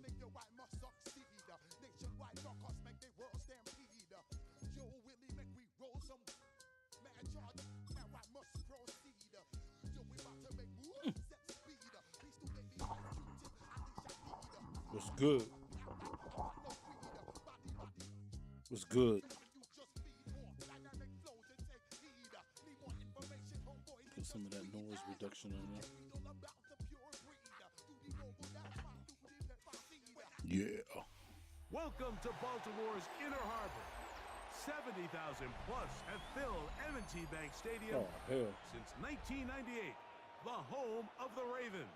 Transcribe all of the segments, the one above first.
morning, yo, I must succeed. Nationwide knockouts make the world stampede. Yo, Willie, make we roll some mad charge. Now I must proceed. Yo, we about to make moves, set speed. These two baby executed, I think I need. What's good? What's good? Put some of that noise reduction on there. Yeah. Welcome to Baltimore's Inner Harbor. 70,000 plus have filled M&T Bank Stadium since 1998, the home of the Ravens.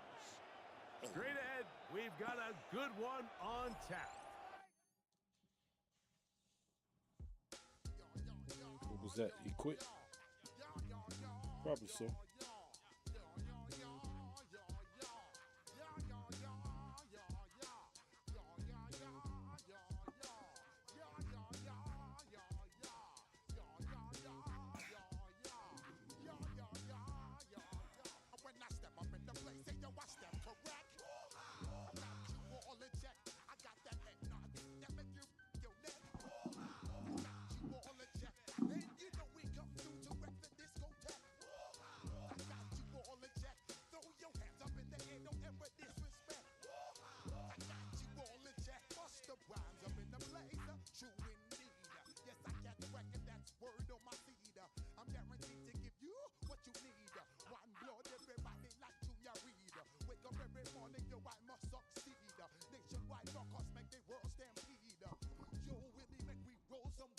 Straight ahead, we've got a good one on tap. What was that? He quit? Probably so. When I step up in the place, say yo, I step correct. Got you all in check. I got that head nod that make you your neck. Got you all in check. And you know we come through to wreck the discotheque. I got you all in check. Throw your hands up in the air, don't ever disrespect. I got you all in check. Bust the rhymes up in the place. True indeed. Yes, I get the record, that's word on my seed. I'm guaranteed to give you what you need. One blood, everybody like Junior Reed. Wake up every morning, yo, I must succeed. Nationwide knockouts make the world stampede. Yo, Willie, make we roll some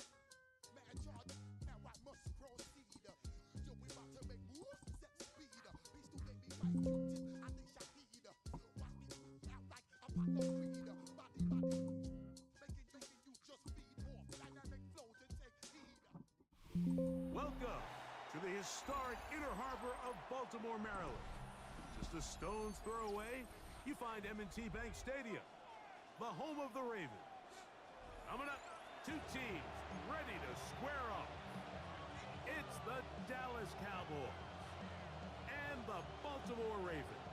mad charge. Now I must proceed. Yo, we about to make moves, set speed. These two baby executed, I think I need. Watch me out like a pot of greed. Body, making you just feed more dynamic flows and take heed. Welcome to the historic Inner Harbor of Baltimore, Maryland. Just a stone's throw away, you find M&T Bank Stadium, the home of the Ravens. Coming up, two teams ready to square off. It's the Dallas Cowboys and the Baltimore Ravens.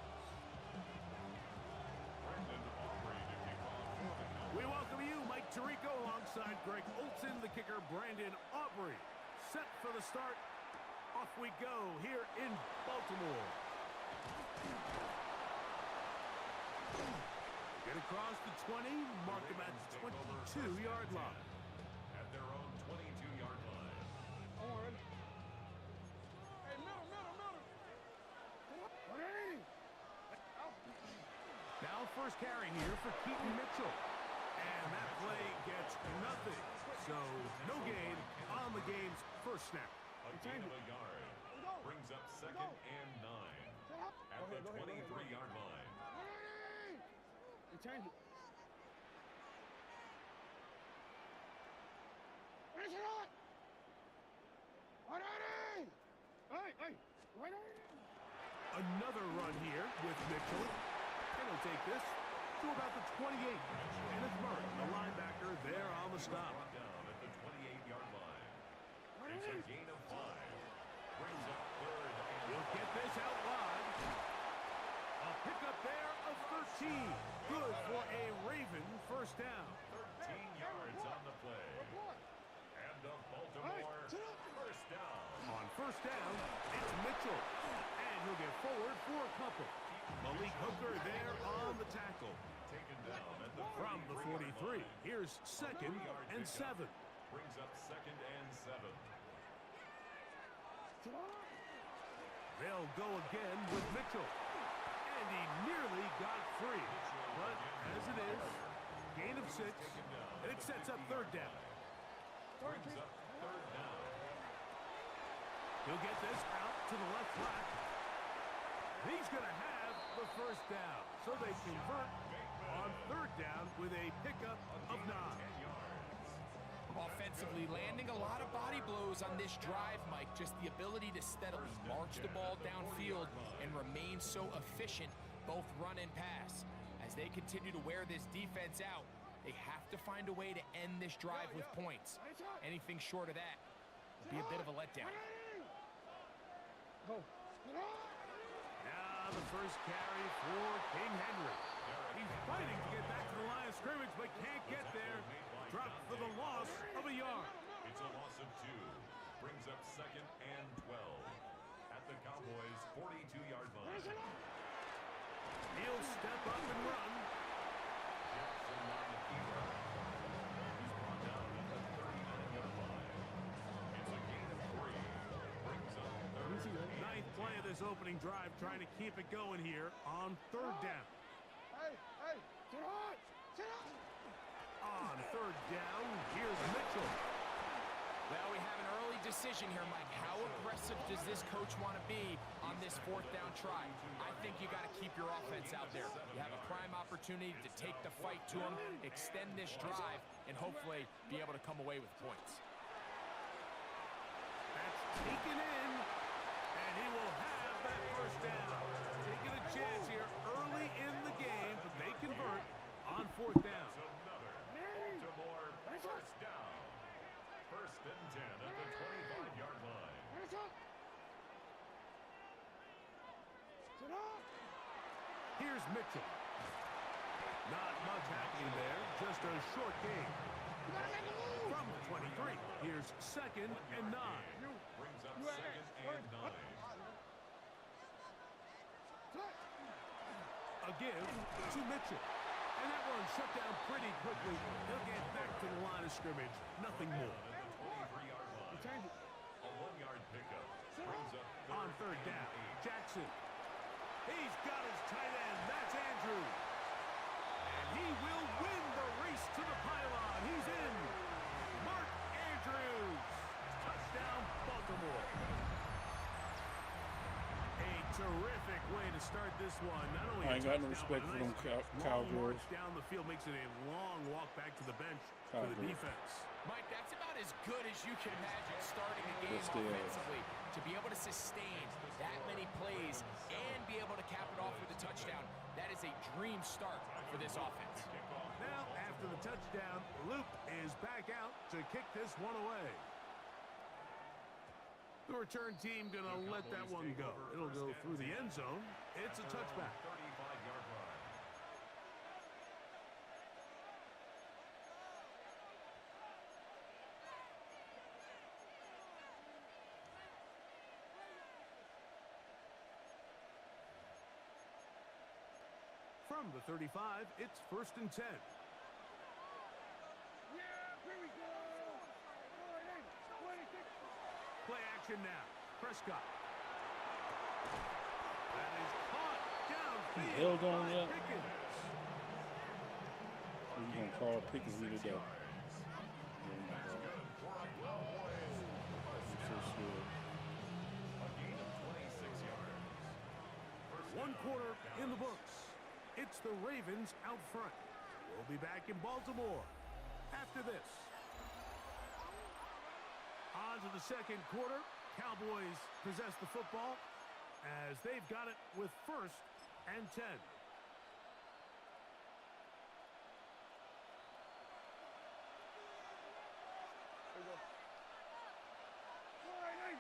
We welcome you, Mike Tirico, alongside Greg Olson, the kicker, Brandon Aubrey. Set for the start. Off we go here in Baltimore. Get across the 20, mark them at the 22-yard line. At their own 22-yard line. On. Hey, middle. Now first carry here for Keaton Mitchell. And that play gets nothing. So no gain on the game's first snap. A gain of a yard. Brings up second and 9. At the 23-yard line. You change it. Finish it on! Hey! Another run here with Mitchell. And he'll take this to about the 28. And it's Murray, the linebacker, there on the stop. Down at the 28-yard line. It's a gain of 5. Brings up third. He'll get this out wide. A pickup there of 13. Good for a Raven first down. 13 yards on the play. And the Baltimore first down. On first down, it's Mitchell. And he'll get forward for a couple. Malik Hooker there on the tackle. Taken down at the From the 43, here's second and 7. Brings up second and 7. They'll go again with Mitchell. And he nearly got free. But as it is, gain of 6, and it sets up third down. Brings up third down. He'll get this out to the left flat. He's going to have the first down. So they convert on third down with a pickup of 9. Offensively, landing a lot of body blows on this drive, Mike. Just the ability to steadily march the ball downfield and remain so efficient, both run and pass. As they continue to wear this defense out, they have to find a way to end this drive with points. Anything short of that would be a bit of a letdown. Go. Now the first carry for King Henry. He's fighting to get back to the line of scrimmage, but can't get there. Dropped for the loss of a yard. It's a loss of 2. Brings up 2nd and 12 at the Cowboys' 42-yard line. He'll step up and run. Jackson on the keeper. He's brought down at the 39-yard line. It's a gain of 3. Brings up 3rd and 9th play of this opening drive, trying to keep it going here on 3rd down. Hey, hey, sit on! Sit on! On 3rd down, here's Mitchell. Well, we have an early decision here, Mike. How aggressive does this coach want to be on this 4th down try? I think you got to keep your offense out there. You have a prime opportunity to take the fight to him, extend this drive, and hopefully be able to come away with points. That's taken in, and he will have that 1st down. Taking a chance here early in the game, but they convert on 4th down. Baltimore 1st down. 1st and 10 at the 25-yard line. Sit on! Sit on! Here's Mitchell. Not much happening there, just a short game. You gotta make a move! From the 23, here's 2nd and 9. Brings up 2nd and 9. A give to Mitchell. And that one shut down pretty quickly. He'll get back to the line of scrimmage. Nothing more. At the 23-yard line. Change it. A 1-yard pickup. Brings up On 3rd down, Jackson. He's got his tight end. That's Andrews. And he will win the race to the pylon. He's in. Mark Andrews. Touchdown, Baltimore. A terrific way to start this one. Not only I ain't got no a respect for them long Cowboys. march down the field makes it a long walk back to the bench for the Cowboys. defense. Mike, that's about as good as you can imagine starting a game Yes, they are. offensively. To be able to sustain that many plays and be able to cap it off with a touchdown, that is a dream start for this offense. Now, after the touchdown, Luke is back out to kick this one away. The return team gonna let that one go. It'll go through the end zone. It's a touchback. 35-yard line. From the 35, it's 1st and 10. Yeah, here we go! All right, hey, 26. Play action now. Prescott. That is caught downfield. held on by yet? Pickens. We're going to call Pickens today. Oh my God. I'm so sure. A gain of 26 yards. 1 quarter in the books. It's the Ravens out front. We'll be back in Baltimore after this. On to the 2nd quarter. Cowboys possess the football as they've got it with 1st and 10. Here we go. All right, hey.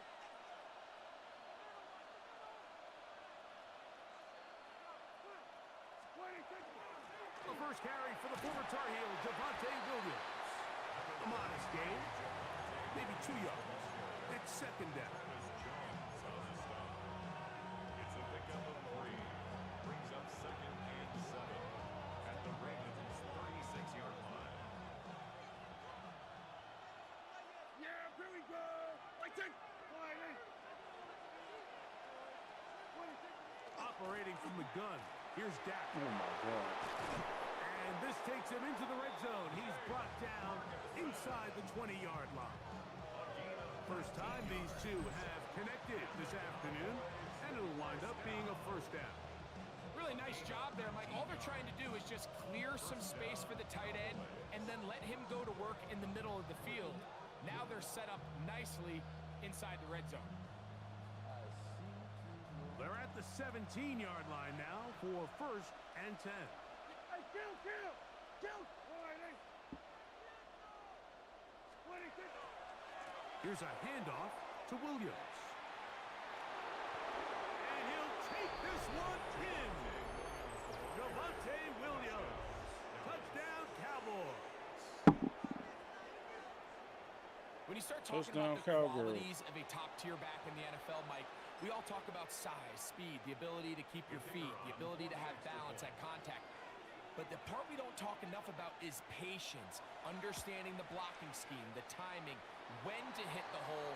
The first carry for the former Tar Heel, Javonte Williams. A modest gain, maybe 2 yards. It's 2nd down. It's a pickup of 3. Brings up 2nd and 7 at the Ravens' 36-yard line. Yeah, here we go! Right there! All right, hey. 26. Operating from the gun. Here's Dak. Oh my God. And this takes him into the red zone. He's brought down inside the 20-yard line. First time these two have connected this afternoon, and it'll wind up being a 1st down. Really nice job there, Mike. All they're trying to do is just clear some space for the tight end and then let him go to work in the middle of the field. Now they're set up nicely inside the red zone. They're at the 17-yard line now for 1st and 10. Hey, kill! All right, hey. 26. Here's a handoff to Williams. And he'll take this one in. Javonte Williams. Touchdown, Cowboys. When you start talking Touchdown, about the Cowgirl. qualities of a top-tier back in the NFL, Mike, we all talk about size, speed, the ability to keep your feet, the ability to have balance at contact. But the part we don't talk enough about is patience, understanding the blocking scheme, the timing, when to hit the hole,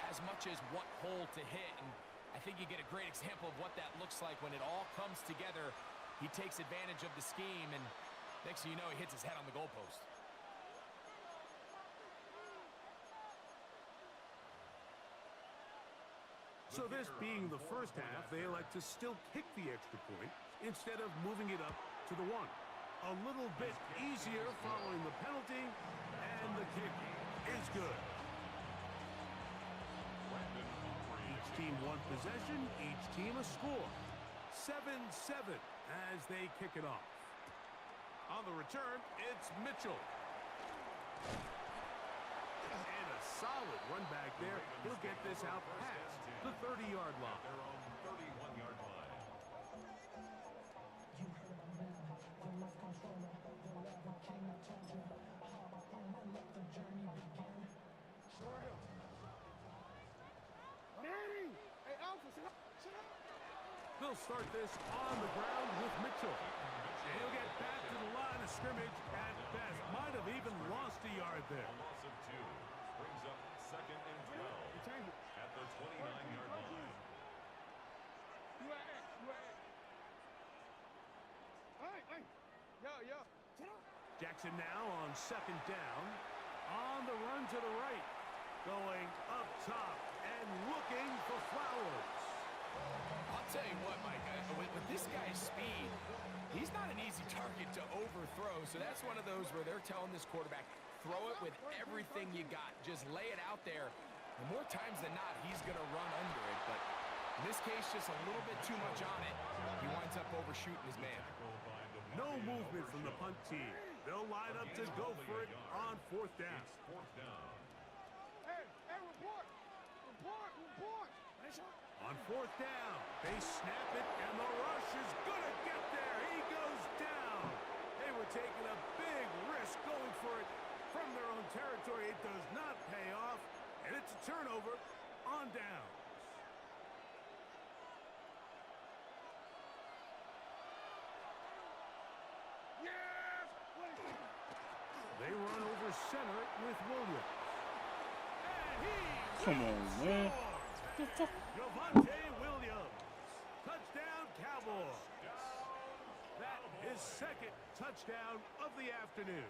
as much as what hole to hit. And I think you get a great example of what that looks like when it all comes together. He takes advantage of the scheme, and next thing you know, he hits his head on the goalpost. So this being the first half, they elect to still kick the extra point instead of moving it up to the 1. A little bit easier following the penalty, and the kick is good. Each team one possession, each team a score. 7-7 as they kick it off. On the return, it's Mitchell. And a solid run back there. He'll get this out past the 30-yard line. Their own 31-yard line. Manny! Hey, Alpha, sit up! Sit up! They'll start this on the ground with Mitchell. And he'll get back to the line of scrimmage at best. Might have even lost a yard there. A loss of 2 brings up 2nd and 12 Retain it. at the 29-yard line. You at X, you at X. Hey! Yo! Sit up! Jackson now on 2nd down. On the run to the right. Going up top and looking for Flowers. I'll tell you what, Mike, with this guy's speed, he's not an easy target to overthrow. So that's one of those where they're telling this quarterback, throw it with everything you got. Just lay it out there. And more times than not, he's going to run under it. But in this case, just a little bit too much on it. He winds up overshooting his man. No movement from the punt team. They'll line up to go for it on 4th down. It's 4th down. Hey, report! Nice shot. On 4th down, they snap it, and the rush is going to get there. He goes down. They were taking a big risk going for it from their own territory. It does not pay off, and it's a turnover on downs. Yes! They run over center with Williams. And he Come on, man. the fuck? Javonte Williams. Touchdown, Cowboys. That is 2nd touchdown of the afternoon.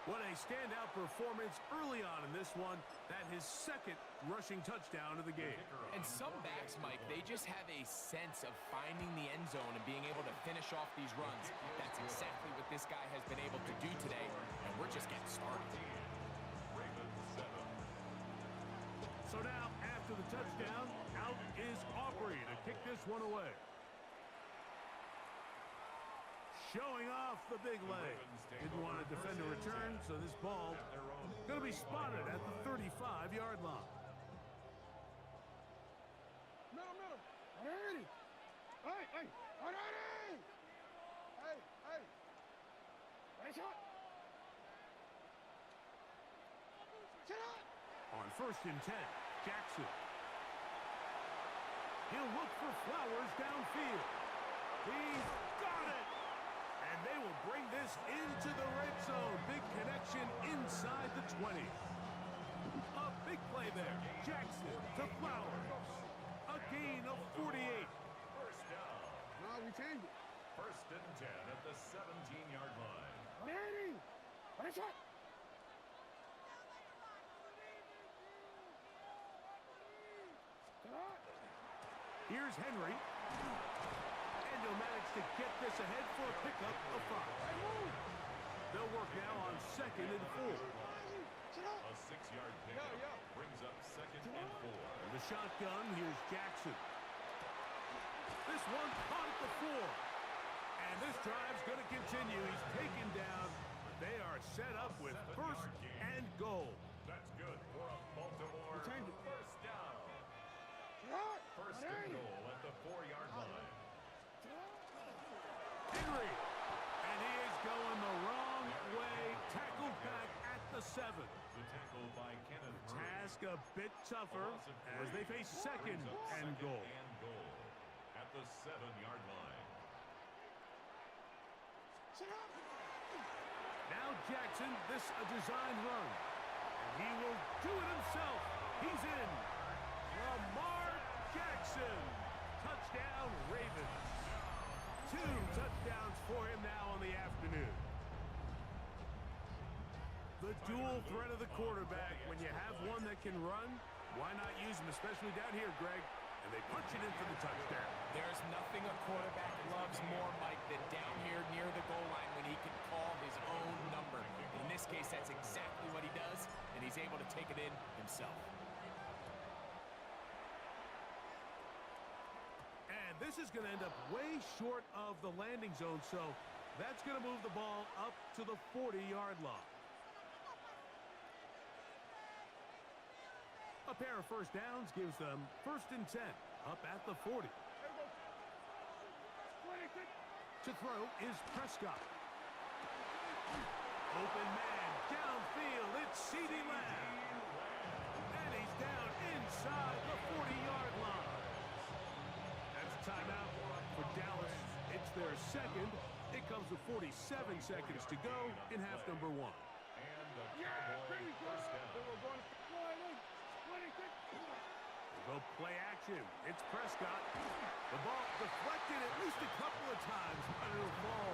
What a standout performance early on in this one. That his 2nd rushing touchdown of the game. And some backs, Mike, they just have a sense of finding the end zone and being able to finish off these runs. That's exactly what this guy has been able to do today, and we're just getting started. So now, after the touchdown, out is Aubrey to kick this one away. Showing off the big leg. Didn't want to defend a return, so this ball going to be spotted at the 35-yard line. Middle. Ready! Hey! Ready! Hey! Nice shot! Sit up! On 1st and 10, Jackson. He'll look for Flowers downfield. He's got it! And they will bring this into the red zone. Big connection inside the 20. A big play there. Jackson to Flowers. A gain of 48. First down. No, we changed it. 1st and 10 at the 17-yard line. Manny! Nice shot! Here's Henry. And he'll manage to get this ahead for a pickup of 5. They'll work now on 2nd and 4. A 6-yard pickup brings up 2nd and 4. And the shotgun, here's Jackson. This one caught at the 4. And this drive's going to continue. He's taken down, but they are set up with 1st and goal. That's good for a Baltimore Change it. first down. Shot! 1st and goal at the 4-yard line. Shot! task a bit tougher as they face second and goal. At the 7-yard line. Now Jackson, this a design run. And he will do it himself. He's in. Lamar Jackson. Touchdown, Ravens. 2 touchdowns for him now on the afternoon. The dual threat of the quarterback. When you have one that can run, why not use him, especially down here, Greg? And they punch it in for the touchdown. There's nothing a quarterback loves more, Mike, than down here near the goal line when he can call his own number. In this case, that's exactly what he does, and he's able to take it in himself. And this is going to end up way short of the landing zone, so that's going to move the ball up to the 40-yard line. A pair of first downs gives them 1st and 10, up at the 40. To throw is Prescott. Open man, downfield, it's CeeDee Lamb. And he's down inside the 40-yard line. That's a timeout for Dallas. It's their second. It comes with 47 seconds to go in half number 1. And the Cowboys first down. Go play action. It's Prescott. The ball deflected at least a couple of times, but it'll fall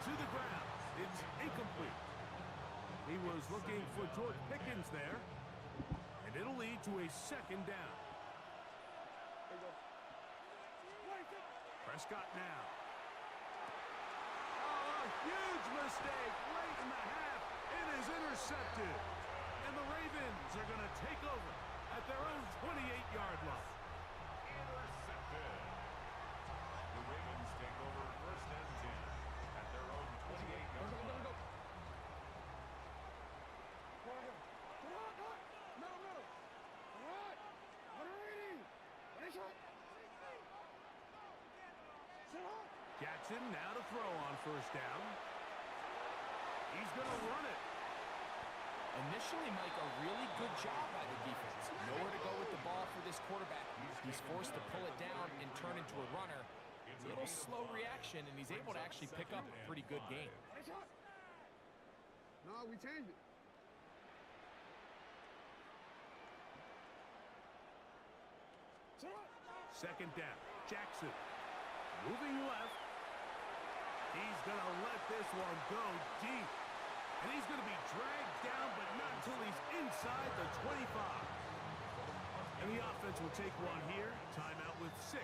to the ground. It's incomplete. He was looking for George Pickens there, and it'll lead to a 2nd down. Prescott now. Oh, a huge mistake late in the half. It is intercepted, and the Ravens are going to take over at their own 28-yard line. Intercepted. The Ravens take over 1st and 10 at their own 28-yard line. Jackson now to throw on 1st down. He's going to run it. Initially, Mike, a really good job by the defense. Nowhere to go with the ball for this quarterback. He's forced to pull it down and turn into a runner. A little slow reaction, and he's able to actually pick up a pretty good game. No, we changed it. Second down. Jackson moving left. He's going to let this one go deep. And he's going to be dragged down, but not until he's inside the 25. And the offense will take one here. Timeout with 6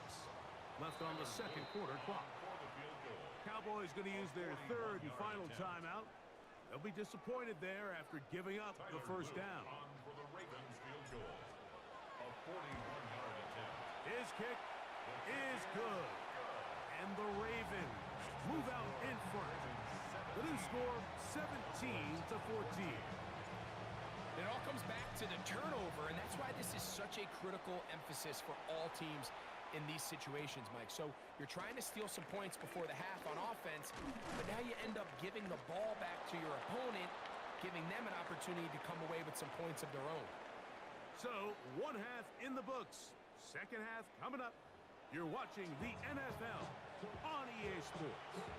left on the 2nd quarter clock. Cowboys going to use their 3rd and final timeout. They'll be disappointed there after giving up the 1st down. On for the Ravens field goal. A 41-yard attempt. His kick is good. And the Ravens move out in front. The new score, 17-14. It all comes back to the turnover, and that's why this is such a critical emphasis for all teams in these situations, Mike. So you're trying to steal some points before the half on offense, but now you end up giving the ball back to your opponent, giving them an opportunity to come away with some points of their own. So, 1 half in the books. 2nd half coming up. You're watching the NFL on EA Sports.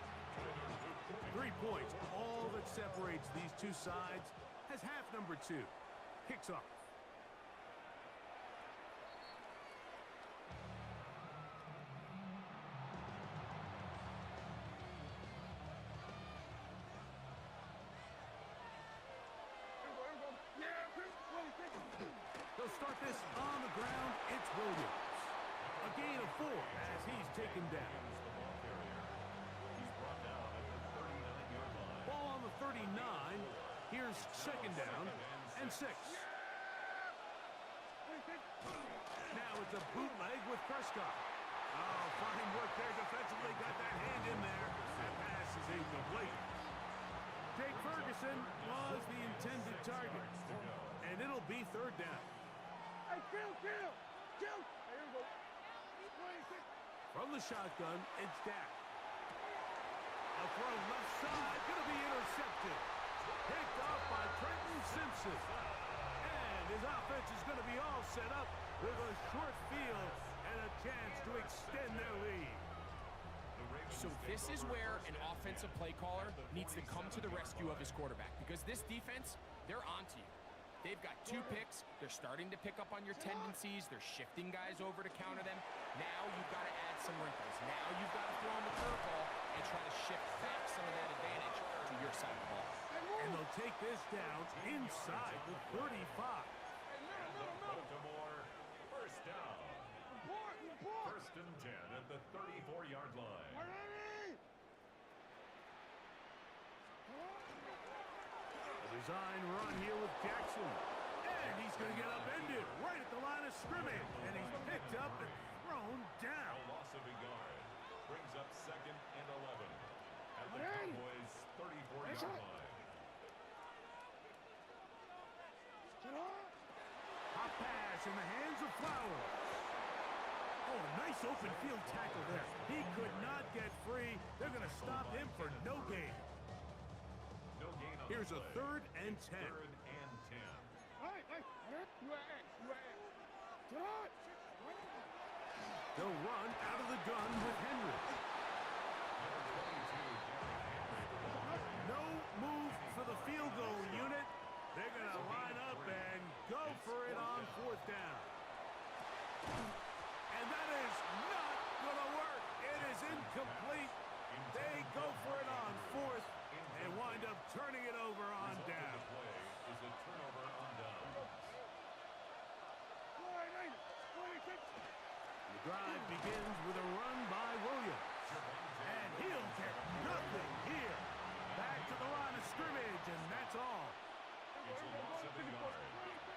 3 points, all that separates these two sides, as half number 2 kicks off. They'll start this on the ground. It's Williams. A gain of 4 as he's taken down. He's brought down at the 39-yard line. Ball on the 39. Here's 2nd down and 6. Now it's a bootleg with Prescott. Oh, fine work there defensively. Got that hand in there. That pass is incomplete. Jake Ferguson was the intended target. And it'll be 3rd down. Hey, kill! Here we go. From the shotgun, it's Dak. A throw left side, going to be intercepted. Picked off by Trenton Simpson. And And his offense is going to be all set up with a short field and a chance to extend their lead. So this is where an offensive play caller needs to come to the rescue of his quarterback, because this defense, they're onto you. They've got 2 picks. They're starting to pick up on your tendencies. They're shifting guys over to counter them. Now you've got to add some wrinkles. Now you've got to throw them a curveball and try to shift back some of that advantage to your side of the ball. And they'll take this down inside the 35. And the Baltimore first down. First and 10 at the 34-yard line. A design run here with Jackson. And he's going to get upended right at the line of scrimmage. And he's picked up and thrown A down. loss of a yard brings up second and 11 at the Cowboys' 34-yard line. Hot pass in the hands of Flowers. Oh, nice open field tackle there. He could not get free. They're going to stop him for no gain. No gain on Here's the a play. 3rd and 10. Third and 10. They'll run out of the gun with Henry. Number 22, No move for the field goal unit. They're going to line up and go for it on 4th down. And that is not going to work. It is incomplete. They go for it on 4th and wind up turning it over on result of down. the play is a turnover on downs. The drive begins with a run by Williams. And he'll get nothing here. Back to the line of scrimmage, and that's all. It's a loss of a yard.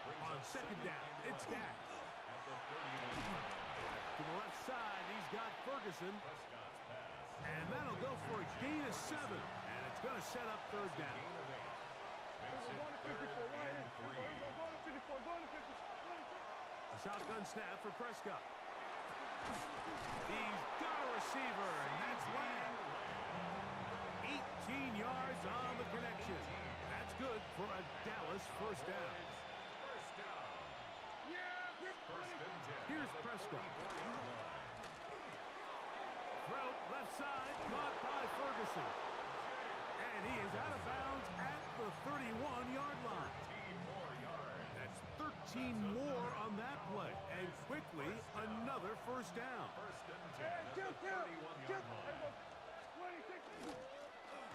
Brings On up 2nd down, it's Dak. at the 31-yard line. To the left side, he's got Ferguson. Prescott's pass. And that'll go for a gain of 7. And it's going to set up 3rd down. Gain of 8. Makes it 3rd and 3. A shotgun snap for Prescott. He's got a receiver, and that's Lamb. 18 yards on the connection. That's good for a Dallas 1st down. First down. First and 10. Here's Prescott. Throw left side, caught by Ferguson. And he is out of bounds at the 31-yard line. 15 more yards. That's 13 more on that play. And quickly, another 1st down. First and 10 at the 31-yard line.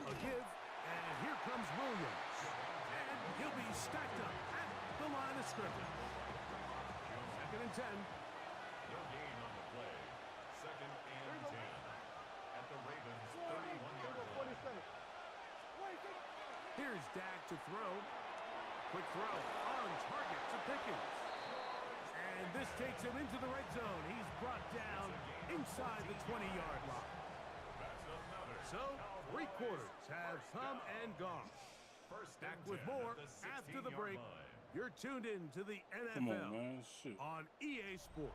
A give, and here comes Williams. And he'll be stacked up at the line of scrimmage. 2nd and 10. No gain on the play. Second and 10 at the Ravens' 31-yard line. Here's Dak to throw. Quick throw on target to Pickens. And this takes him into the red zone. He's brought down inside the 20-yard line. That's another. So, 3 quarters have come and gone. First Back and with 10 more at the after the 16-yard break. line. You're tuned in to the Come on, NFL man. Shit. on EA Sports.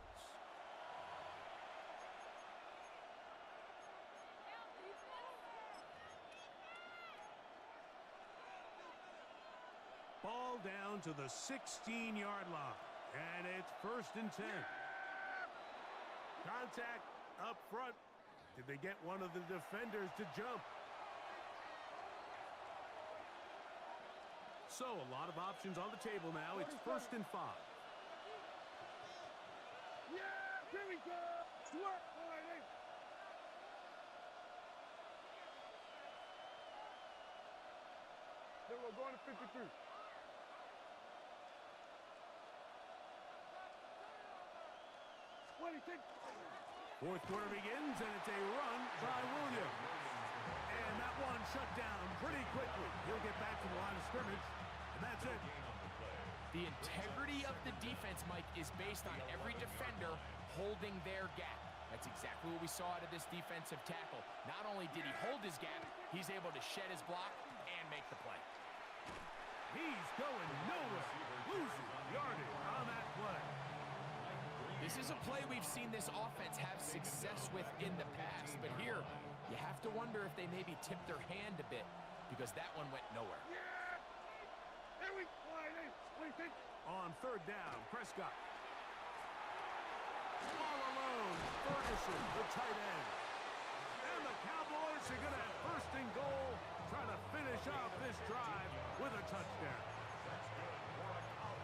Ball down to the 16-yard line. And it's 1st and 10. Contact up front. Did they get one of the defenders to jump? So, a lot of options on the table now. It's 1st and 5. Here we go. Then we're going to 53. 4th quarter begins, and it's a run by Williams. And that one shut down pretty quickly. He'll get back to the line of scrimmage, and that's it. The integrity of the defense, Mike, is based on every defender holding their gap. That's exactly what we saw out of this defensive tackle. Not only did he hold his gap, he's able to shed his block and make the play. He's going nowhere. Losing yardage on that play. This is a play we've seen this offense have success with in the past, but here, you have to wonder if they maybe tipped their hand a bit, because that one went nowhere. On third down, Prescott. All alone, Ferguson, the tight end. And the Cowboys are going to have first and goal, trying to finish off this drive with a touchdown.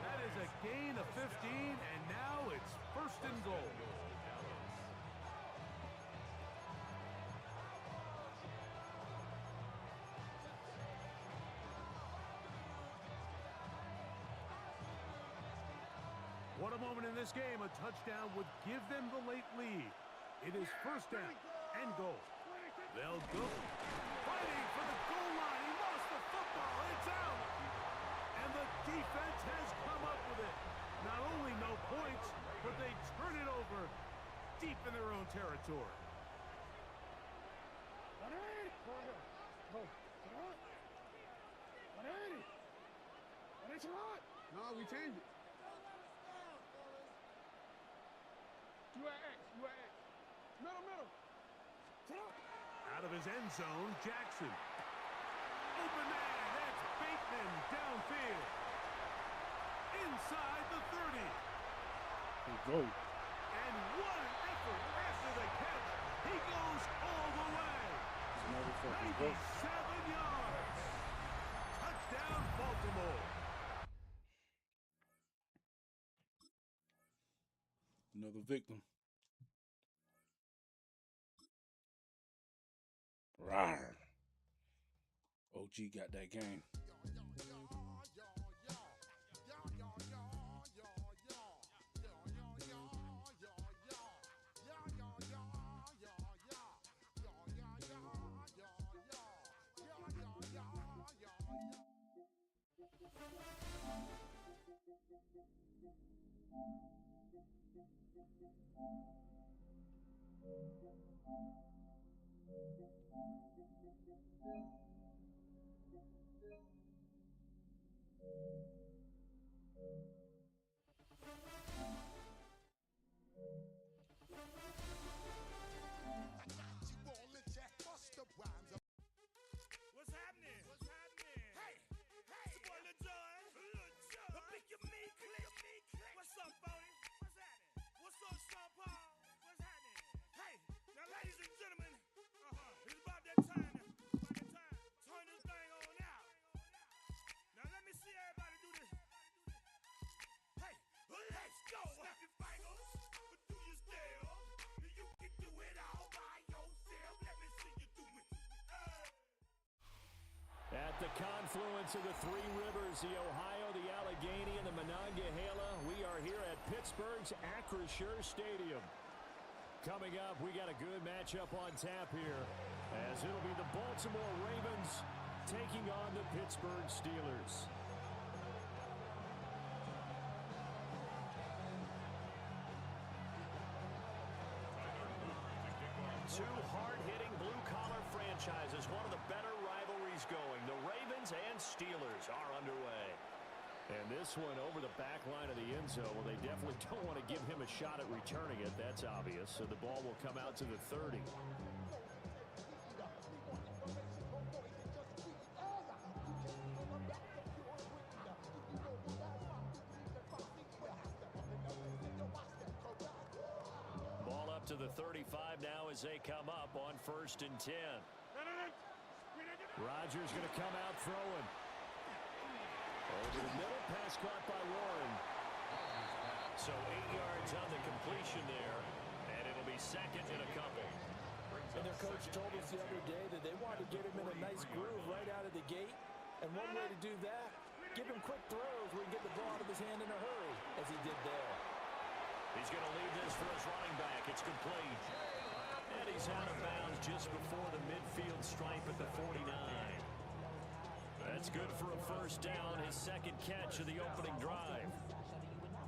That is a gain of 15, and now it's first and goal. What a moment in this game. A touchdown would give them the late lead. It is first down and goal. They'll go. Fighting for the goal line. He lost the football. It's out. And the defense has come up with it. Not only no points, but they turn it over deep in their own territory. No, we changed it. You at X. Middle. Out of his end zone, Jackson. Open man, that's Bateman downfield. Inside the 30. He go. And what an effort after the catch. He goes all the way. 97 yards. Touchdown, Baltimore. Another victim. Rawr. OG got that game. What's happening? Hey, it's your boy Lil Jon. The pick your me click. What's up, Bodie? What's happening? What's up, Sean Paul? What's happening? Hey, now ladies and gentlemen, it's about that time. Turn this thing on out. Now let me see everybody do this. Hey, let's go. Snap your fingers, but do your step. You can do it all by yourself. Let me see you do it. At the confluence of the three rivers, the Ohio, the Allegheny, and the Monongahela, we are here at Pittsburgh's Acrisure Stadium. Coming up, we got a good matchup on tap here, as it'll be the Baltimore Ravens taking on the Pittsburgh Steelers. Two hard-hitting blue-collar franchises, one of the better rivalries going. The Ravens and Steelers are underway. And this one over the back line of the end zone. Well, they definitely don't want to give him a shot at returning it. That's obvious. So the ball will come out to the 30. Ball up to the 35 now as they come up on 1st and 10. Rodgers going to come out throwing. Over the middle, pass caught by Warren. So 8 yards on the completion there, and it'll be second and a couple. And their coach told us the other day that they wanted to get him in a nice groove right out of the gate. And one way to do that, give him quick throws where he can get the ball out of his hand in a hurry, as he did there. He's going to leave this for his running back. It's complete. And he's out of bounds just before the midfield stripe at the 49. That's good for a first down, his second catch of the opening drive.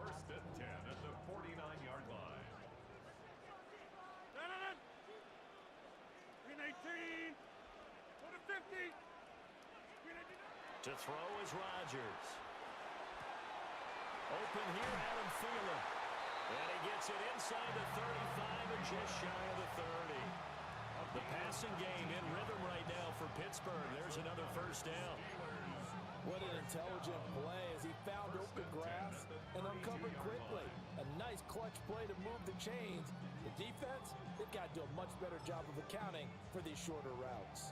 First and 10 at the 49-yard line. Green 18. Go to 50. To throw is Rodgers. Open here, Adam Thielen. And he gets it inside the 35 and just shy of the 30. The passing game in rhythm right now for Pittsburgh. There's another first down. What an intelligent play as he found open grass and uncovered quickly. A nice clutch play to move the chains. The defense, they've got to do a much better job of accounting for these shorter routes.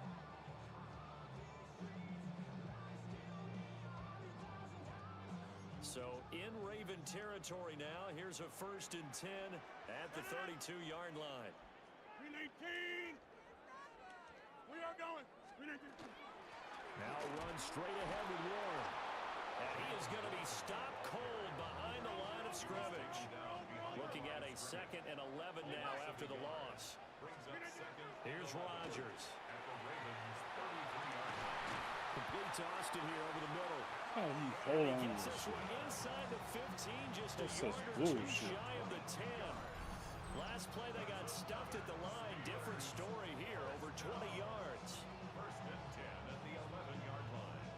So in Raven territory now, here's a 1st and 10 at the 32-yard line. 319. We are going. 319. Now run straight ahead with Warren. And he is going to be stopped cold behind the line of scrimmage. Looking at a 2nd and 11 now after the loss. Here's Rodgers. Complete to Austin here over the middle. How do you hold on to Gets this this shit? one inside the 15, just That's a such yard or two bullshit. shy of the 10. Last play, they got stuffed at the line. Different story here, over 20 yards. 1st and 10 at the 11-yard line.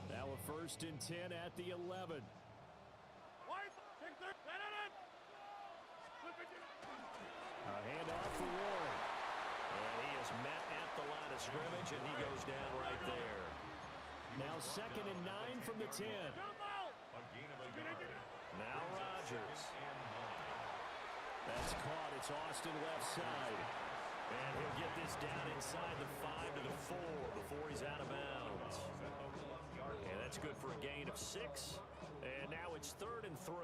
Now a 1st and 10 at the 11. A handoff for Warren. And he is met at the line of scrimmage, and he goes down right there. Now 2nd and 9 from the 10. A gain of a yard. Now Rodgers. That's caught. It's Austin left side. And he'll get this down inside the 5 to the 4 before he's out of bounds. And that's good for a gain of 6. And now it's 3rd and 3.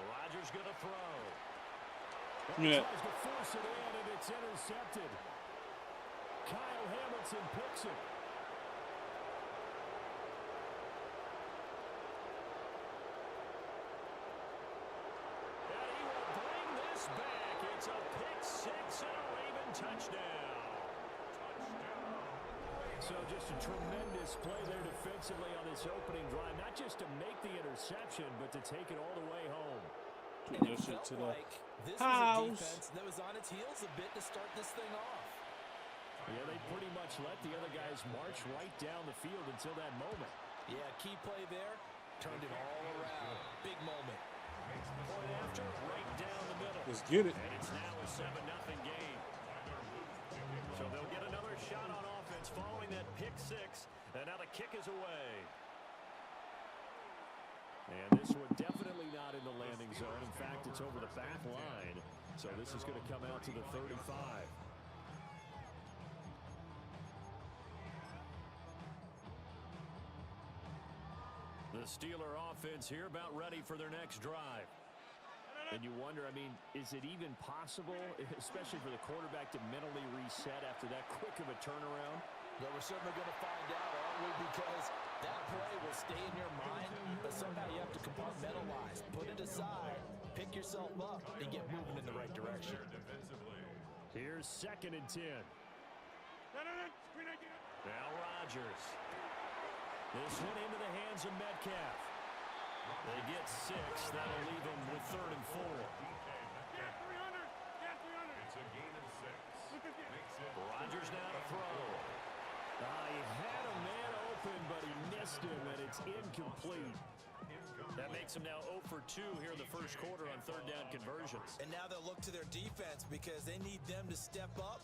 Rodgers going to throw. Yeah. Tries to force it in, and it's intercepted. Kyle Hamilton picks it. And he will bring this back. It's a pick 6 and a Raven touchdown. So just a tremendous play there defensively on this opening drive. Not just to make the interception, but to take it all the way home. Put And that it shit felt to the like this was a house. defense that was on its heels a bit to start this thing off. Yeah, they pretty much let the other guys march right down the field until that moment. Yeah, key play there. Turned it all around. Big moment. Point after, right down the middle. Let's get it. And it's now a 7-0 game. So they'll get another shot on offense following that pick 6. And now the kick is away. And this one definitely not in the landing zone. In fact, it's over the back line. So this is going to come out to the 35. The Steeler offense here about ready for their next drive. And you wonder, I mean, is it even possible, especially for the quarterback, to mentally reset after that quick of a turnaround? But we're certainly going to find out, aren't we? Because that play will stay in your mind, but somehow you have to compartmentalize, put it aside, pick yourself up, and get moving in the right direction. Here's 2nd and 10. Now Rodgers. This one into the hands of Metcalf. They get 6. That'll leave them with 3rd and 4. It's a gain of 6. Makes it Rodgers now to throw. He had a man open, but he missed him, and it's incomplete. That makes him now 0 for 2 here in the first quarter on 3rd down conversions. And now they'll look to their defense because they need them to step up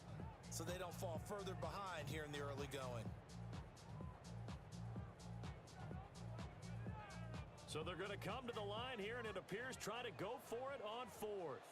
so they don't fall further behind here in the early going. So they're going to come to the line here, and it appears try to go for it on 4th.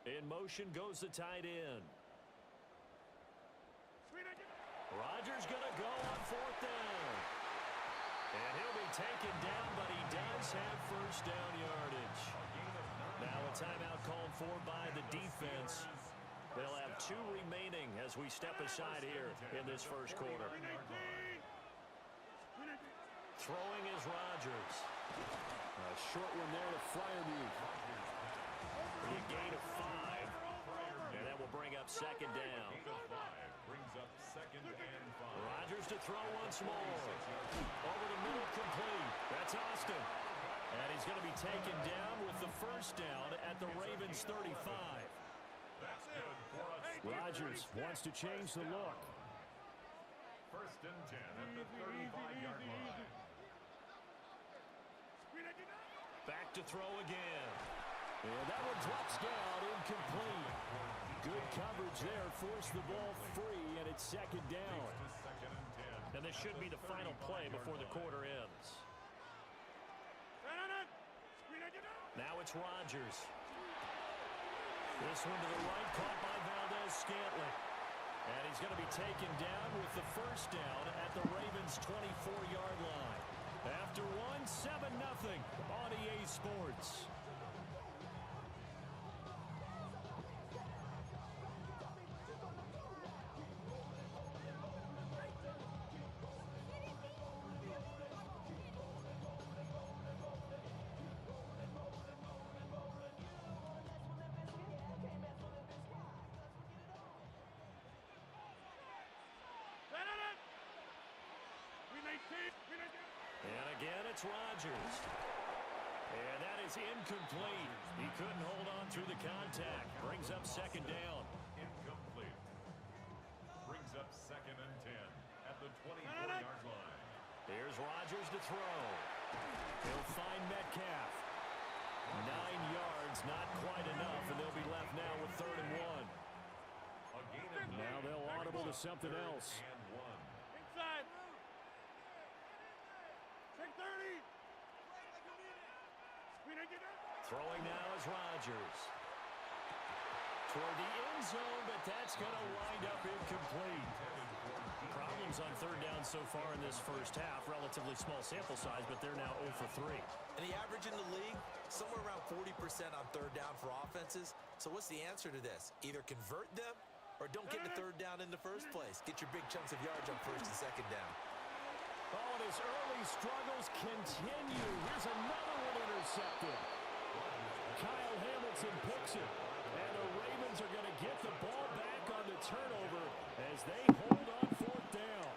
In motion goes the tight end. Rodgers going to go on 4th down. And he'll be taken down, but he does have 1st down yardage. Now a timeout called for by the defense. They'll have 2 remaining as we step aside here in this first quarter. Throwing is Rodgers. A short one there to Freiermuth. A gain of 5. And that will bring up second down. Brings up second and 5. Rodgers to throw once more. Over the middle, complete. That's Austin. And he's going to be taken down with the first down at the Ravens' 35. That's good for us. Rodgers wants to change the look. First and 10 at the 35-yard line. Back to throw again. And that one drops down, incomplete. Good coverage there, forced the ball free, and it's second down. Second and 10. And this should be the final play before the quarter ends. Now it's Rodgers. This one to the right, caught by Valdez-Scantling. And he's going to be taken down with the first down at the Ravens' 24-yard line. After one, 7-0 on EA Sports. And again, it's Rodgers. And that is incomplete. He couldn't hold on through the contact. Brings up second down. Incomplete. Brings up second and 10 at the 24-yard line. Here's Rodgers to throw. He'll find Metcalf. 9 yards, not quite enough, and they'll be left now with 3rd and 1. A gain of 9. Now they'll audible to something else. And 1. Inside. Take 30. Throwing now is Rodgers. Toward the end zone, but that's going to wind up incomplete. Problems on 3rd down so far in this first half. Relatively small sample size, but they're now 0 for 3. And the average in the league, somewhere around 40% on 3rd down for offenses. So what's the answer to this? Either convert them or don't get the 3rd down in the first place. Get your big chunks of yards on 1st and 2nd down. Oh, and his early struggles continue. Here's another one intercepted. Kyle Hamilton picks it. And the Ravens are going to get the ball back on the turnover as they hold on 4th down.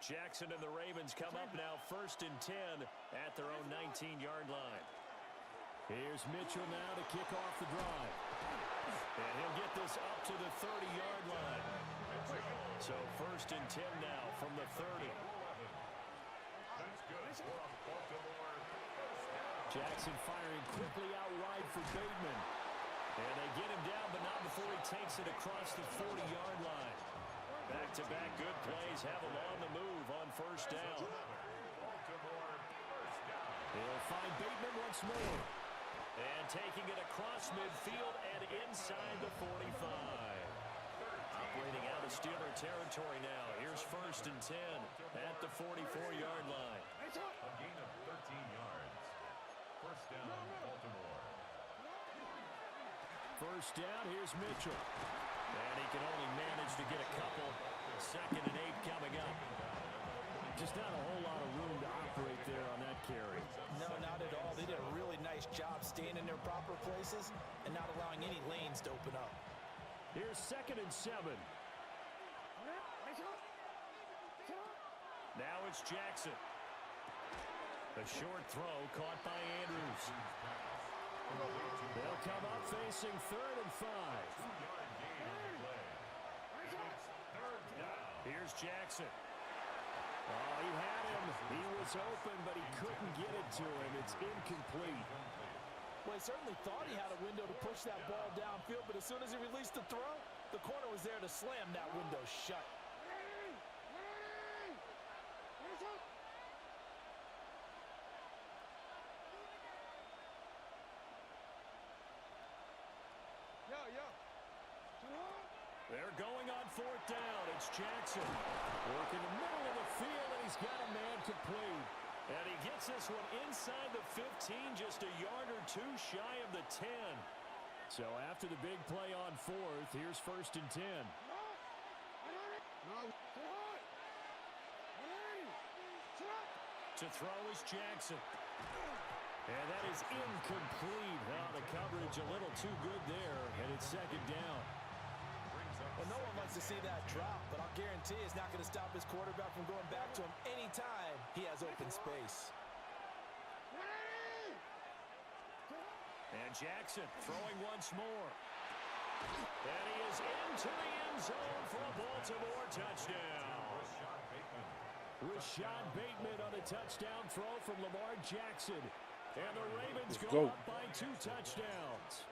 Jackson and the Ravens come up now 1st and 10 at their own 19-yard line. Here's Mitchell now to kick off the drive. And he'll get this up to the 30-yard line. So 1st and 10 now from the 30. That's good for a Baltimore. Jackson firing quickly out wide for Bateman. And they get him down, but not before he takes it across the 40-yard line. Back-to-back good plays have him on the move on 1st down. Baltimore first down. He'll find Bateman once more. And taking it across midfield and inside the 45. Operating out of Steeler territory now. Here's 1st and 10 at the 44-yard line. A gain of 13 yards. First down, Baltimore. 1st down, here's Mitchell. And he can only manage to get a couple. 2nd and 8 coming up. Just not a whole lot of room to operate there on that carry. No, not at all. They did a really nice job staying in their proper places and not allowing any lanes to open up. Here's 2nd and 7. Now it's Jackson. A short throw caught by Andrews. They'll come up facing 3rd and 5. Here's Jackson. Oh, he had him. He was open, but he couldn't get it to him. It's incomplete. Well, he certainly thought he had a window to push that ball downfield, but as soon as he released the throw, the corner was there to slam that window shut. They're going on 4th down. It's Jackson. Working the middle of the field, and he's got a man complete. And he gets this one inside the 15, just a yard or two shy of the 10. So after the big play on fourth, here's 1st and 10. To throw is Jackson. And that is incomplete. Oh, the coverage a little too good there, and it's 2nd down. Well, no one likes to see that drop, but I'll guarantee it's not going to stop his quarterback from going back to him anytime he has open space. And Jackson throwing once more. And he is into the end zone for a Baltimore touchdown. Rashad Bateman on a touchdown throw from Lamar Jackson. And the Ravens go up by 2 touchdowns.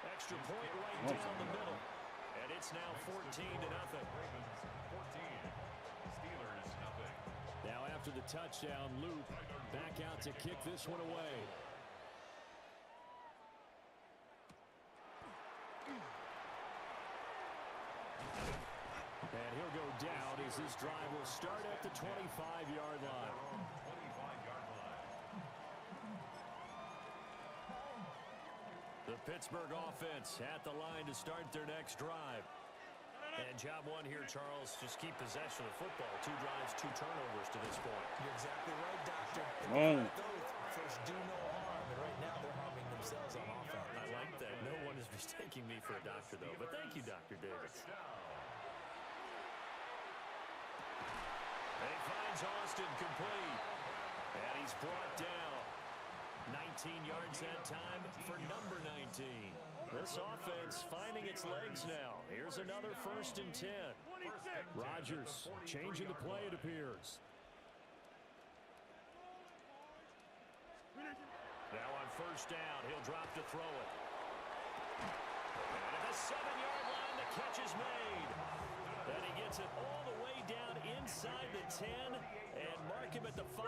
Extra point right down the middle. And it's now 14-0. Ravens 14. Steelers nothing. Now after the touchdown, Luke back out to kick this one away. And he'll go down as this drive will start at the 25-yard line. 25-yard line. The Pittsburgh offense at the line to start their next drive. And job one here, Charles, just keep possession of the football. 2 drives, 2 turnovers to this point. You're exactly right, Doctor. First do no harm, and right now they're harming themselves on offense. I like that. No one is mistaking me for a doctor, though. But thank you, Dr. Davis. And he finds Austin complete. And he's brought down. 19 yards that time for number 19. This offense finding its legs now. Here's another 1st and 10. Rodgers changing the play, it appears. Now on 1st down, he'll drop to throw it. And at the 7-yard line, the catch is made. And he gets it all the way down inside the 10 and mark him at the 5.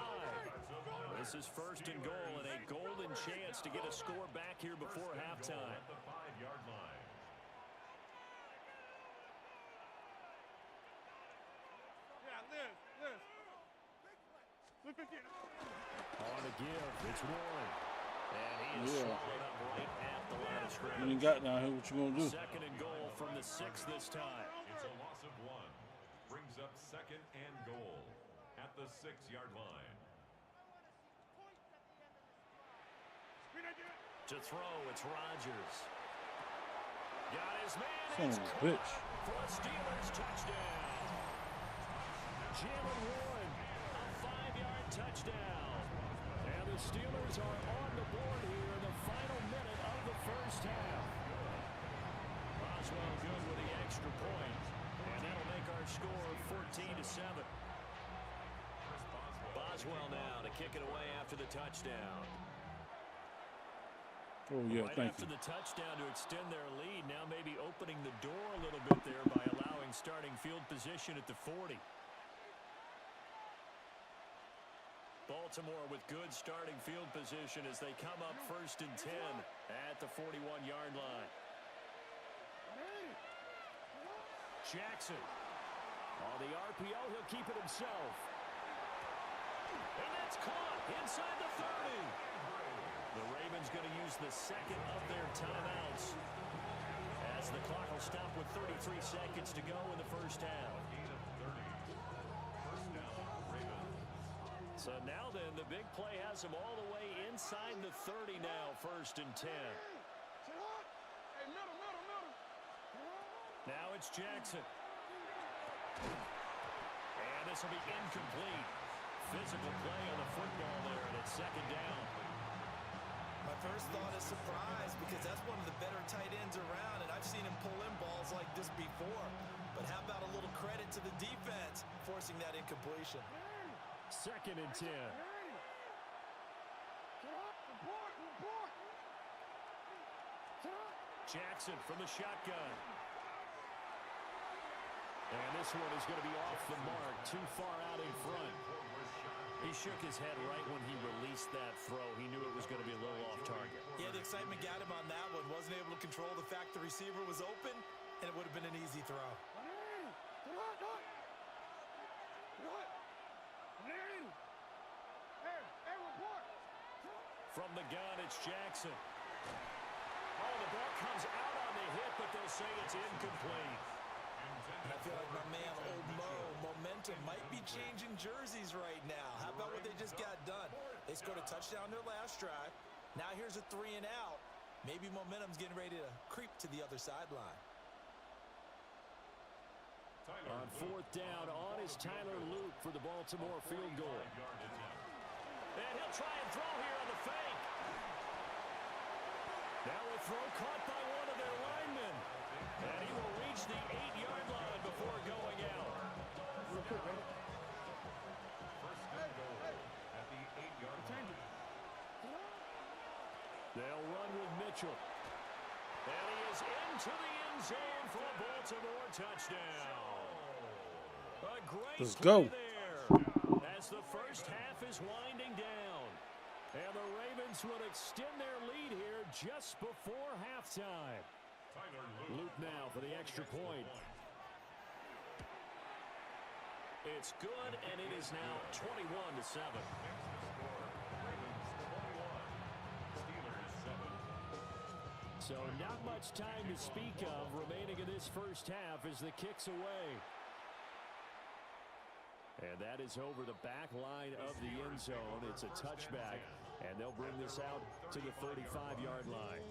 This is 1st and goal and a golden chance to get a score back here before halftime. At the 5-yard line. On the give, it's Warren. And he is swallowed up right at the line of scrimmage. You ain't got down here, what you gonna do? 2nd and goal from the 6 this time. It's a loss of 1. Brings up 2nd and goal at the 6-yard line. To throw, it's Rodgers. Got his man. Son It's of a caught bitch. for a Steelers touchdown. Jalen Warren, a 5-yard touchdown. And the Steelers are on the board here in the final minute of the 1st half. Boswell good with the extra point. And that'll make our score 14-7. Boswell now to kick it away after the touchdown. Oh, yeah, Right thank after you. the touchdown to extend their lead, now maybe opening the door a little bit there by allowing starting field position at the 40. Baltimore with good starting field position as they come up 1st and 10 at the 41-yard line. Jackson. On the RPO, he'll keep it himself. And that's caught inside the 30. The Ravens going to use the 2nd of their timeouts as the clock will stop with 33 seconds to go in the 1st half. Gain of 30. 1st down, Ravens. So now then, the big play has them all the way inside the 30 now, 1st and 10. Now it's Jackson. And this will be incomplete. Physical play on the football there, and it's 2nd down. My first thought is surprise because that's one of the better tight ends around, and I've seen him pull in balls like this before. But how about a little credit to the defense forcing that incompletion? 2nd and 10. Jackson from the shotgun. And this one is going to be off the mark, too far out in front. He shook his head right when he released that throw. He knew it was going to be a little off target. Yeah, the excitement got him on that one. Wasn't able to control the fact the receiver was open, and it would have been an easy throw. From the gun, it's Jackson. Oh, the ball comes out on the hit, but they'll say it's incomplete. And I feel like my man, Old Mo, momentum might be changing jerseys right now. How about what they just got done? They scored a touchdown their last drive. Now here's a 3 and out. Maybe momentum's getting ready to creep to the other sideline. On 4th down, on is Tyler Luke for the Baltimore field goal. And he'll try and throw here on the fake. Now a throw caught by one of their linemen. And he will reach the 8-yard line before going out. They'll run with Mitchell. And he is into the end zone for a Baltimore touchdown. A great Let's play go. there as the first half is winding down. And the Ravens will extend their lead here just before halftime. Luke now for the extra point. It's good, and it is now 21-7. So not much time to speak of remaining in this first half as the kick's away. And that is over the back line of the end zone. It's a touchback, and they'll bring this out to the 35-yard line.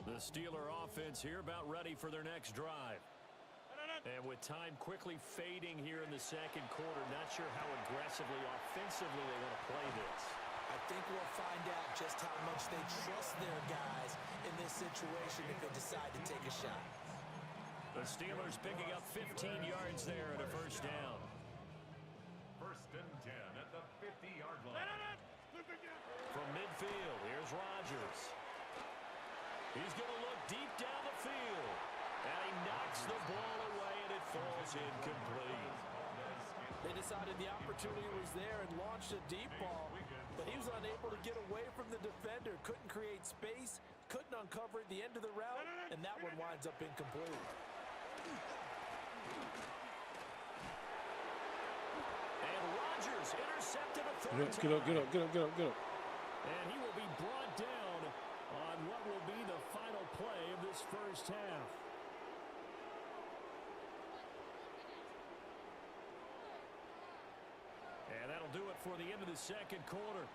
The Steeler offense here about ready for their next drive. And with time quickly fading here in the second quarter, not sure how aggressively, offensively they want to play this. I think we'll find out just how much they trust their guys in this situation if they decide to take a shot. The Steelers picking up 15 yards there at a first down. 1st and 10 at the 50-yard line. From midfield, here's Rodgers. He's going to look deep down the field. And he knocks the ball away, and it falls incomplete. They decided the opportunity was there and launched a deep ball, but he was unable to get away from the defender, couldn't create space, couldn't uncover at the end of the route, and that one winds up incomplete. And Rodgers intercepted a third time. Get up. And he will be brought down on what will be the final play of this first half. And that'll do it for the end of the second quarter.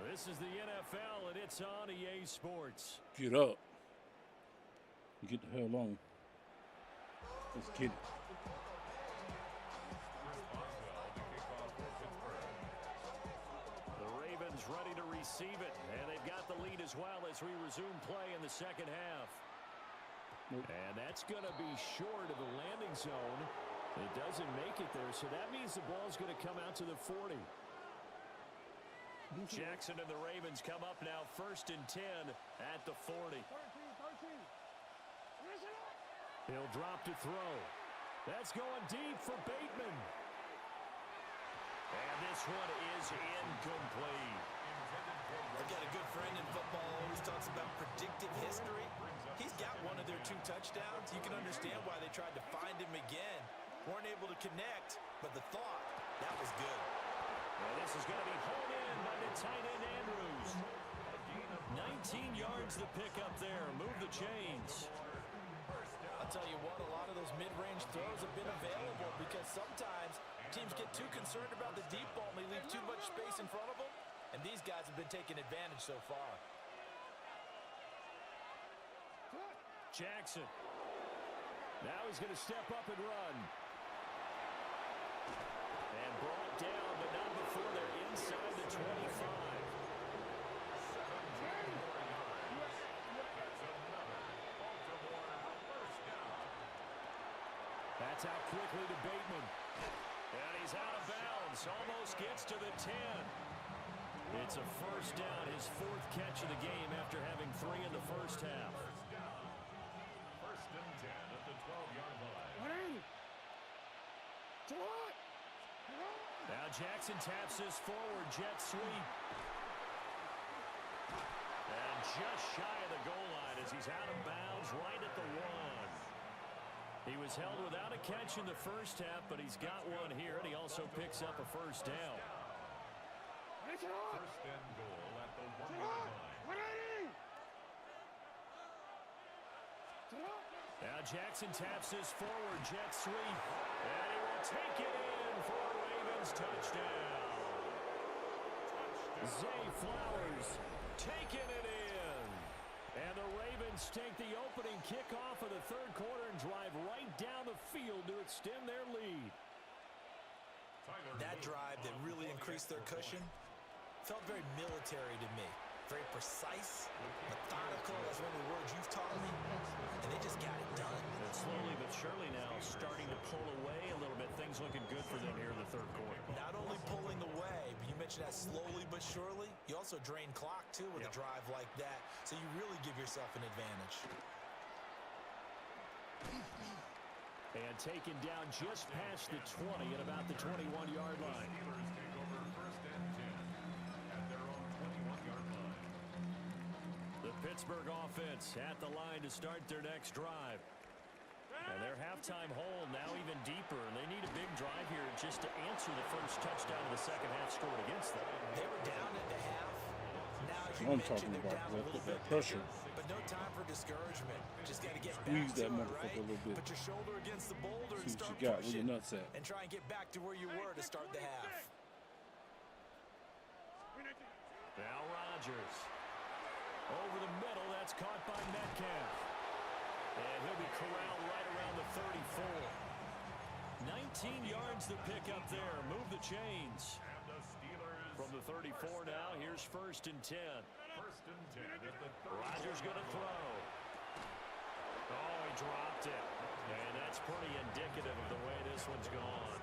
This is the NFL, and it's on EA Sports. Get up. You get the hell on. Let's get it. The Ravens ready to receive it, and they've got the lead as well as we resume play in the second half. Nope. And that's going to be short of the landing zone. It doesn't make it there, so that means the ball's going to come out to the 40. Jackson and the Ravens come up now 1st and 10 at the 40. He'll drop to throw. That's going deep for Bateman. And this one is incomplete. I've got a good friend in football who always talks about predictive history. He's got one of their 2 touchdowns. You can understand why they tried to find him again. Weren't able to connect, but the thought, that was good. Well, this is going to be hauled in by the tight end Andrews. 19 yards to pick up there. Move the chains. I'll tell you what, a lot of those mid-range throws have been available because sometimes teams get too concerned about the deep ball and they leave too much space in front of them, and these guys have been taking advantage so far. Jackson. Now he's going to step up and run. And brought down, but not before they're inside the 25. That's out quickly to Bateman. And he's out of bounds. Almost gets to the 10. It's a first down, his 4th catch of the game after having 3 in the first half. 1st and 10 at the 12-yard line. Now Jackson taps this forward jet sweep. And just shy of the goal line as he's out of bounds right at the 1. He was held without a catch in the first half, but he's got one here, and he also picks up a first down. First and goal at the 1-yard line. Now Jackson taps this forward jet sweep, and he will take it in for a Ravens touchdown. Zay Flowers taking it in. And the Ravens take the opening kickoff of the third quarter and drive right down the field to extend their lead. That drive that really increased their cushion felt very military to me. Very precise, methodical, that's one of the words you've taught me, and they just got it done. And slowly but surely now starting to pull away a little bit. Things looking good for them here in the third quarter. Not only pulling away, but you mentioned that slowly but surely. You also drain clock, too, with a drive like that, so you really give yourself an advantage. And taken down just past the 20 at about the 21-yard line. Steelers take over first and 10 at their own 21-yard line. The Pittsburgh offense at the line to start their next drive. And their halftime hole now even deeper, and they need a big drive here just to answer the first touchdown of the second half scored against them. They were down at the half. Now, as you I'm mentioned, talking they're about down a little bit, pressure. but no time for discouragement. Just got to get Squeeze back that to it, motherfucker right? a little bit. Put your shoulder against the boulder and See what start you got, where pushing. your nuts at. And try and get back to where you were to start the half. Now Rodgers. Over the middle, that's caught by Metcalf. And he'll be corralled right around the 34. 19 yards to pick up there. Move the chains. And the Steelers From the 34 now, here's first and 10. first and 10 at the 34. Rodgers going to throw. Oh, he dropped it. And that's pretty indicative of the way this one's gone.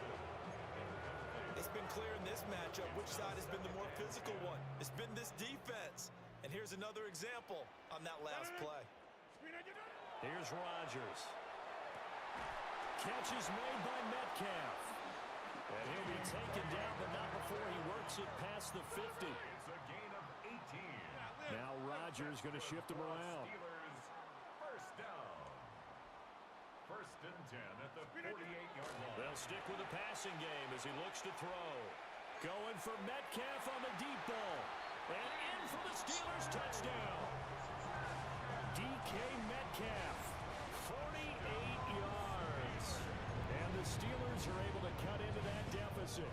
It's been clear in this matchup which side has been the more physical one. It's been this defense. And here's another example on that last play. Here's Rodgers. Catch is made by Metcalf. And he'll be taken down, but not before he works it past the 50. It's a gain of 18. Now Rodgers going to shift him around. Steelers first down. First and 10 at the 48-yard line. They'll stick with the passing game as he looks to throw. Going for Metcalf on the deep ball. And in for the Steelers touchdown. DK Metcalf, 48 yards. And the Steelers are able to cut into that deficit.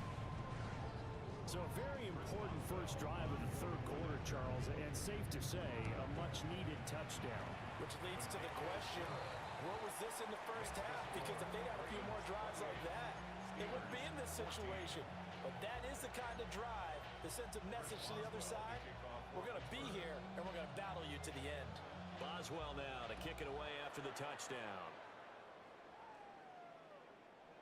So a very important first drive of the third quarter, Charles, and safe to say, a much-needed touchdown. Which leads to the question, what was this in the first half? Because if they had a few more drives like that, they wouldn't be in this situation. But that is the kind of drive that sends a message to the other side. We're going to be here, and we're going to battle you to the end. Boswell now to kick it away after the touchdown.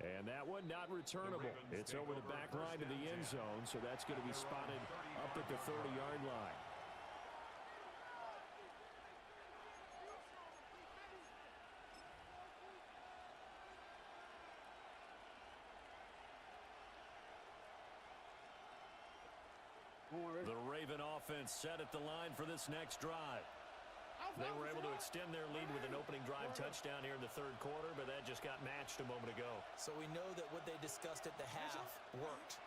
And that one not returnable. It's over the back line to the end zone, so that's going to be spotted up at the 30-yard line. The Raven offense set at the line for this next drive. They were able to extend their lead with an opening drive touchdown here in the third quarter, but that just got matched a moment ago. So we know that what they discussed at the half worked.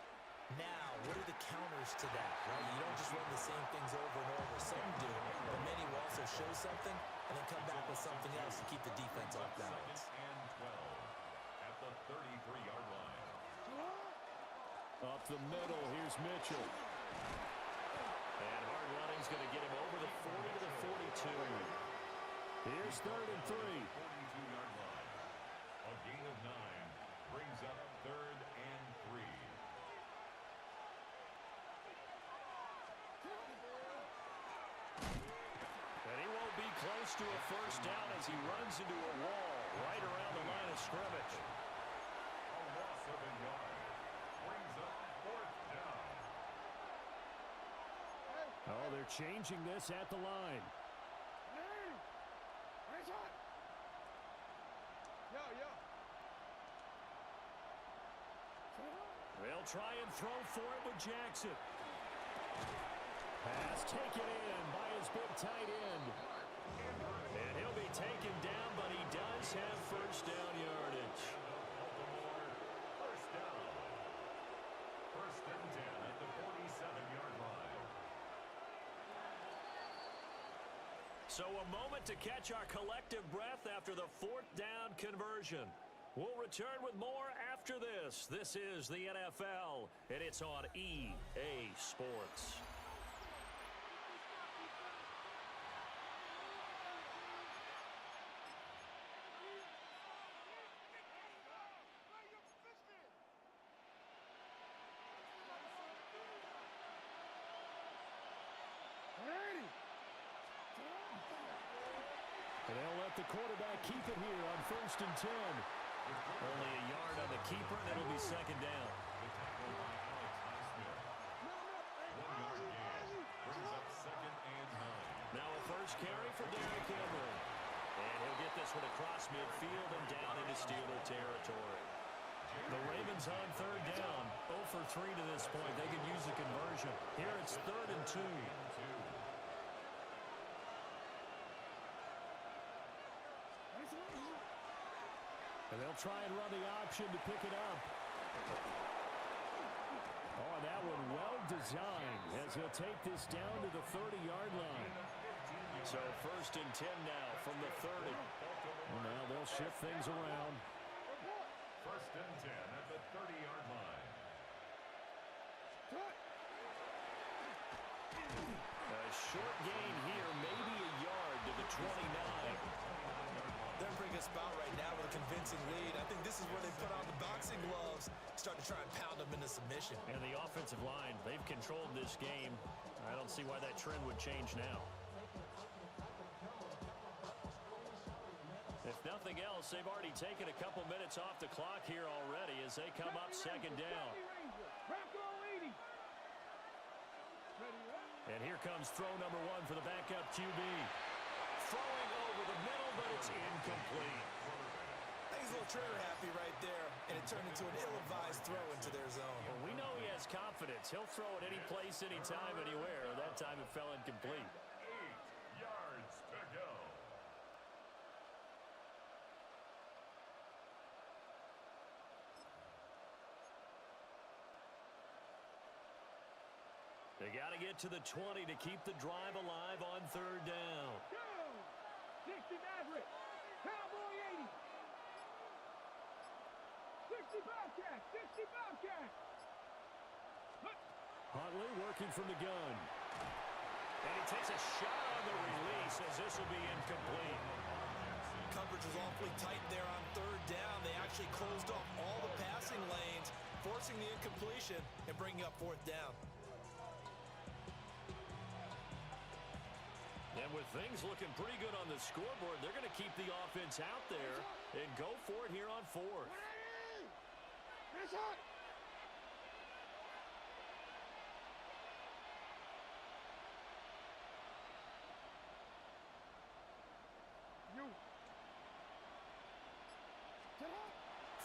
Now, what are the counters to that, right? You don't just run the same things over and over. Some do, but many will also show something and then come back with something else to keep the defense off balance. Second and 12 at the 33-yard line. Up the middle, here's Mitchell. And hard running's going to get him over the 40 to the 42. Here's third and 3. 42-yard line. A gain of 9 brings up third and 3. And he won't be close to a first down as he runs into a wall right around the line of scrimmage. A loss of a yard brings up fourth down. Oh, they're changing this at the line. They'll try and throw for it with Jackson. Pass taken in by his big tight end. And he'll be taken down, but he does have first down yardage. First down. First and 10 at the 47-yard line. So a moment to catch our collective breath after the fourth down conversion. We'll return with more after this. This is the NFL, and it's on EA Sports. And they'll let the quarterback keep it here on first and 10. Only a yard on the keeper, and it'll be second down. The tackle by Alex Highsmith. 1 yard gain. Brings up second and 9. Now a first carry for Derrick Henry. And he'll get this one across midfield and down into Steeler territory. The Ravens on third down. 0 for 3 to this point. They could use a conversion. Here it's 3rd and 2. And they'll try and run the option to pick it up. Oh, that one well designed as he'll take this down to the 30-yard line. So first and 10 now from the 30. Well, now they'll shift things around. First and 10 at the 30-yard line. A short gain here, maybe a yard to the 29. They're bringing us about right now with a convincing lead. I think this is where they put on the boxing gloves, start to try and pound them into submission. And the offensive line, they've controlled this game. I don't see why that trend would change now. If nothing else, they've already taken a couple minutes off the clock here already as they come up second down. And here comes throw number 1 for the backup QB. Throwing over the middle, but it's incomplete. I think he's a little trigger happy right there, and it turned into an ill-advised throw into their zone. Well, we know he has confidence. He'll throw it any place, anytime, anywhere. That time it fell incomplete. 8 yards to go. They got to get to the 20 to keep the drive alive on third down. 60 Maverick. Cowboy 80. 60 Bobcat. 60 Bobcat. Huntley working from the gun. And he takes a shot on the release as this will be incomplete. Coverage was awfully tight there on third down. They actually closed off all the passing lanes, forcing the incompletion and bringing up fourth down. And with things looking pretty good on the scoreboard, they're going to keep the offense out there and go for it here on fourth.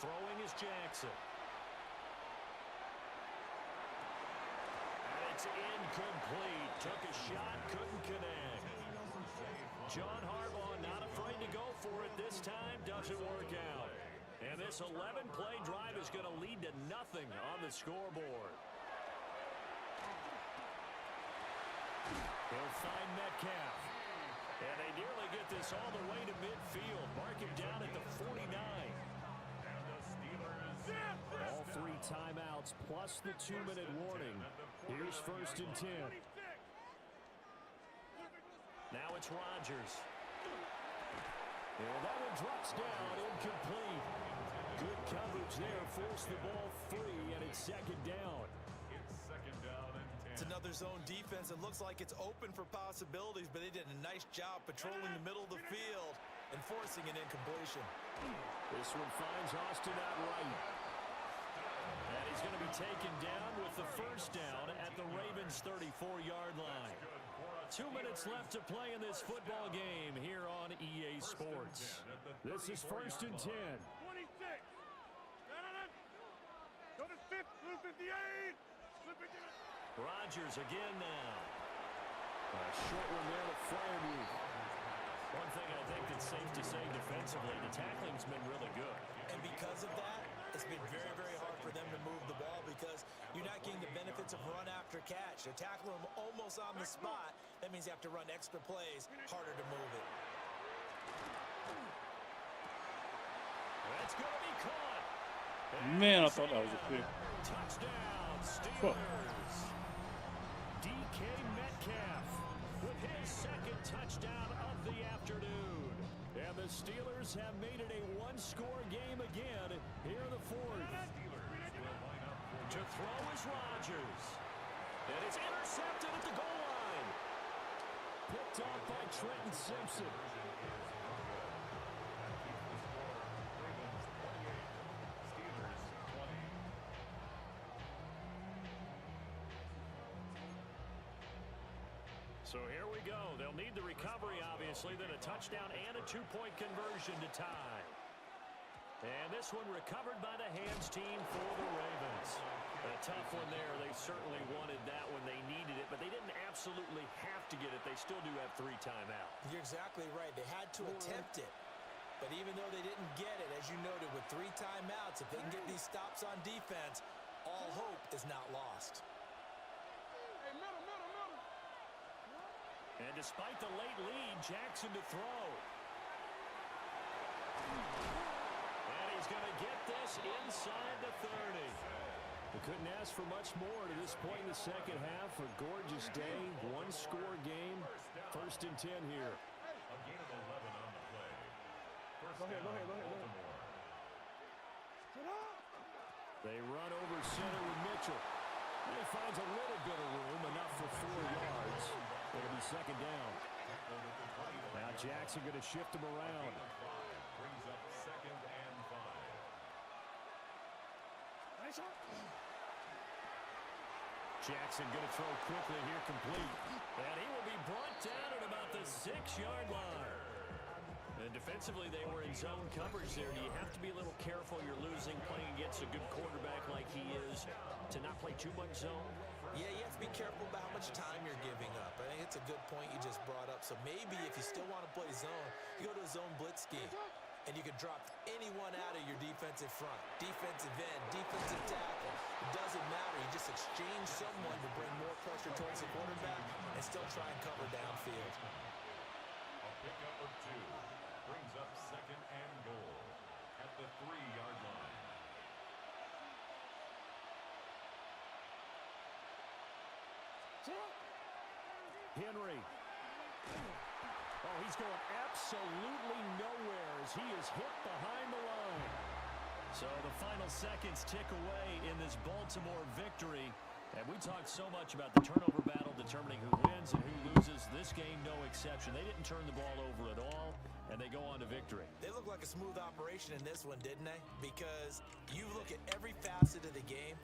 Throwing is Jackson. And it's incomplete. Took a shot, couldn't connect. John Harbaugh not afraid to go for it this time. Doesn't work out. And this 11-play drive is going to lead to nothing on the scoreboard. He'll find Metcalf. And they nearly get this all the way to midfield. Mark him down at the 49. All 3 timeouts plus the 2-minute warning. Here's first and 10. Now it's Rodgers. And that one drops down, incomplete. Good coverage there, forced the ball free, and it's second down. It's second down and 10. It's another zone defense. It looks like it's open for possibilities, but they did a nice job patrolling the middle of the field and forcing an incompletion. This one finds Austin outright. And he's going to be taken down with the first down at the Ravens' 34-yard line. 2 minutes left to play in this football game here on EA Sports. This is first and 10. 26. Go to 58. Rodgers again now. Short one there, the flare move. One thing I think that's safe to say defensively, the tackling's been really good. And because of that, it's been very, very hard for them to move the ball because you're not getting the benefits of run after catch. They're tackling them almost on the spot. That means you have to run extra plays, harder to move it. That's going to be caught. Man, I thought that was a pick. Touchdown, Steelers. DK Metcalf with his second touchdown of the afternoon. And the Steelers have made it a one-score game again here in the fourth. To throw is Rodgers. And it's intercepted at the goal line. Picked off by Trenton Simpson. So here we go. They'll need the recovery, obviously, then a touchdown and a two-point conversion to tie. And this one recovered by the hands team for the Ravens. A tough one there. They certainly wanted that when they needed it, but they didn't absolutely have to get it. They still do have 3 timeouts. You're exactly right. They had to attempt it. But even though they didn't get it, as you noted, with 3 timeouts, if they can get these stops on defense, all hope is not lost. And despite the late lead, Jackson to throw. And he's going to get this inside the 30. We couldn't ask for much more to this point in the second half. A gorgeous day, one-score game. 1st and 10 here. A gain of 11 on the play. First Go ahead. Baltimore. They run over center with Mitchell. And he finds a little bit of room, enough for 4 yards. It'll be second down. Now Jackson going to shift him around. Brings up 2nd and 5. Jackson going to throw quickly here, complete. And he will be brought down at about the 6-yard line. And defensively, they were in zone coverage there. Do you have to be a little careful? You're losing, playing against a good quarterback like he is, to not play too much zone? Yeah, you have to be careful about how much time you're giving up. I think it's a good point you just brought up. So maybe if you still want to play zone, you go to a zone blitz scheme. And you can drop anyone out of your defensive front. Defensive end, defensive tackle. It doesn't matter. You just exchange someone to bring more pressure towards the quarterback and still try and cover downfield. A pickup of 2. Brings up 2nd and goal at the 3-yard line. Henry. Oh, he's going absolutely nowhere as he is hit behind the line. So the final seconds tick away in this Baltimore victory. And we talked so much about the turnover battle determining who wins and who loses. This game, no exception. They didn't turn the ball over at all, and they go on to victory. They look like a smooth operation in this one, didn't they? Because you look at every facet of the game,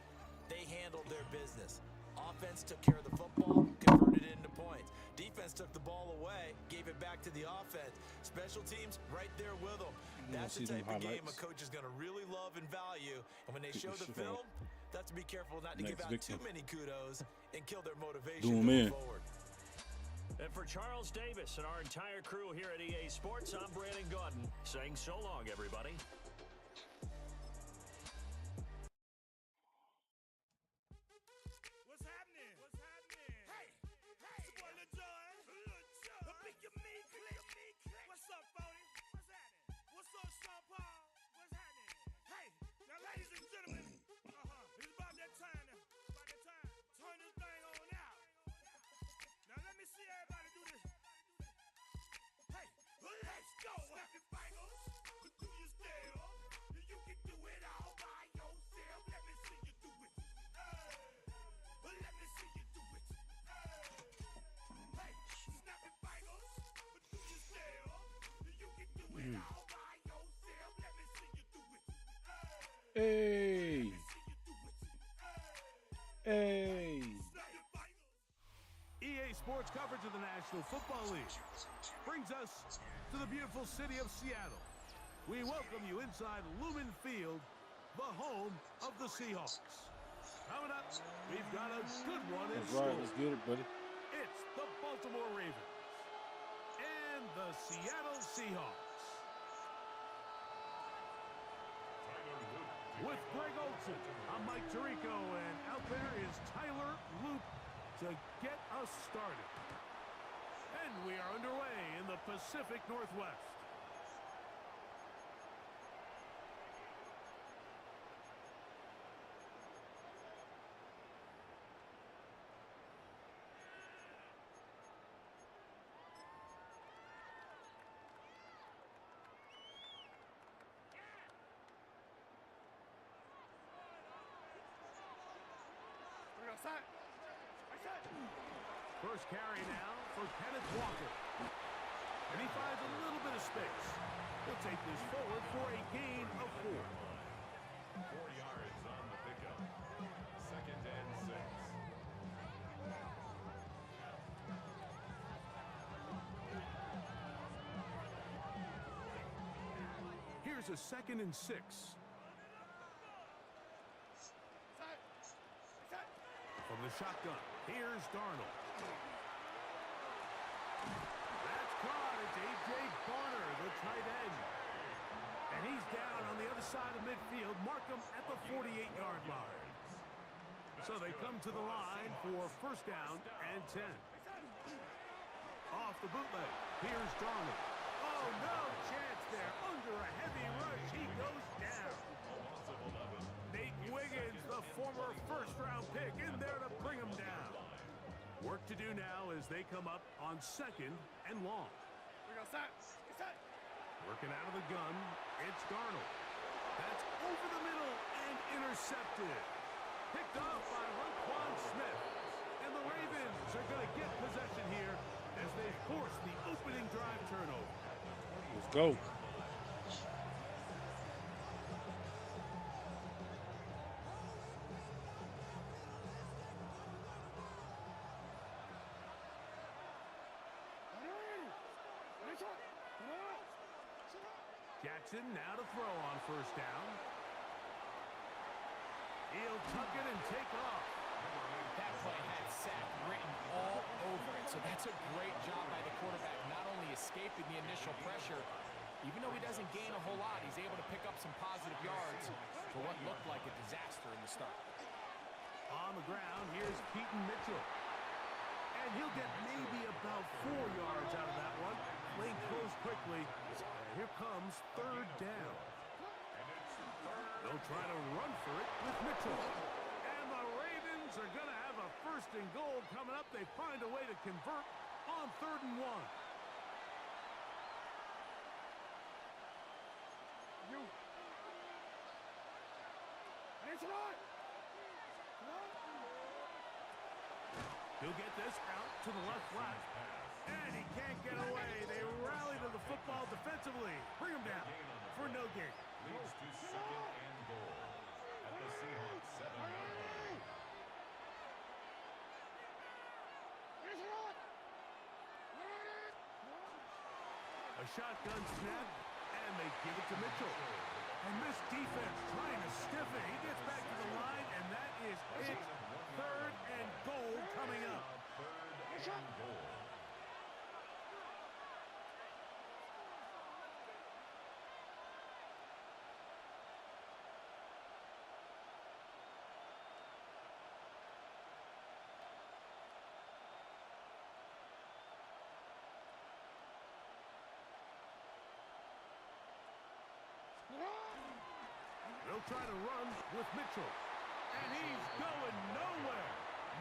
they handled their business. Offense took care of the football, converted it into points. Defense took the ball away, gave it back to the offense. Special teams right there with them. That's the type of game a coach is going to really love and value. And when they show the film, that's to be careful not to give out too many kudos and kill their motivation moving forward. And for Charles Davis and our entire crew here at EA Sports, I'm Brandon Gaudin saying so long, everybody. What's happening? Hey, it's your boy Lil Jon. Pick your meat, click. What's up, Phony? What's happening? What's up, Sean Paul? What's happening? Hey, now, ladies and gentlemen, it's about that time now. Turn this thing on out. Now, let me see everybody do this. Hey, let's go. Snap your fingers, do your step. You can do it all by yourself. Let me see you do it. Let me see you do it. Hey, snap your fingers, do your step. You can do it all by yourself. Let me see you do it. Hey. Hey. EA Sports coverage of the National Football League brings us to the beautiful city of Seattle. We welcome you inside Lumen Field, the home of the Seahawks. Coming up, we've got a good one in That's store. right. Let's get it, buddy. It's the Baltimore Ravens and the Seattle Seahawks. With Greg Olson, I'm Mike Tirico, and out there is Tyler Loop to get us started. And we are underway in the Pacific Northwest. First carry now for Kenneth Walker. And he finds a little bit of space. He'll take this forward for a gain of 4. 4 yards on the pickup. 2nd and 6. Here's a 2nd and 6. From the shotgun, here's Darnold. That's caught. It's A.J. Barner, the tight end. And he's down on the other side of midfield. Mark him at the 48-yard line. So they come to the line for first down and 10. Off the bootleg, here's Darnold. Oh, no chance there. Under a heavy rush, he goes down. Nate Wiggins, the former first-round pick, in there to bring him down. Work to do now as they come up on 2nd and long. Working out of the gun, it's Darnold. That's over the middle and intercepted. Picked off by Roquan Smith. And the Ravens are going to get possession here as they force the opening drive turnover. Let's go. Jackson now to throw on first down. He'll tuck it and take off. That play had sack written all over it, so that's a great job by the quarterback, not only escaping the initial pressure, even though he doesn't gain a whole lot, he's able to pick up some positive yards for what looked like a disaster in the start. On the ground, here's Keaton Mitchell. And he'll get maybe about 4 yards out of that one. Lane close quickly. Here comes 3rd down. They'll try to run for it with Mitchell. And the Ravens are going to have a 1st and goal coming up. They find a way to convert on 3rd and 1. He'll get this out to the left flat. And he can't get away. They rally to the football defensively. Bring him down for no gain. Leads to 2nd and goal at the Seahawks 7-yard line. A shotgun snap, and they give it to Mitchell. And this defense trying to stiff it. He gets back to the line, and that is it. 3rd and goal coming up. 3rd and goal. They'll try to run with Mitchell. And he's going nowhere.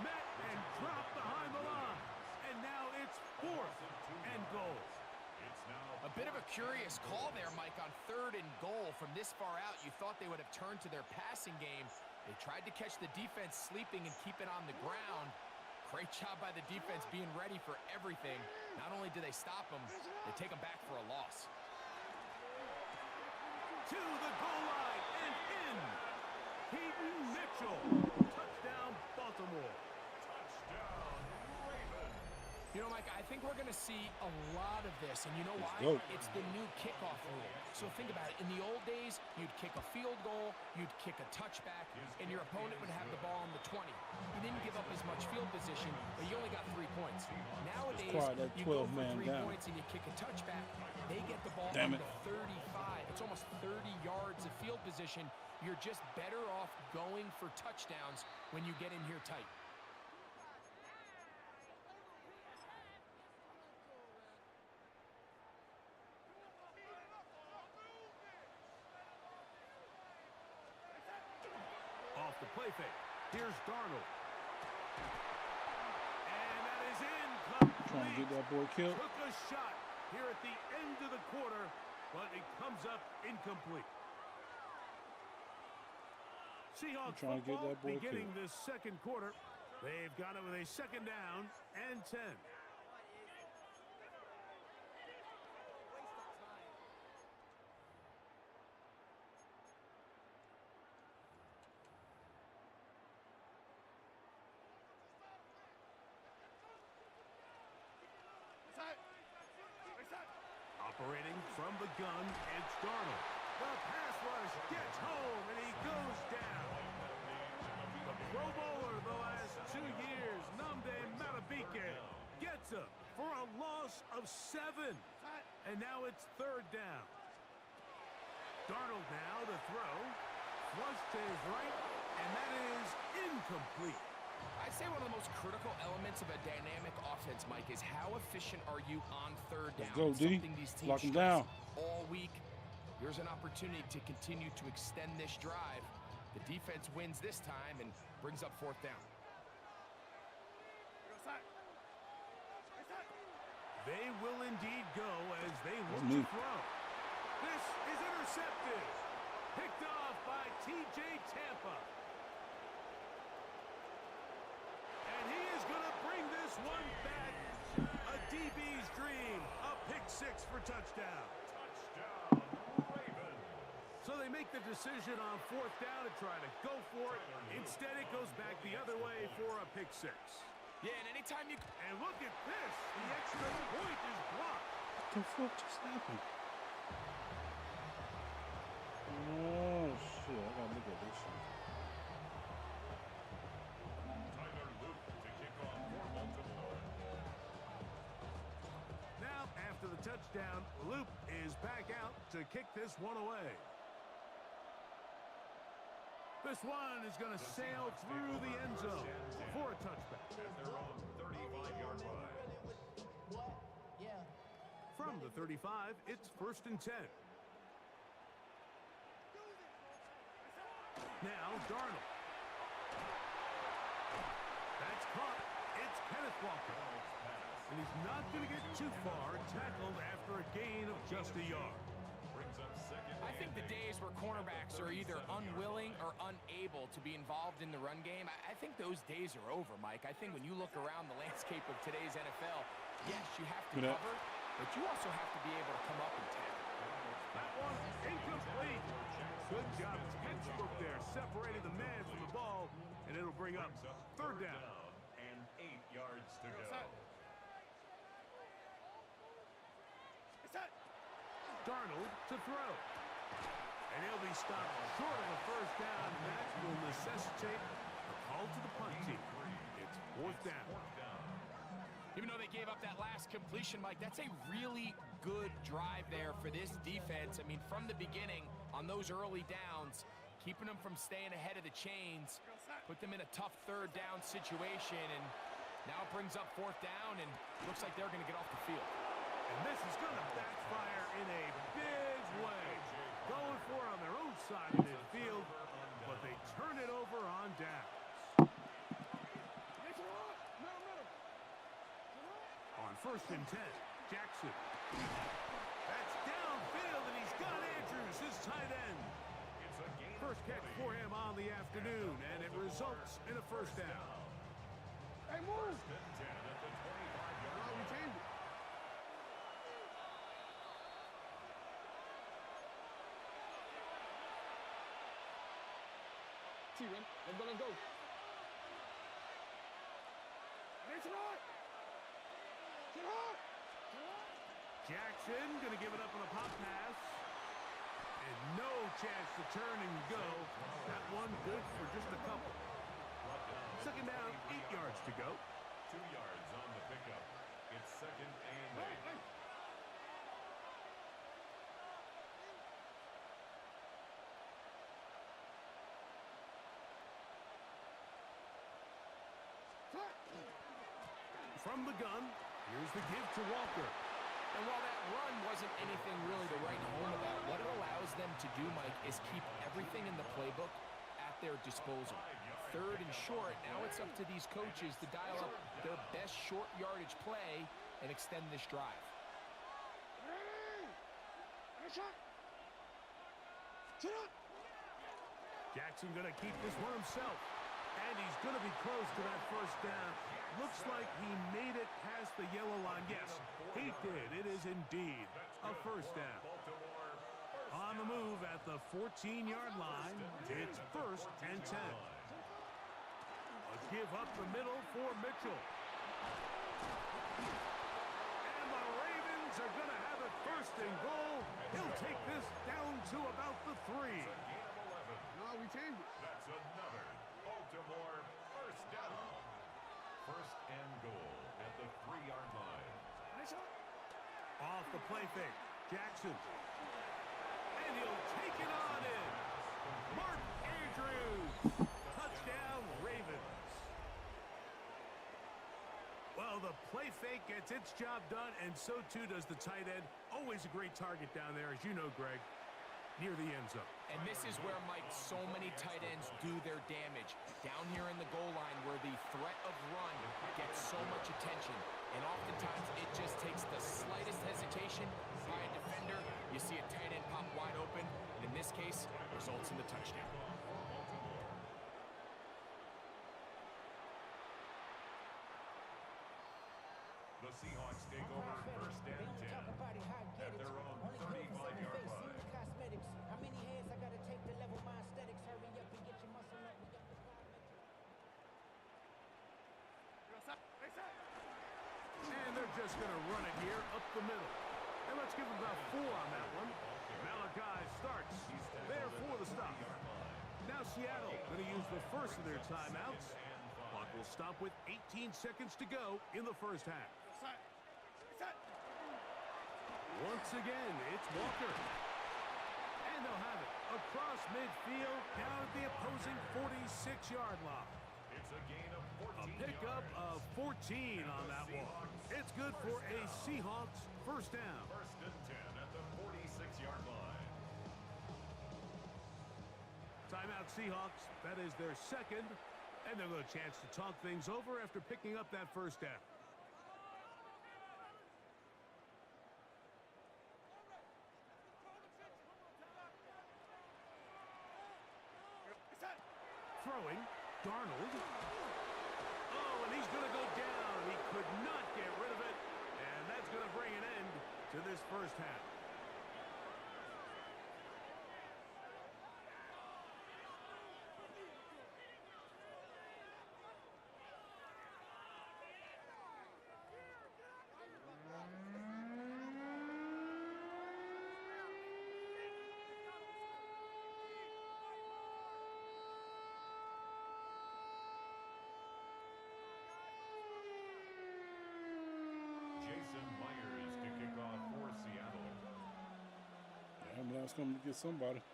Met and dropped behind the line. And now it's 4th and goal. A bit of a curious call there, Mike, on 3rd and goal. From this far out, you thought they would have turned to their passing game. They tried to catch the defense sleeping and keep it on the ground. Great job by the defense being ready for everything. Not only do they stop them, they take them back for a loss. To the goal line and in. Keaton Mitchell. Touchdown, Baltimore. Touchdown, Ravens. You know, Mike, I think we're going to see a lot of this, and you know why? go. It's the new kickoff rule. So think about it. In the old days, you'd kick a field goal, you'd kick a touchback, and your opponent would have the ball on the 20. You didn't give up as much field position, but you only got 3 points. Nowadays, required that you go 12 for man 3 down. points and you kick a touchback. They get the ball Damn on it. the 35. It's almost 30 yards of field position. You're just better off going for touchdowns when you get in here tight. Off the play fake. Here's Darnold. And that is incomplete. Trying to get that boy killed. Took a shot here at the end of the quarter, but it comes up incomplete. Seahawks trying to get football that boy beginning killed. this second quarter. They've got it with a 2nd down and 10. Operating from the gun, it's Darnold. The pass rush gets home, and he goes down. The Pro Bowler the last 2 years, Nnamdi Madubuike, gets him for a loss of 7. And now it's 3rd down. Darnold now to throw. Flush to his right, and that is incomplete. I'd say one of the most critical elements of a dynamic offense, Mike, is how efficient are you on 3rd down? Let's go, It's D. something these teams Lock 'em stress down. all week. Here's an opportunity to continue to extend this drive. The defense wins this time and brings up 4th down. They will indeed go as they look me. to throw. This is intercepted. Picked off by T.J. Tampa. And he is going to bring this one back. A DB's dream. A pick 6 for touchdown. Touchdown, Ravens. So they make the decision on 4th down to try to go for it. Instead, it goes back the other way for a pick 6. Yeah, and anytime you... And look at this. The extra point is blocked. What the fuck just happened? Oh, shit. I gotta look at this shit. Tyler Luke to kick off for Baltimore. Now, after the touchdown, Loop is back out to kick this one away. This one is going to sail through the end zone for a touchback. At their own 35-yard line. From the 35, it's 1st and 10. Now, Darnold. That's caught. It's Kenneth Walker. And he's not going to get too far, tackled after a gain of just a yard. Brings up 2nd. I think the days where cornerbacks are either unwilling or unable to be involved in the run game, I think those days are over, Mike. I think when you look around the landscape of today's NFL, yes, you have to Good. cover, but you also have to be able to come up and tackle. That one incomplete. Good job. Textbook there, separating the man from the ball, and it'll bring up 3rd down. And 8 yards to go. Darnold to throw. And he'll be stopped short of a 1st down, and that will necessitate a call to the punt team. It's 4th down. Even though they gave up that last completion, Mike, that's a really good drive there for this defense. I mean, from the beginning, on those early downs, keeping them from staying ahead of the chains, put them in a tough 3rd down situation, and now it brings up 4th down, and looks like they're going to get off the field. And this is going to backfire in a big way. Going for it on their own side of midfield, but they turn it over on downs. On 1st and 10, Jackson. That's downfield, and he's got Andrews, his tight end. First catch for him on the afternoon, and it results in a 1st down. Hey, move! Let's go. Jackson going to give it up on a pop pass. And no chance to turn and go. That one good for just a couple. 2nd down, 8 yards to go. 2 yards on the pickup. It's 2nd from the gun. Here's the give to Walker. And while that run wasn't anything really to write home about, what it allows them to do, Mike, is keep everything in the playbook at their disposal. Third and short, now it's up to these coaches to dial up their best short yardage play and extend this drive. Jackson going to keep this one himself. And he's going to be close to that first down. Looks like he made it past the yellow line. Yes, he did. It is indeed a first down. On the move at the 14-yard line, it's 1st and 10. A give up the middle for Mitchell. And the Ravens are going to have it 1st and goal. He'll take this down to about the 3. No, we changed it. That's another Baltimore first down. 1st and goal at the 3-yard line. Off the play fake, Jackson. And he'll take it on in. Mark Andrews. Touchdown, Ravens. Well, the play fake gets its job done, and so too does the tight end. Always a great target down there, as you know, Greg, near the end zone. And this is where, Mike, so many tight ends do their damage. Down here in the goal line where the threat of run gets so much attention. And oftentimes it just takes the slightest hesitation by a defender. You see a tight end pop wide open. And in this case, results in the touchdown. The Seahawks take over 1st and 10 at their own 35-yard line. How many hands I gotta take to level my aesthetics? Hurry up and get your muscle up. We got the And they're just going to run it here up the middle. And let's give them about 4 on that one. Malachi starts there for the stop. Now Seattle going to use the first of their timeouts. Clock will stop with 18 seconds to go in the first half. Once again, it's Walker. And they'll have it across midfield down at the opposing 46-yard line. It's a gain of A 14 pickup yards. of 14 on that one. It's good for a Seahawks first down. 1st and 10 at the 46-yard line. Timeout Seahawks. That is their second. And they'll have a chance to talk things over after picking up that first down. Throwing, Darnold. Oh, and he's going to go down. He could not get rid of it. And that's going to bring an end to this first half. Jason Myers to kick off for Seattle. I'm last coming to get somebody.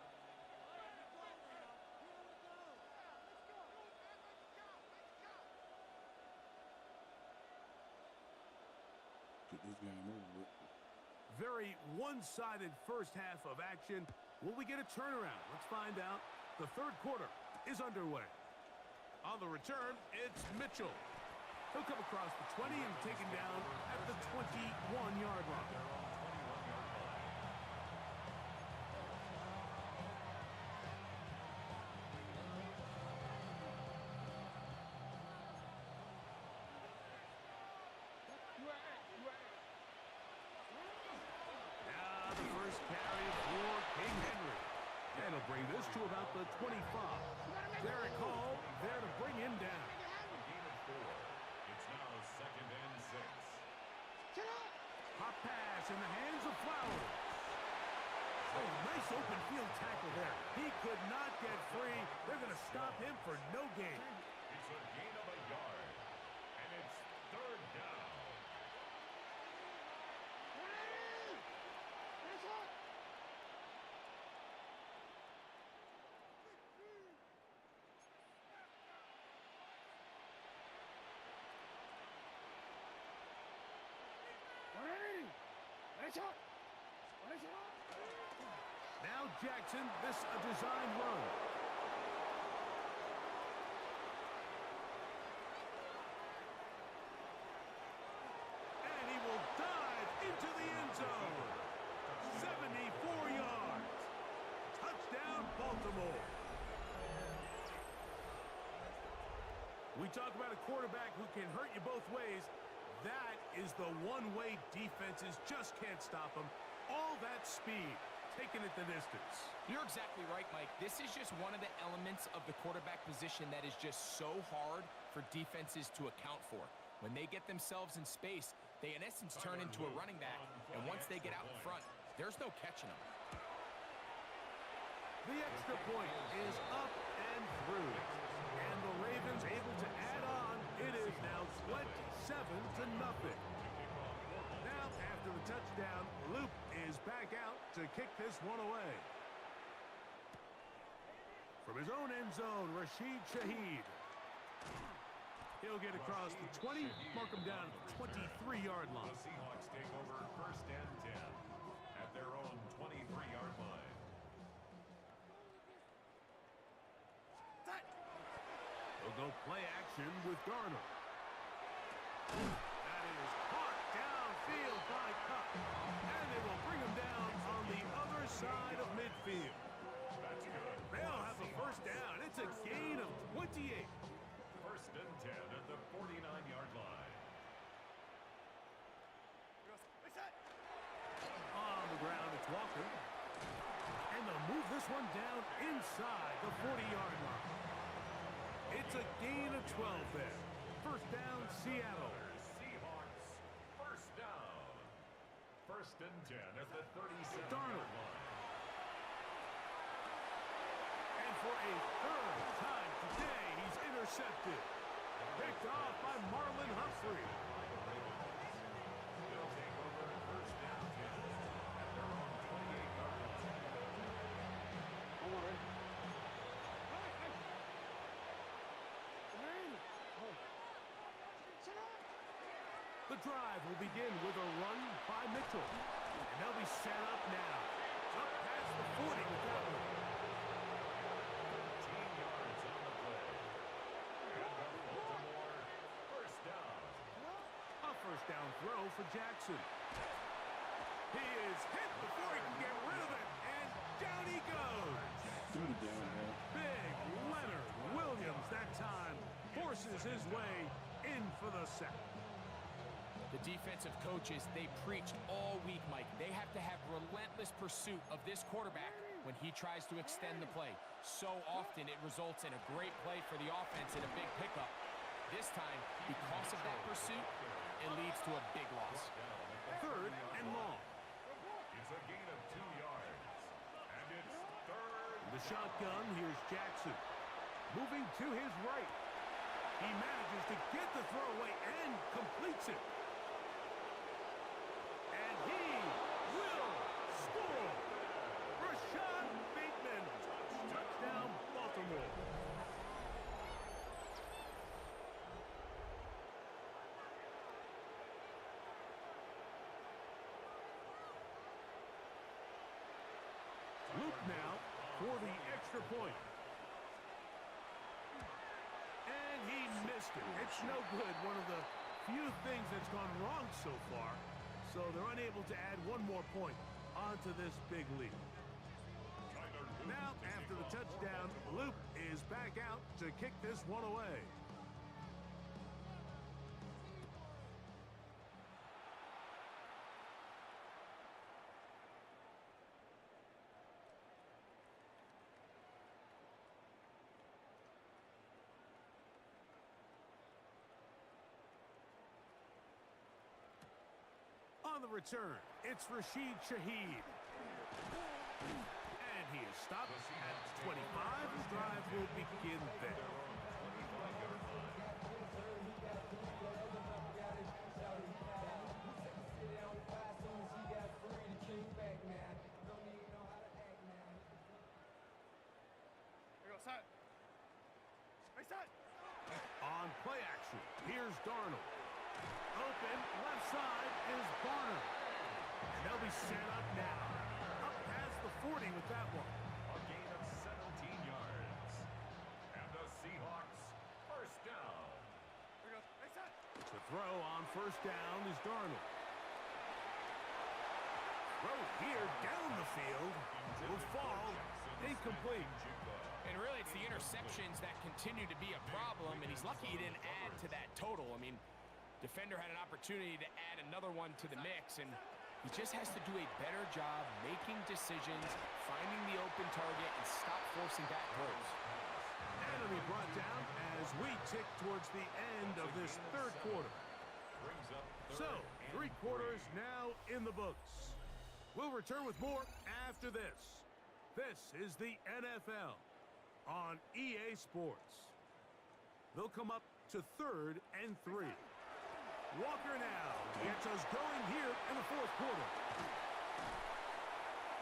Get this game over with. Very one-sided first half of action. Will we get a turnaround? Let's find out. The third quarter is underway. On the return, it's Mitchell. He'll come across the 20 and taken down at the 21-yard line. Now the first carry for King Henry. And he'll bring this to about the 25. Derek Hall there to bring him down. A gain of 4. It's now 2nd and 6. Hot pass in the hands of Flowers. Oh, nice open field tackle there. He could not get free. They're going to stop him for no gain. It's a gain of a yard. And it's 3rd down. Now Jackson, this a design run. And he will dive into the end zone. 74 yards. Touchdown, Baltimore. We talk about a quarterback who can hurt you both ways. That is the one way defenses just can't stop him. All that speed, taking it the distance. You're exactly right, Mike. This is just one of the elements of the quarterback position that is just so hard for defenses to account for. When they get themselves in space, they in essence turn into a running back, and once they get out in front, there's no catching them. The extra point is up and through. And the Ravens able to add on. It is now 27-0. Now, after the touchdown, Luke is back out to kick this one away. From his own end zone, Rashid Shaheed. He'll get across the 20, mark him down at the 23-yard line. The Seahawks take over 1st and 10 at their own 23-yard line. They'll go play action with Garner. That is caught downfield by Cup. And they will bring him down on the other side of midfield. That's good. They'll have a first down. It's a gain of 28. 1st and 10 at the 49-yard line. On the ground, it's Walker. And they'll move this one down inside the 40-yard line. It's a gain of 12 there. First down, Seattle. Seahawks, 1st down. 1st and 10 at the 37-yard Darnold. line. And for a third time today, he's intercepted. Picked off by Marlon Humphrey. They'll take over 1st and 10 at their own 28-yard line. The drive will begin with a run by Mitchell. And they'll be set up now. Up past the 40 with that one. 13 yards on the play. And the Baltimore 1st down. A first down throw for Jackson. He is hit before he can get rid of it. And down he goes. Threw it down, man. Big Leonard Williams that time forces his way in for the sack. The defensive coaches, they preached all week, Mike. They have to have relentless pursuit of this quarterback when he tries to extend the play. So often it results in a great play for the offense and a big pickup. This time, because of that pursuit, it leads to a big loss. Third and long. It's a gain of 2 yards. And it's 3rd. The shotgun, here's Jackson. Moving to his right. He manages to get the throwaway and completes it. And he will score. Rashad Bateman. Touchdown, Baltimore. Luke now for the extra point. And he missed it. It's no good. One of the few things that's gone wrong so far. So they're unable to add one more point onto this big lead. Now, after the touchdown, Luke is back out to kick this one away. On the return, it's Rashid Shaheed. And he is stopped at 25. The drive will begin there. On play action, here's Darnold. Open, left side is Barner. And they'll be set up now. Up past the 40 with that one. A gain of 17 yards. And the Seahawks first down. To throw on first down is Darnold. Throw here down the field. Will fall incomplete. And really, it's the interceptions that continue to be a problem, and he's lucky he didn't add to that total. I mean, defender had an opportunity to add another one to the mix, and he just has to do a better job making decisions, finding the open target, and stop forcing back throws. And it'll be brought down as we tick towards the end of this third quarter. So, 3 quarters now in the books. We'll return with more after this. This is the NFL on EA Sports. They'll come up to 3rd and 3. Walker now gets us going here in the fourth quarter.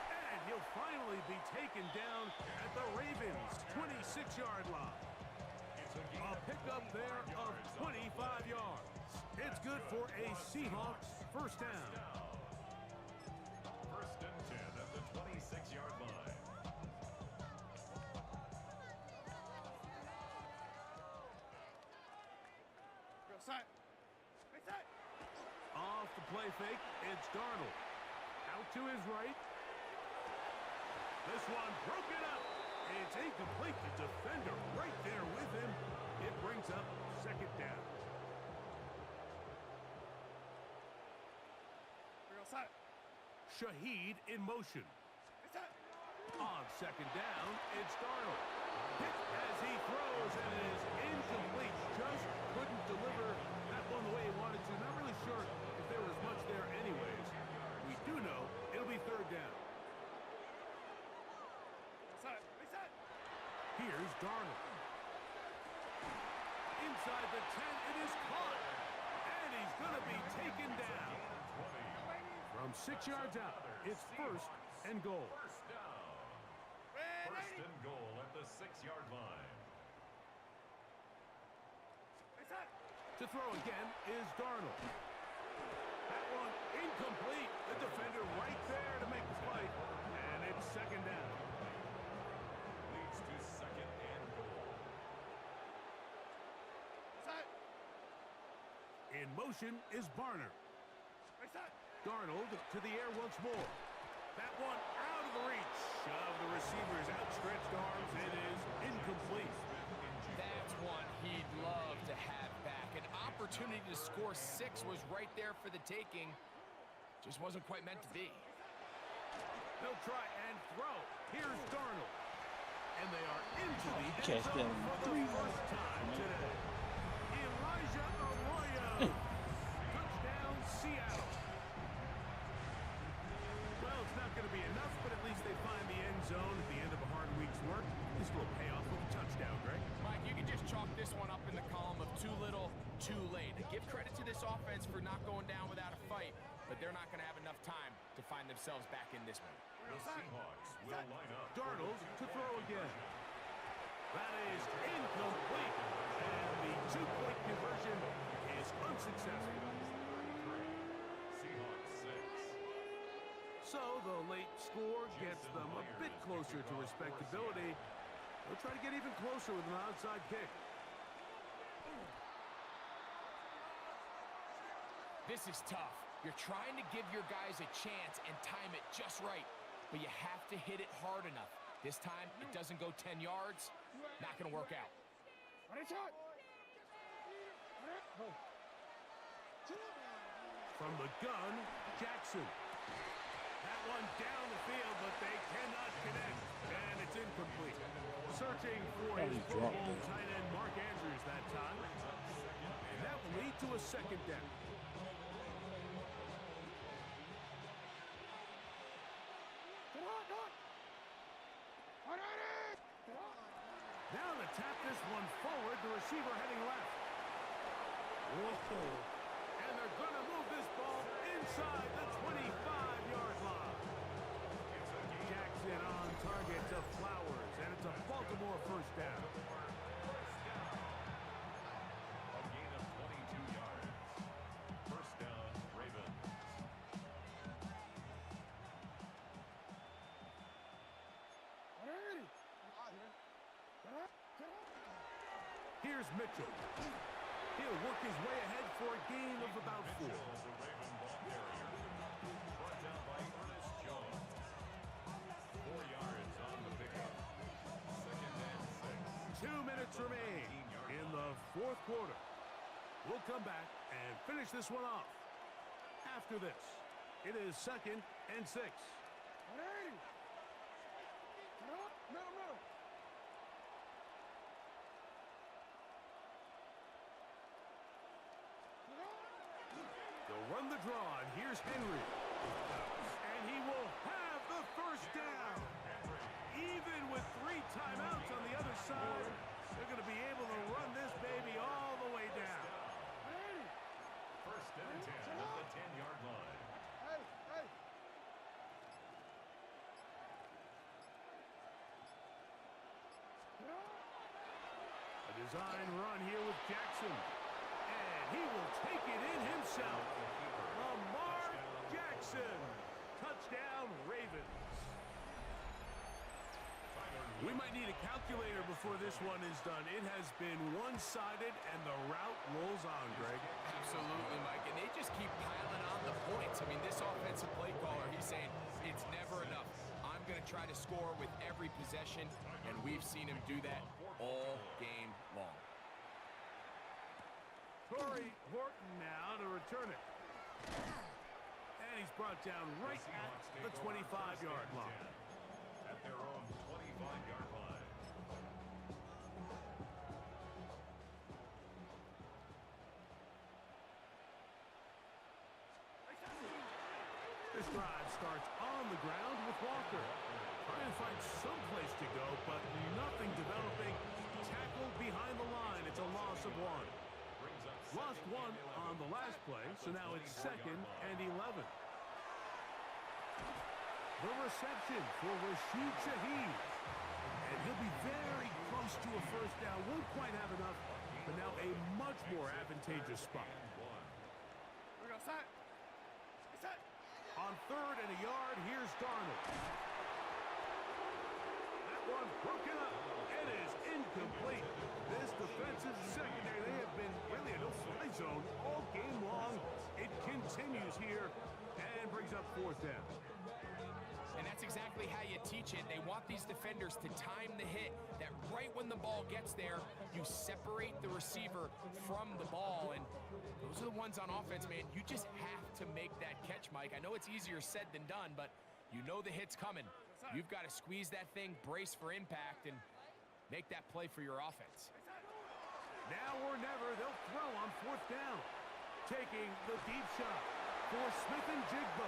And he'll finally be taken down at the Ravens' 26-yard line. A pickup there of 25 yards. It's good for a Seahawks first down. First and 10 at the 26-yard line. Off the play fake, it's Darnold. Out to his right. This one broken up. It's incomplete. The defender right there with him. It brings up second down. Shaheed in motion. On second down, it's Darnold. Hit as he throws, and it is incomplete. Just couldn't deliver that one the way he wanted to. Not really sure if there was much there anyways. We do know it'll be third down. Here's Darnold. Inside the 10, it is caught. And he's going to be taken down. From 6 yards out, it's first and goal. First down. First and goal at the 6-yard line. To throw again is Darnold. That one incomplete. The defender right there to make the play. And it's second down. Leads to second and goal. In motion is Barner. Darnold to the air once more. That one out of the reach of the receiver's outstretched arms. It is incomplete. That's one he'd love to have back. An opportunity to score 6 was right there for the taking. Just wasn't quite meant to be. They'll try and throw. Here's Darnold. And they are into the end zone for the first time today. Elijah Arroyo. Touchdown, Seattle. Well, it's not going to be enough, but at least they find the end zone at the end of a hard week's work. This will pay off with a touchdown, Greg. Mike, you can just chalk this one up in the column of too little, too late. Give credit to this offense for not going down without a fight, but they're not going to have enough time to find themselves back in this one. The Seahawks will line up. Darnold to throw again. That is incomplete. And the 2-point conversion is unsuccessful. Seahawks 6. So the late score gets them a bit closer to respectability. They'll try to get even closer with an outside kick. This is tough. You're trying to give your guys a chance and time it just right, but you have to hit it hard enough. This time, it doesn't go 10 yards. Not going to work out. From the gun, Jackson. That one down the field, but they cannot connect. And it's incomplete. Searching for his Pro Bowl tight end Mark Andrews that time. And that will lead to a second down. Now to tap this one forward, the receiver heading left. Whoa. And they're going to move this ball inside the 25-yard line. Jackson on target to Flowers, and it's a Baltimore first down. A gain of 22 yards. First down, Ravens. Here's Mitchell. He'll work his way ahead for a gain of about 4. The Raven ball carrier. Brought down by Ernest Jones. 4 yards on the pickup. Second and 6. 2 minutes remain in the fourth quarter. We'll come back and finish this one off. After this, it is second and 6. They'll run the draw, and here's Henry. And he will have the first down. Even with 3 timeouts on the other side, they're going to be able to run this baby all the way down. First and 10 at the 10-yard line. A design run here with Jackson. And he will take it in himself. Lamar Jackson. Touchdown, Ravens. We might need a calculator before this one is done. It has been one-sided, and the route rolls on, Greg. Absolutely, Mike. And they just keep piling on the points. I mean, this offensive play caller, he's saying it's never enough. I'm going to try to score with every possession, and we've seen him do that all game long. Torrey Horton now to return it. And he's brought down right at the 25-yard line. At their own 25-yard line. This drive starts on the ground with Walker. Trying to find some place to go, but nothing developing. Tackled behind the line. It's a loss of 1. Lost 1 on the last play, so now it's second and 11. The reception for Rashid Shaheed. And he'll be very close to a first down. Won't quite have enough, but now a much more advantageous spot. On 3rd and a yard, here's Darnold. That one broken up. It is incomplete. This defensive secondary, they have been really a no-fly zone all game long. It continues here and brings up 4th down. And that's exactly how you teach it. They want these defenders to time the hit, that right when the ball gets there, you separate the receiver from the ball. And those are the ones on offense, man. You just have to make that catch, Mike. I know it's easier said than done, but you know the hit's coming. You've got to squeeze that thing, brace for impact, and make that play for your offense. Now or never, they'll throw on 4th down. Taking the deep shot for Smith and Jigba.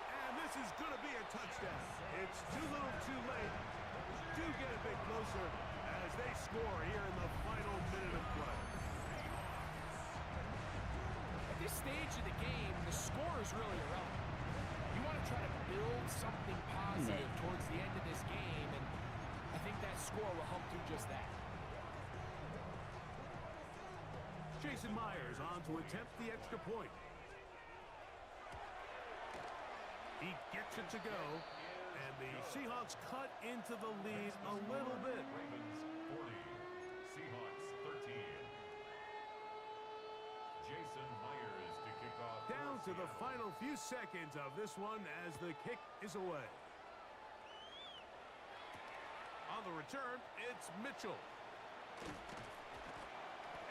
And this is going to be a touchdown. It's too little too late. Do get a bit closer as they score here in the final minute of play. At this stage of the game, the score is really irrelevant. You want to try to build something positive towards the end of this game, and I think that score will help do just that. Jason Myers on to attempt the extra point. He gets it to go, and the Seahawks cut into the lead a little bit. Ravens 40, Seahawks 13. Jason Myers to kick off. Down to the final few seconds of this one as the kick is away. On the return, it's Mitchell.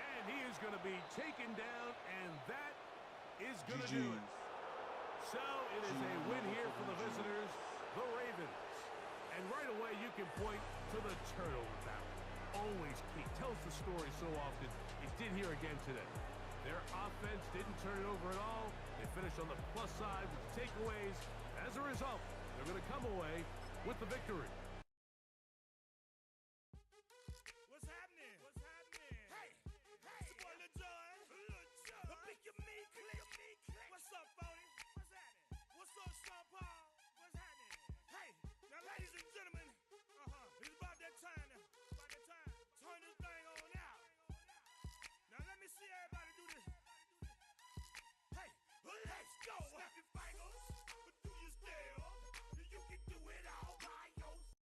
And he is going to be taken down, and that is going to do it. So it is a win here for the visitors, the Ravens. And right away you can point to the turnover battle. Always key. Tells the story so often. It did here again today. Their offense didn't turn it over at all. They finished on the plus side with the takeaways. As a result, they're going to come away with the victory. What's happening? What's happening? Hey, hey, it's your boy Lil Jon. The pick your meat click. What's up, Phony? What's happening? What's up, Sean Paul? What's happening? Hey, now ladies and gentlemen, it's about that time now. About that time. Turn this thing on out. Now let me see everybody do this. Hey, let's go. Snap your fingers, but do you still? You can do it all by yourself.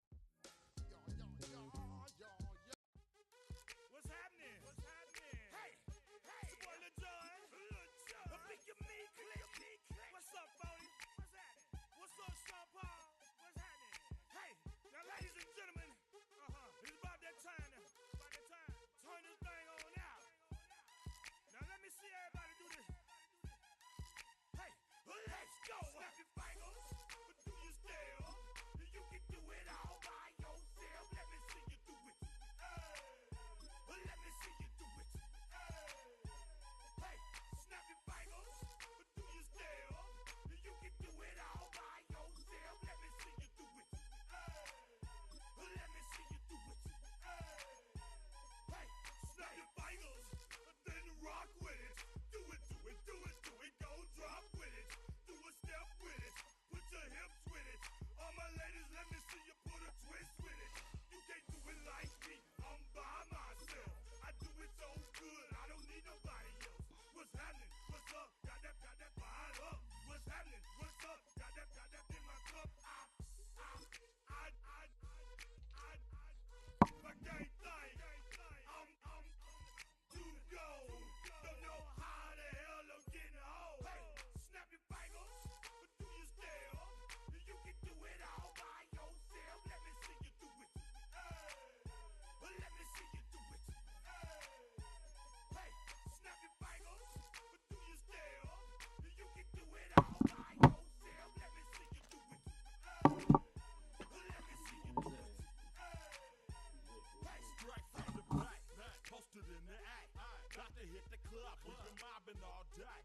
Trapping all day,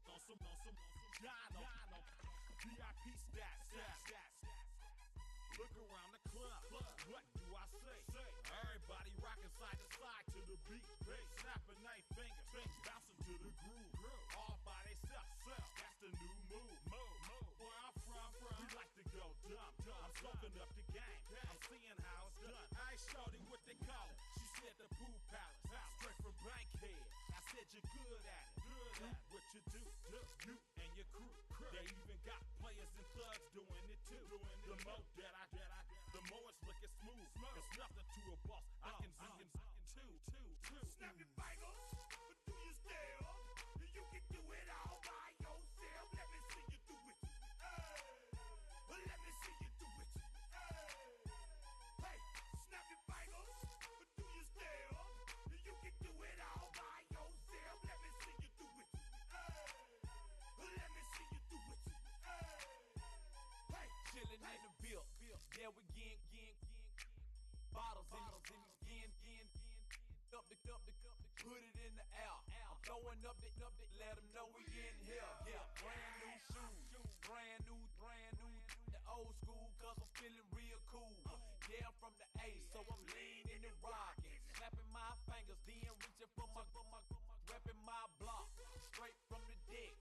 on some Jono. VIP stats. Look around the club. What do I say? Everybody rocking side to side to the beat. Snapping they fingers, bouncing to the groove. All by themselves. That's the new move. Where I'm from, we like to go dumb. I'm soaking up the game. I'm seeing how it's done. I ain't shorty what they call it. She said the pool palace. Straight from Bankhead. I said you're good at it. Do what you do. You and your crew. They even got players and thugs doing it too. The more that I the more it's looking smooth. It's nothing to a boss. I can two. Snap your fingers, but do you still? You can do it all by yourself. Let me see you do it. Let me see you do it. Hey, snap your fingers, but do you still? You can do it all by yourself. Let me see you do it. Let me see you do it. Hey, chillin' in the build. Yeah, we getting bottles in again. Up the put it in the air. I'm throwing up the let them know we in here. Yeah, brand new shoes, brand new. The old school, cause I'm feeling real cool. Yeah, I'm from the A, so I'm leaning and rocking. Snapping my fingers, then reaching for my repping my block. Straight from the dick.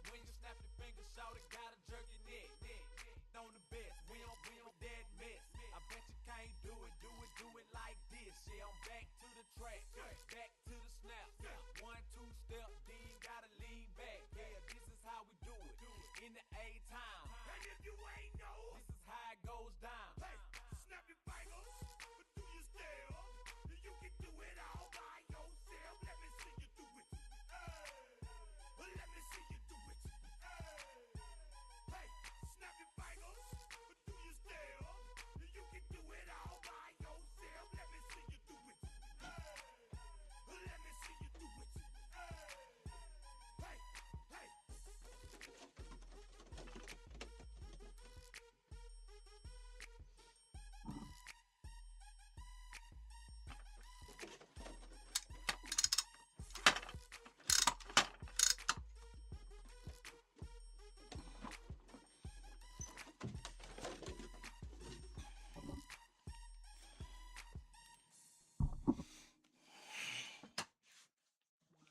When you snap your fingers, shout it, gotta jerk your neck. On the best, we don't dead mess. I bet you can't do it like this. Yeah, I'm back to the track, back to the snap. 1, 2 step, then gotta lean back. Yeah, this is how we do it in the A time. And if you ain't know, this is how it goes down. Hey, snap your fingers, but do you still? You can do it all by yourself. Let me see you do it. Let me see you do it. Hey, snap your fingers, but do you still? You can do it all by yourself. Let me see you do it. Let me see you do it. Hey.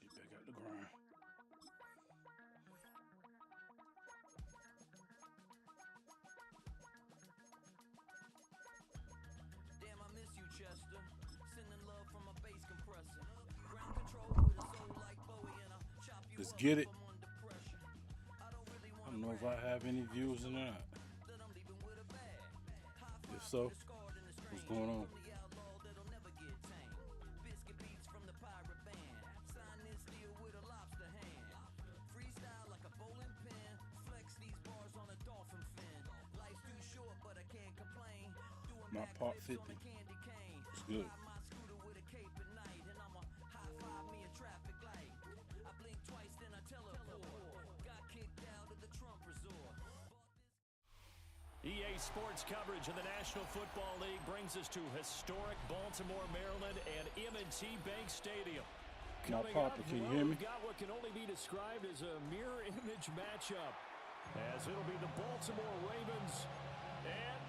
Get back out the grind. Damn, I miss you, Chester. Sending love from a bass compressor. Ground control with a soul like Bowie, and I'll chop you Let's up get it. if I'm under pressure. I don't really I don't know if I have any views or not. that I'm leaving with a bag. High If five so, to the scarred and the what's strange. going on? From the outlaw that'll never get tamed. Biscuit beats from the pirate band. Sign this deal with a lobster hand. Freestyle like a bowling pin. Flex these bars on a dolphin fin. Life's too short, but I can't complain. Doing My part backflips on 50. a candy cane. It's good. Ride my scooter with a cape at night, and I'ma high five me a traffic light. I blink twice, then I teleport. Got kicked out of the Trump resort. EA Sports coverage of the National Football League brings us to historic Baltimore, Maryland, and M&T Bank Stadium. Now, Coming Papa, up, can you well, hear me? we've got what can only be described as a mirror image matchup, as it'll be the Baltimore Ravens and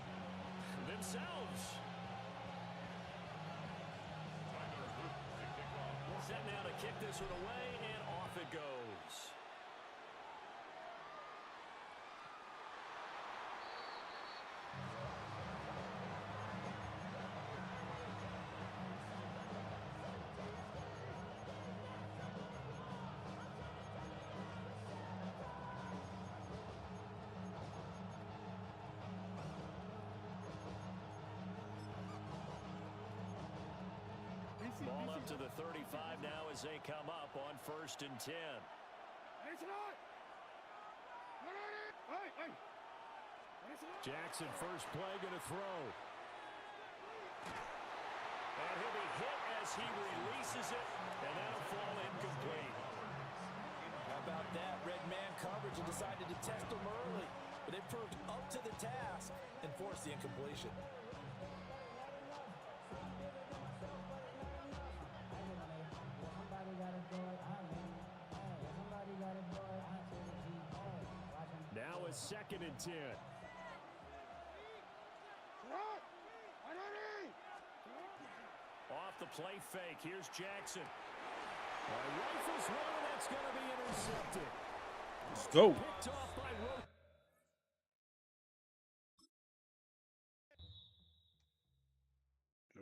themselves. Set now to kick this one away, and off it goes. Ball up to the 35 now as they come up on 1st and 10. Jackson first play going to throw. And he'll be hit as he releases it, and that'll fall incomplete. How about that? Red man coverage and decided to test him early. But they proved up to the task and forced the incompletion. a 2nd and 10. Off the play fake. Here's Jackson. Rifles one. That's going to be intercepted. Let's go. Picked off by Rowe.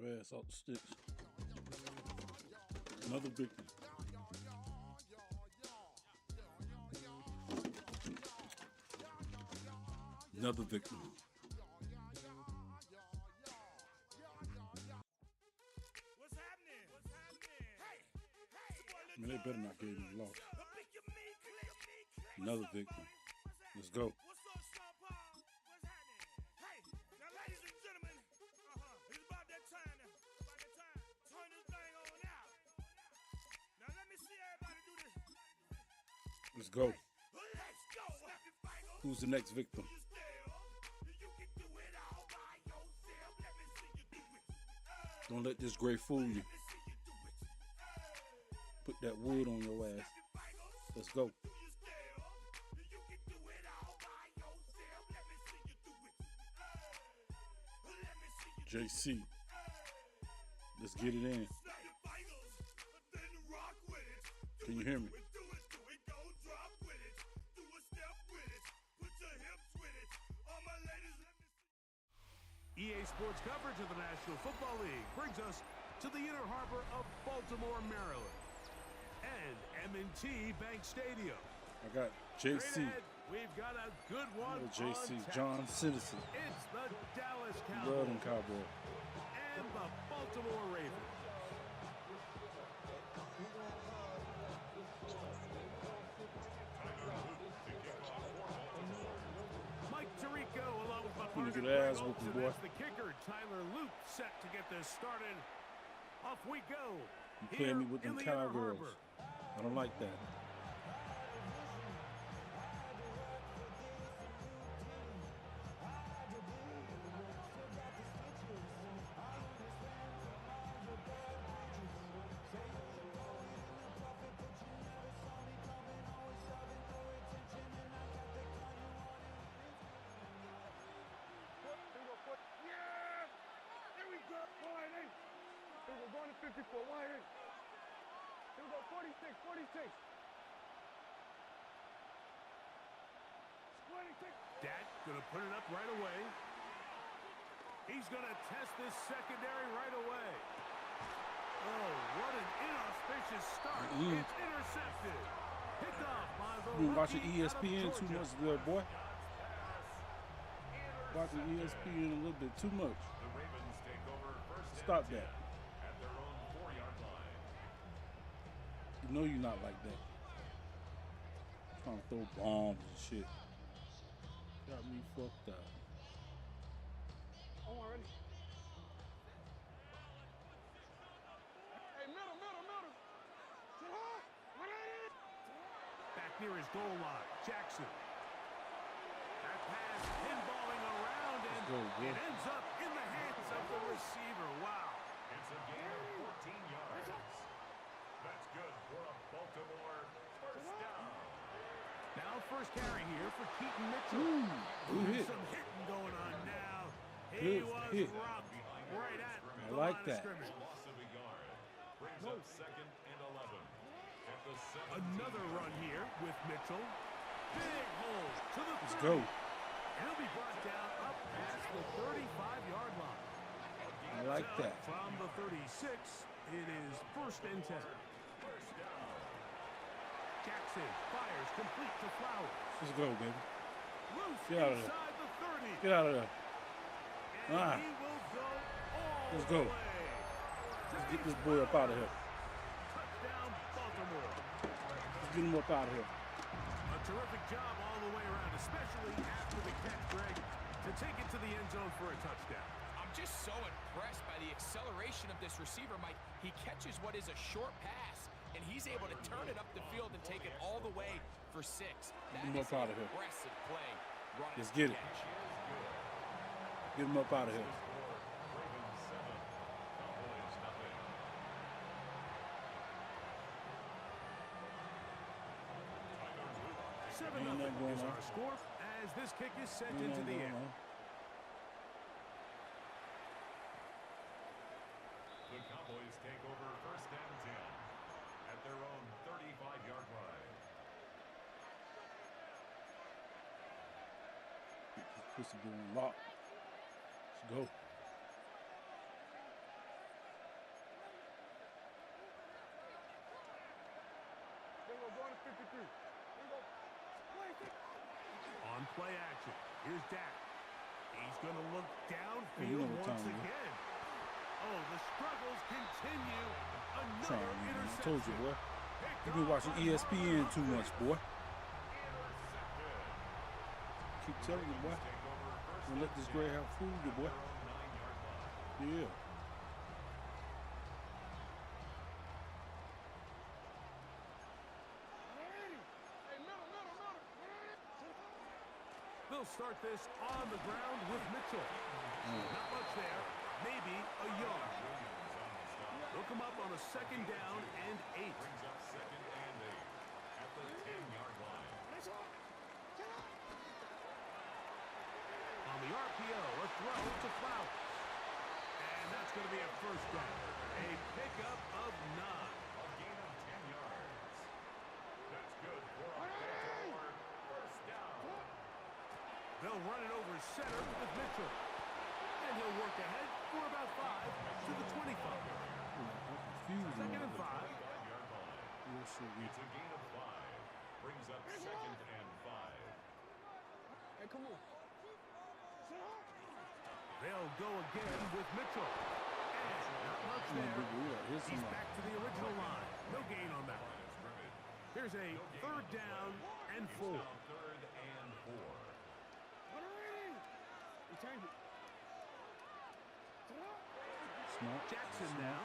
Your ass off the sticks. Another victim. Another victim. What's happening? What's happening? Hey, I mean, they better not give him a loss. Another victim. Let's go. What's up, Sean Paul? What's happening? Hey, now, ladies and gentlemen, it's about that time now. About that time. Turn this thing on out. Now, let me see everybody do this. Let's go. Let's go. Snap your fingers. Who's the next victim? You can do it all by yourself. Let me see you do it. Don't let this gray fool you. Put that wood on your ass. Let's go. JC. Let's get it in. Can you hear me? EA Sports coverage of the National Football League brings us to the inner harbor of Baltimore, Maryland, and M&T Bank Stadium. I got JC. Straight ahead, we've got a good one. JC, on tap. John Citizen. It's the Dallas Blood Cowboys and Cowboy. and the Baltimore Ravens. Mike Tirico along with my Gonna partner get Greg ass whooping, Olson boy. as the kicker Tyler Luke set to get this started. Off we go. You playing me with here them in the Inner cowgirls. Harbor. I don't like that. We're going to 54. Wide in. Here we go. 46. 46. 26. Dat gonna put it up right away. He's gonna test this secondary right away. Oh, what an inauspicious start. It's intercepted. Picked off by the You been watching rookie out of ESPN too Georgia. much there, boy. Watching ESPN a little bit too much. The Ravens take over first and Stop 10 that. at their own 4-yard line. You know you're not like that. Trying to throw bombs and shit. Got me fucked up. Oh, already. Hey, middle. Sit hard. What is it? Back near his goal line, Jackson. That pass pinballing around, and go, boy. it ends up in the hands of the receiver. Wow. It's a gain of 14 yards. That's good for a Baltimore first down. Now first carry here for Keaton Mitchell. Good hit. Some hitting going on now. He Good was hit. rocked right at I the like line that. of scrimmage. Loss of a yard. Brings up 2nd and 11. At the 17. Another run here with Mitchell. Big hole to the Let's 30. go. He'll be brought down up past the 35-yard line. I like So, that. from the 36, it is 1st and 10. Jackson fires complete to Flowers. Let's go, baby. Loose Get out of there. inside the 30. Get out of there. And Ah. he will go all Let's the go. way. Let's get this boy up out of here. Touchdown, Baltimore. Let's get him up out of here. A terrific job all the way around, especially after the catch, Greg, to take it to the end zone for a touchdown. I'm just so impressed by the acceleration of this receiver, Mike. He catches what is a short pass, and he's able to turn it up the field and take it all the way for 6. That Get him is up out an of here. impressive play. Run Let's and get it. catch. Get him up out of here. Ravens 7. Cowboys nothing. Seven Ain't nothing nothing going is on. our score as this kick is sent into the air. The Cowboys take over first and 10 at their own 35-yard line. Pussy doing lock. Let's go. On play action, here's Dak. He's going to look downfield once again. Oh, the struggles continue. Another interception. I told you, boy. You've been watching ESPN too much, boy. Keep telling you, boy. Don't let this gray hair fool you, boy. Yeah. They'll start this on the ground with Mitchell. Not much there. Maybe a yard. They'll come up on a second down and 8. Brings up second and 8 at the 10-yard line. On the RPO, a throw to Flowers. And that's going to be a first down. A pickup of 9. A gain of 10 yards. That's good for a Baltimore first down. They'll run it over center with Mitchell. And he'll work ahead for about 5 to the 25. Second and 5. It's a gain of 5. Brings up second and 5. Hey, come on. They'll go again with Mitchell. And not much there. He's back to the original line. No gain on that one. Here's a third down and 4. Now third and 4. Jackson now.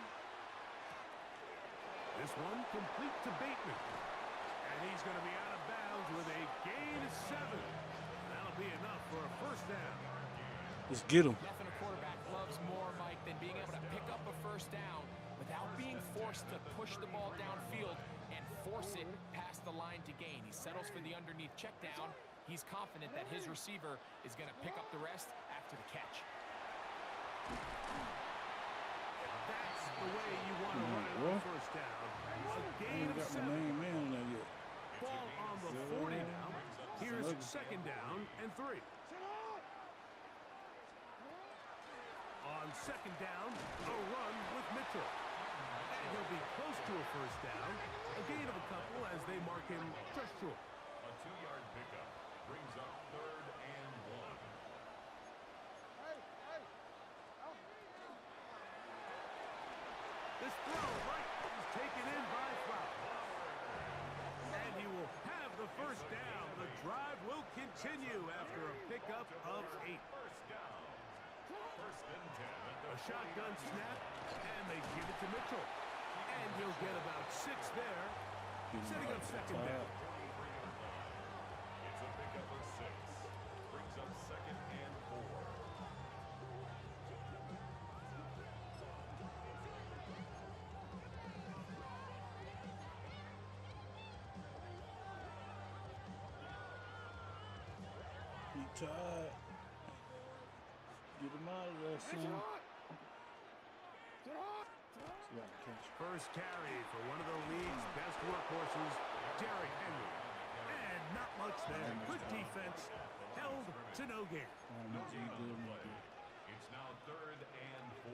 This one complete to Bateman. And he's going to be out of bounds with a gain of 7. That'll be enough for a first down. Let's get him. Nothing a quarterback loves more, Mike, than being able to pick up a first down without being forced to push the ball downfield and force it past the line to gain. He settles for the underneath check down. He's confident that his receiver is going to pick up the rest after the catch. That's the way you want to run it on first down. A gain of 7. Ball on the 40 now. Here's second down and 3. On second down, a run with Mitchell. And he'll be close to a first down. A gain of a couple as they mark him just short. A 2-yard pickup brings up third and 1. This throw right is taken in by Flowers. And he will have the first down. The drive will continue after a pickup of 8. First down. First and 10 at the A shotgun snap, and they give it to Mitchell. And he'll get about 6 there. Setting up second down. It's a pickup of 6. Brings up second and 4. He tired. Get him out of there, son. First carry for one of the league's best workhorses, Derrick Henry. And not much there. Good defense. Held to no gain. It's now third and 4.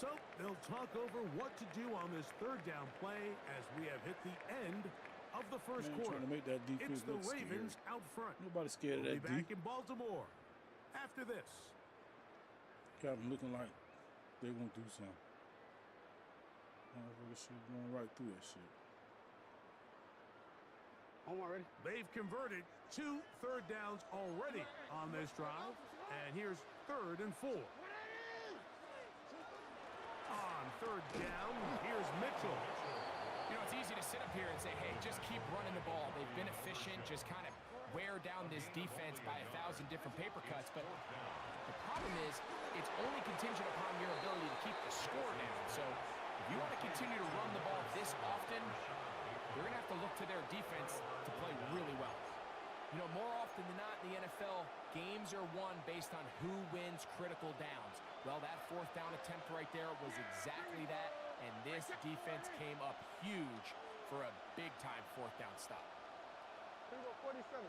So they'll talk over what to do on this third down play as we have hit the end of the first quarter. Trying to make that defense It's the look Ravens scary. out front. Nobody's scared of We'll that be back D. in Baltimore after this. Got them looking like they gonna do something. Motherfucker shit going right through that shit. Already? They've converted 2 third downs already on this drive. And here's third and 4. On third down, here's Mitchell. You know, it's easy to sit up here and say, hey, just keep running the ball. They've been efficient, just kind of wear down this defense by 1,000 different paper cuts. But the problem is, it's only contingent upon your ability to keep the score down. So if you want to continue to run the ball this often, you're going to have to look to to their defense to play really well. You know, more often than not in the NFL, games are won based on who wins critical downs. Well, that fourth down attempt right there was exactly that, and this defense came up huge for a big-time fourth down stop. Here we go, 47.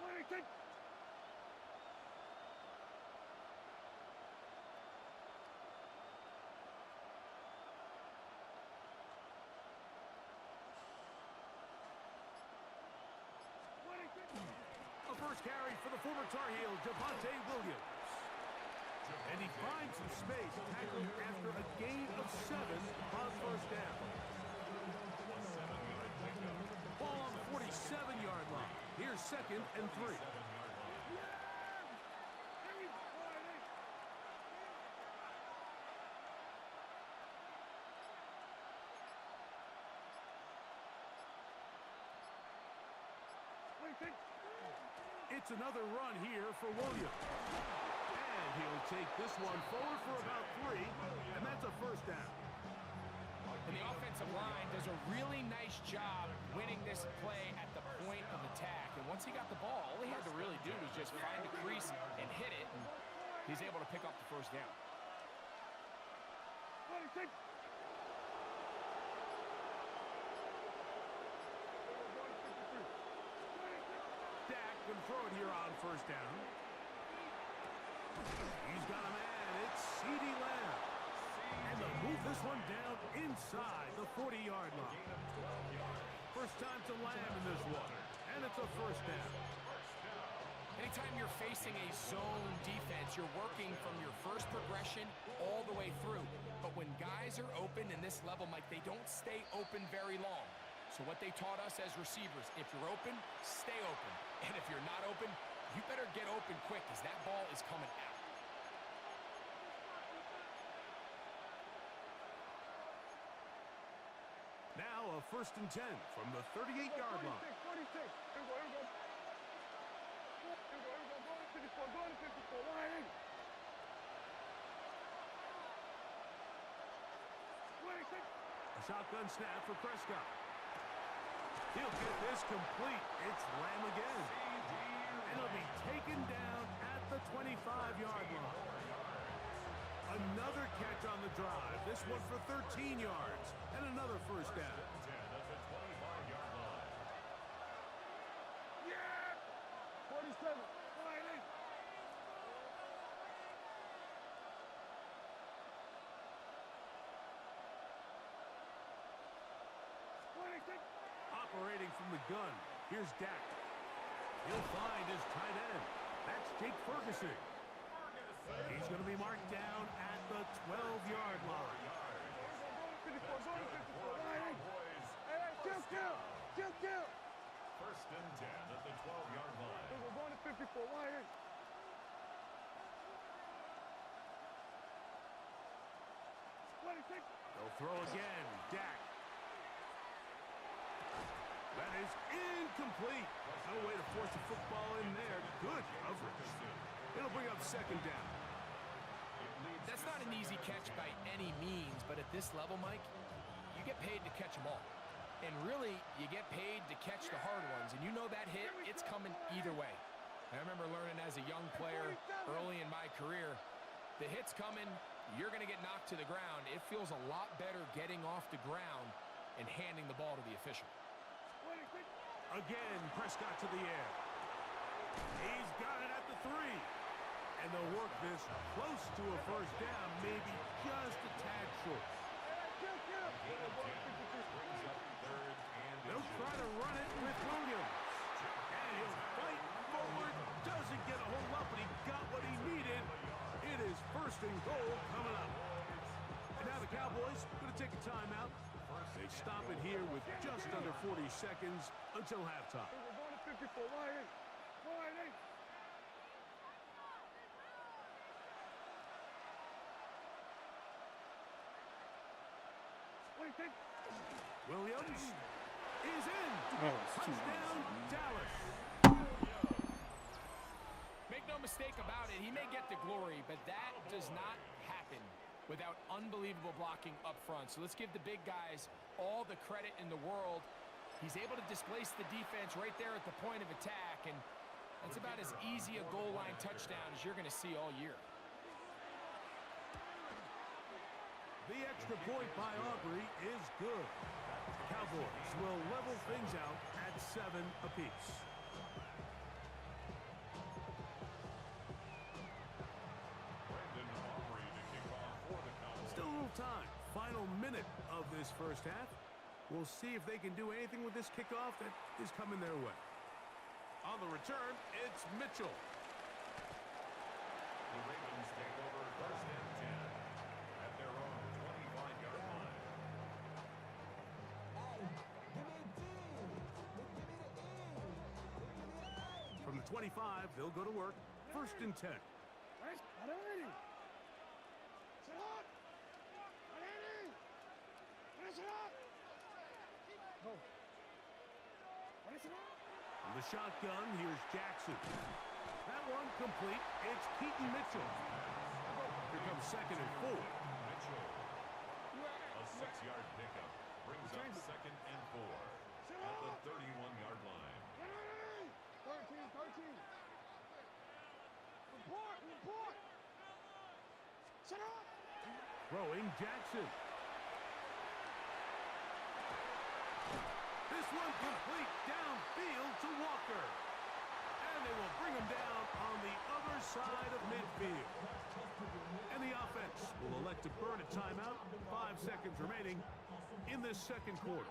26. A first carry for the former Tar Heel, Javonte Williams. And he finds some space, tackled after a gain of 7 on first down. Ball on the 47-yard line. Here's 2nd and 3. It's another run here for Williams. And he'll take this one forward for about 3, and that's a first down. And the offensive line does a really nice job winning this play at the point of attack. And once he got the ball, all he had to really do was just find a crease and hit it. And he's able to pick up the first down. Dak can throw it here on first down. He's got a man. It's CeeDee Lamb. And they'll move this one down inside the 40-yard line. First time to Lamb in this one. And it's a first down. Anytime you're facing a zone defense, you're working from your first progression all the way through. But when guys are open in this level, Mike, they don't stay open very long. So what they taught us as receivers, if you're open, stay open. And if you're not open, you better get open quick because that ball is coming out. Now a 1st and 10 from the 38-yard line. 46. Here we go, here we go. Here we go, here we go. Go to 54, go to 54. Line in. 26. A shotgun snap for Prescott. He'll get this complete. It's Lamb again. And he'll be taken down at the 25-yard line. Another catch on the drive. This one for 13 yards. And another first down. Yeah! 47. Line in. Operating from the gun. Here's Dak. He'll find his tight end. That's Jake Ferguson. He's going to be marked down at the 12-yard line. 54, go to 54. Line in. Hey, kill. 1st and 10 at the 12-yard line. Here we go, going to 54. Line in. 26. They'll throw again. Dak. That is incomplete. No way to force a football in there. Good coverage. It'll bring up 2nd down. That's not an easy catch by any means, but at this level, Mike, you get paid to catch them all. And really, you get paid to catch the hard ones. And you know that hit, it's coming either way. I remember learning as a young player early in my career, the hit's coming, you're going to get knocked to the ground. It feels a lot better getting off the ground and handing the ball to the official. Again, Prescott to the air. He's got it at the 3. And they'll work this close to a first down, maybe just a tad short. They'll try to run it with Williams. And he'll fight forward. Doesn't get a hold up, but he got what he needed. It is 1st and goal coming up. And now the Cowboys going to take a timeout. They stop it here with just under 40 seconds until halftime. We're going to 54. Line in. Line in. Williams is in. Touchdown, Dallas. Make no mistake about it, he may get the glory, but that does not happen without unbelievable blocking up front. So let's give the big guys all the credit in the world. He's able to displace the defense right there at the point of attack, and that's about as easy a goal line touchdown as you're going to see all year. The extra point by Aubrey is good. Cowboys will level things out at 7 apiece. Still a little time. Final minute of this first half. We'll see if they can do anything with this kickoff that is coming their way. On the return, it's Mitchell. The Ravens take over first and 10 at their own 25-yard line. From the 25, they'll go to work. First and 10. From the shotgun, here's Jackson. That one complete. It's Keaton Mitchell. Here comes second and 4. Mitchell, a 6-yard pickup, brings up second and 4 at the 31-yard line. 13. Report. Shut up. Throwing Jackson. This one complete downfield to Walker. And they will bring him down on the other side of midfield. And the offense will elect to burn a timeout. 5 seconds remaining in this second quarter.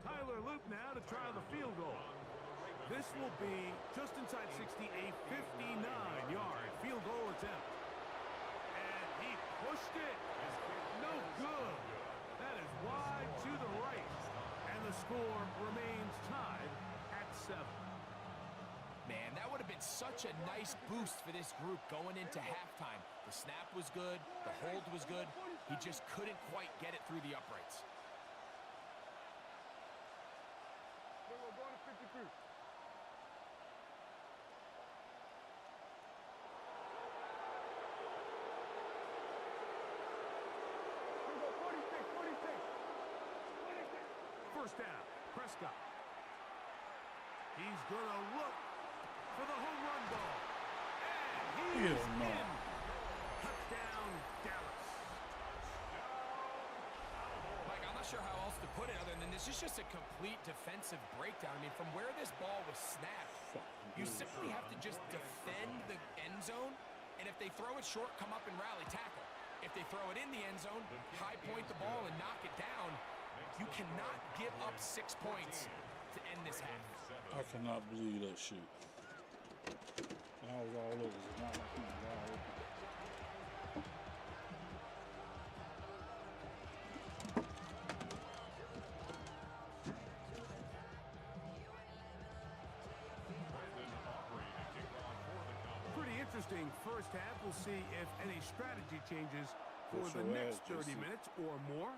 Tyler Loop now to try the field goal. This will be just inside 60, a 59-yard field goal attempt. And he pushed it. No good. That is wide to the right. And the score remains tied at 7. Man, that would have been such a nice boost for this group going into halftime. The snap was good. The hold was good. He just couldn't quite get it through the uprights. We're going to 53. First down, Prescott. He's going to look for the home run ball. And he is in. Touchdown, Dallas. Mike, I'm not sure how else to put it other than this is just a complete defensive breakdown. I mean, from where this ball was snapped, you simply have to just defend the end zone, and if they throw it short, come up and rally tackle. If they throw it in the end zone, high point the ball and knock it down. You cannot give up 6 points to end this half. I cannot believe that shit. I was all over. It's not like he was all over. Pretty interesting first half. We'll see if any strategy changes for the next 30 minutes or more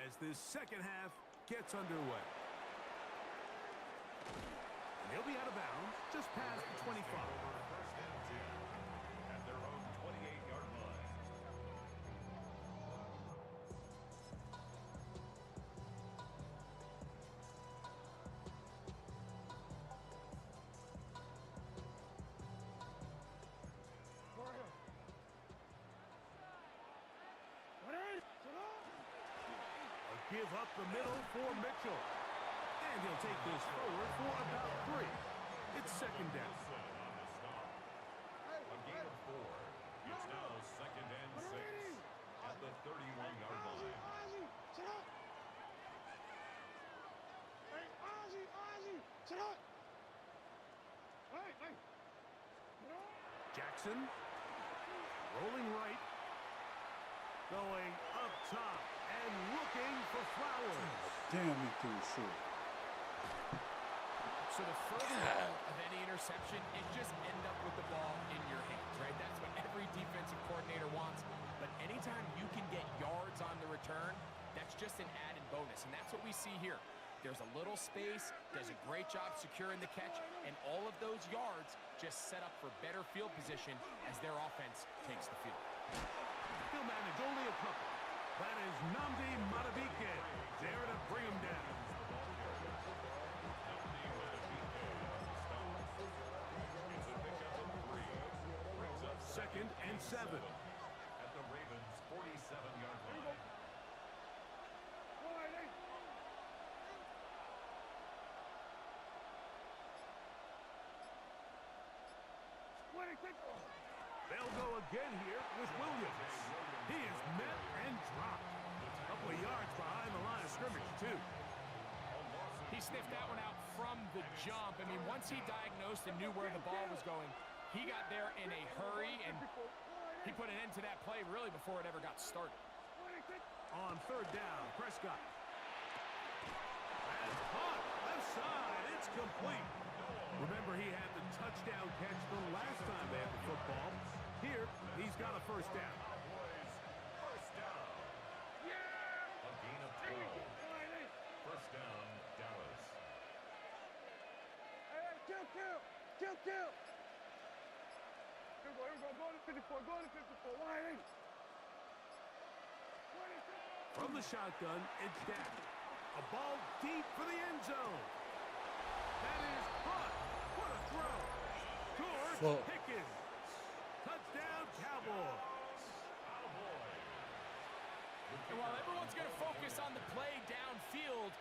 as this second half gets underway. And they'll be out of bounds just past the 25. First and 10 at their own 28-yard line. Give up the middle for Mitchell. And he'll take this forward for about 3. It's second down. A gain of 4. It's now second and 6 at the 31-yard line. Jackson rolling right. Going up top and looking for Flowers. Damn, he threw short. So the further of any interception is just end up with the ball in your hands, right? That's what every defensive coordinator wants. But anytime you can get yards on the return, that's just an added bonus. And that's what we see here. There's a little space, does a great job securing the catch, And all of those yards just set up for better field position as their offense takes the field. Still manage only a couple. That is Nnamdi Madubuike there to bring him down. Second and 7. At the Ravens' 47-yard line. They'll go again here with Williams. He is met and dropped. A couple of yards behind the line of scrimmage, too. He sniffed that one out from the jump. I mean, once he diagnosed and knew where the ball was going, he got there in a hurry, and he put an end to that play really before it ever got started. On third down, Prescott. And caught left side. It's complete. Remember, he had the touchdown catch the last time they had the football. Here, he's got a first down. First down. A gain of 12. First down, Dallas. From the shotgun, it's Dak. A ball deep for the end zone. That is caught. What a throw. George Pickens. Touchdown, Cowboys. And while everyone's going to focus on the play downfield,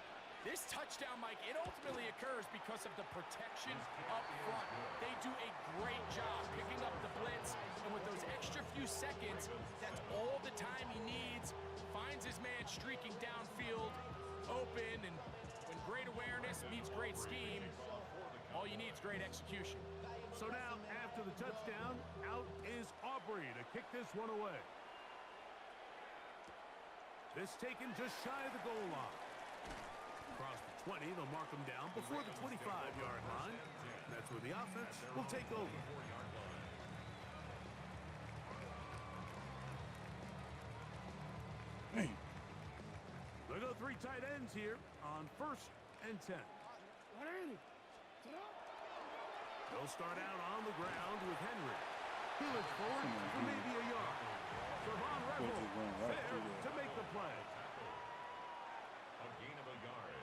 this touchdown, Mike, it ultimately occurs because of the protection up front. They do a great job picking up the blitz, and with those extra few seconds, that's all the time he needs. Finds his man streaking downfield, open, and when great awareness meets great scheme, all you need is great execution. So now, after the touchdown, out is Aubrey to kick this one away. This taken just shy of the goal line. Across the 20, they'll mark him down before the 25-yard line. That's where the offense will take over. They go 3 tight ends here on 1st and 10. They'll start out on the ground with Henry. He looks forward for maybe a yard. Savon Revel there to make the play. A gain of a yard.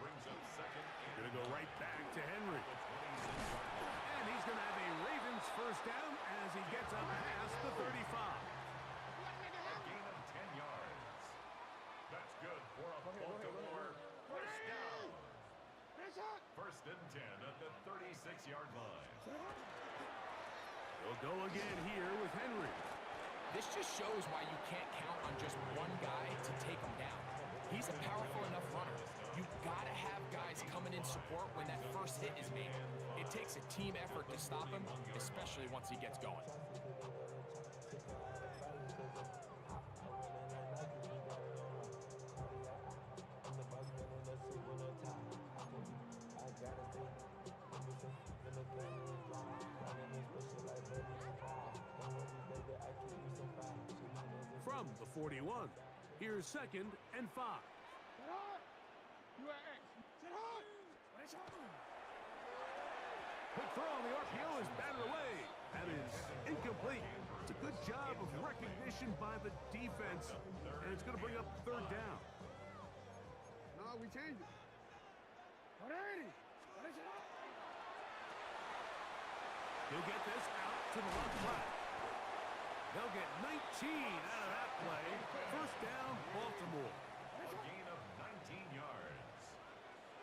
Brings up second. Gonna go right back to Henry. And he's gonna have a Ravens first down as he gets up past the 35. A gain of 10 yards. That's good for a Baltimore first down. First and 10 at the 36-yard line. They'll go again here with Henry. This just shows why you can't count on just one guy to take him down. He's a powerful enough runner. You've got to have guys coming in support when that first hit is made. It takes a team effort to stop him, especially once he gets going. From the 41, here's 2nd and 5. Quick throw on the RPO is batted away. That is incomplete. It's a good job of recognition by the defense, and it's going to bring up 3rd down. No, we changed it. He'll get this out to the left flat. They'll get 19 out of that play. First down, Baltimore. A gain of 19 yards.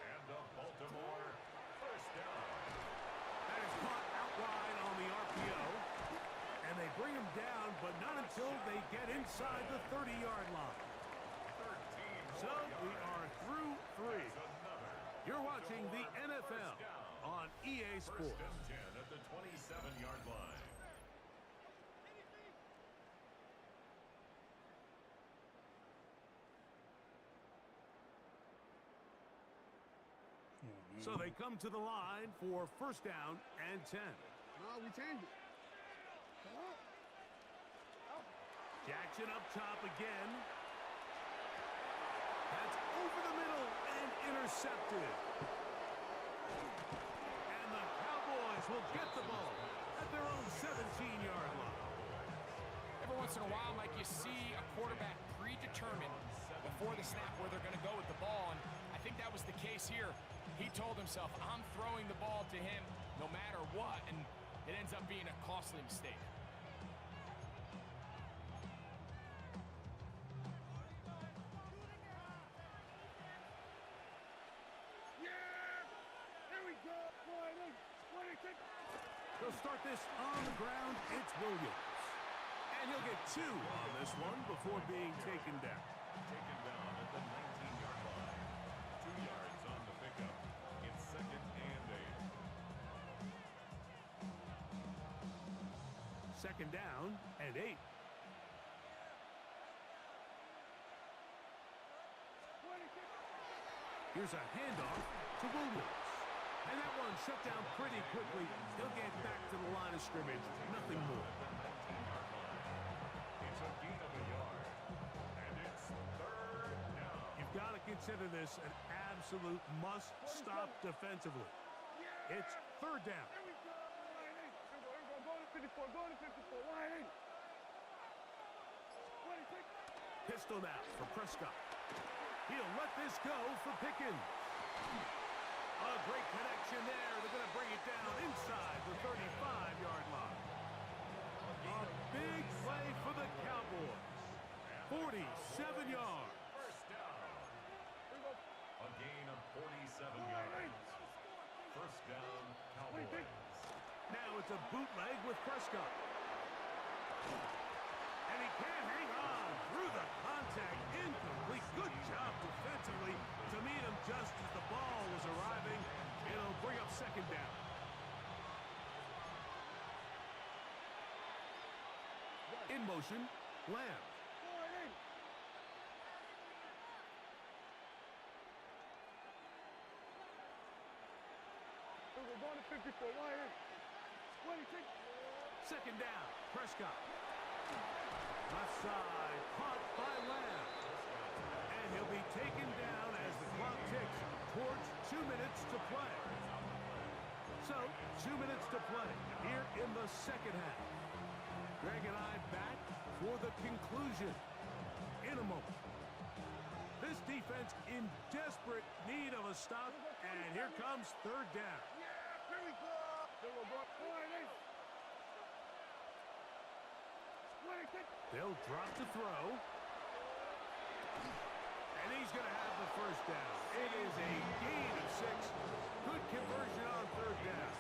And a Baltimore first down. That is caught out wide on the RPO. And they bring him down, but not until they get inside the 30-yard line. 13 So we are through 3. You're watching the NFL on EA Sports. First and 10 at the 27-yard line. So they come to the line for first down and 10. No, we changed it. Jackson up top again. That's over the middle and intercepted. And the Cowboys will get the ball at their own 17-yard line. Every once in a while, Mike, you see a quarterback predetermined before the snap where they're going to go with the ball, and I think that was the case here. He told himself, I'm throwing the ball to him no matter what, and it ends up being a costly mistake. They'll start this on the ground. It's Williams. And he'll get 2 on this one before being taken down. Taken down at the 19-yard line. 2 yards on the pickup. It's 2nd and 8. 2nd down and 8. Here's a handoff to Williams. And that one shut down pretty quickly. He'll get back to the line of scrimmage. Nothing more. It's a gain of a yard. And it's 3rd down. You've got to consider this an absolute must-stop defensively. It's 3rd down. Pistol now for Prescott. He'll let this go for Pickens. A great connection there. They're going to bring it down inside the 35-yard line. A big play for the Cowboys. 47 yards. First down. A gain of 47 yards. First down, Cowboys. Now it's a bootleg with Prescott. And he can't hang on through the contact. Incomplete. Good job defensively to meet him just as the ball was arriving. It'll bring up 2nd down. In motion, Lamb. Second down, Prescott. Left side, caught by Lamb. And he'll be taken down as the clock ticks towards 2 minutes to play. So, 2 minutes to play here in the 2nd half. Greg and I back for the conclusion in a moment. This defense in desperate need of a stop, and here comes 3rd down. They'll drop to throw. And he's going to have the 1st down. It is a gain of 6. Good conversion on 3rd down.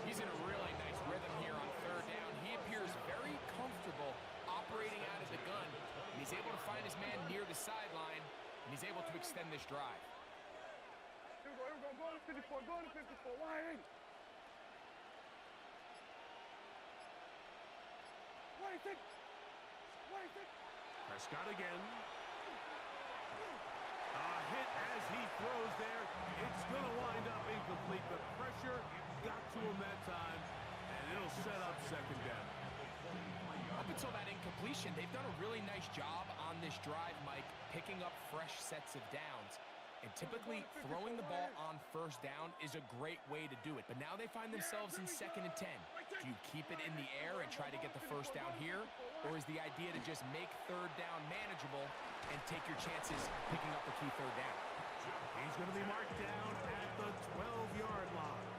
He's in a really nice rhythm here on 3rd down. He appears very comfortable operating out of the gun. And he's able to find his man near the sideline, and he's able to extend this drive. Prescott again. A hit as he throws there. It's going to wind up incomplete. The pressure got to him that time, and it'll set up 2nd down. Up until that incompletion, they've done a really nice job on this drive, Mike, picking up fresh sets of downs. And typically, throwing the ball on 1st down is a great way to do it. But now they find themselves in 2nd and 10. Do you keep it in the air and try to get the 1st down here? Or is the idea to just make 3rd down manageable and take your chances picking up the key 3rd down? He's going to be marked down at the 12-yard line.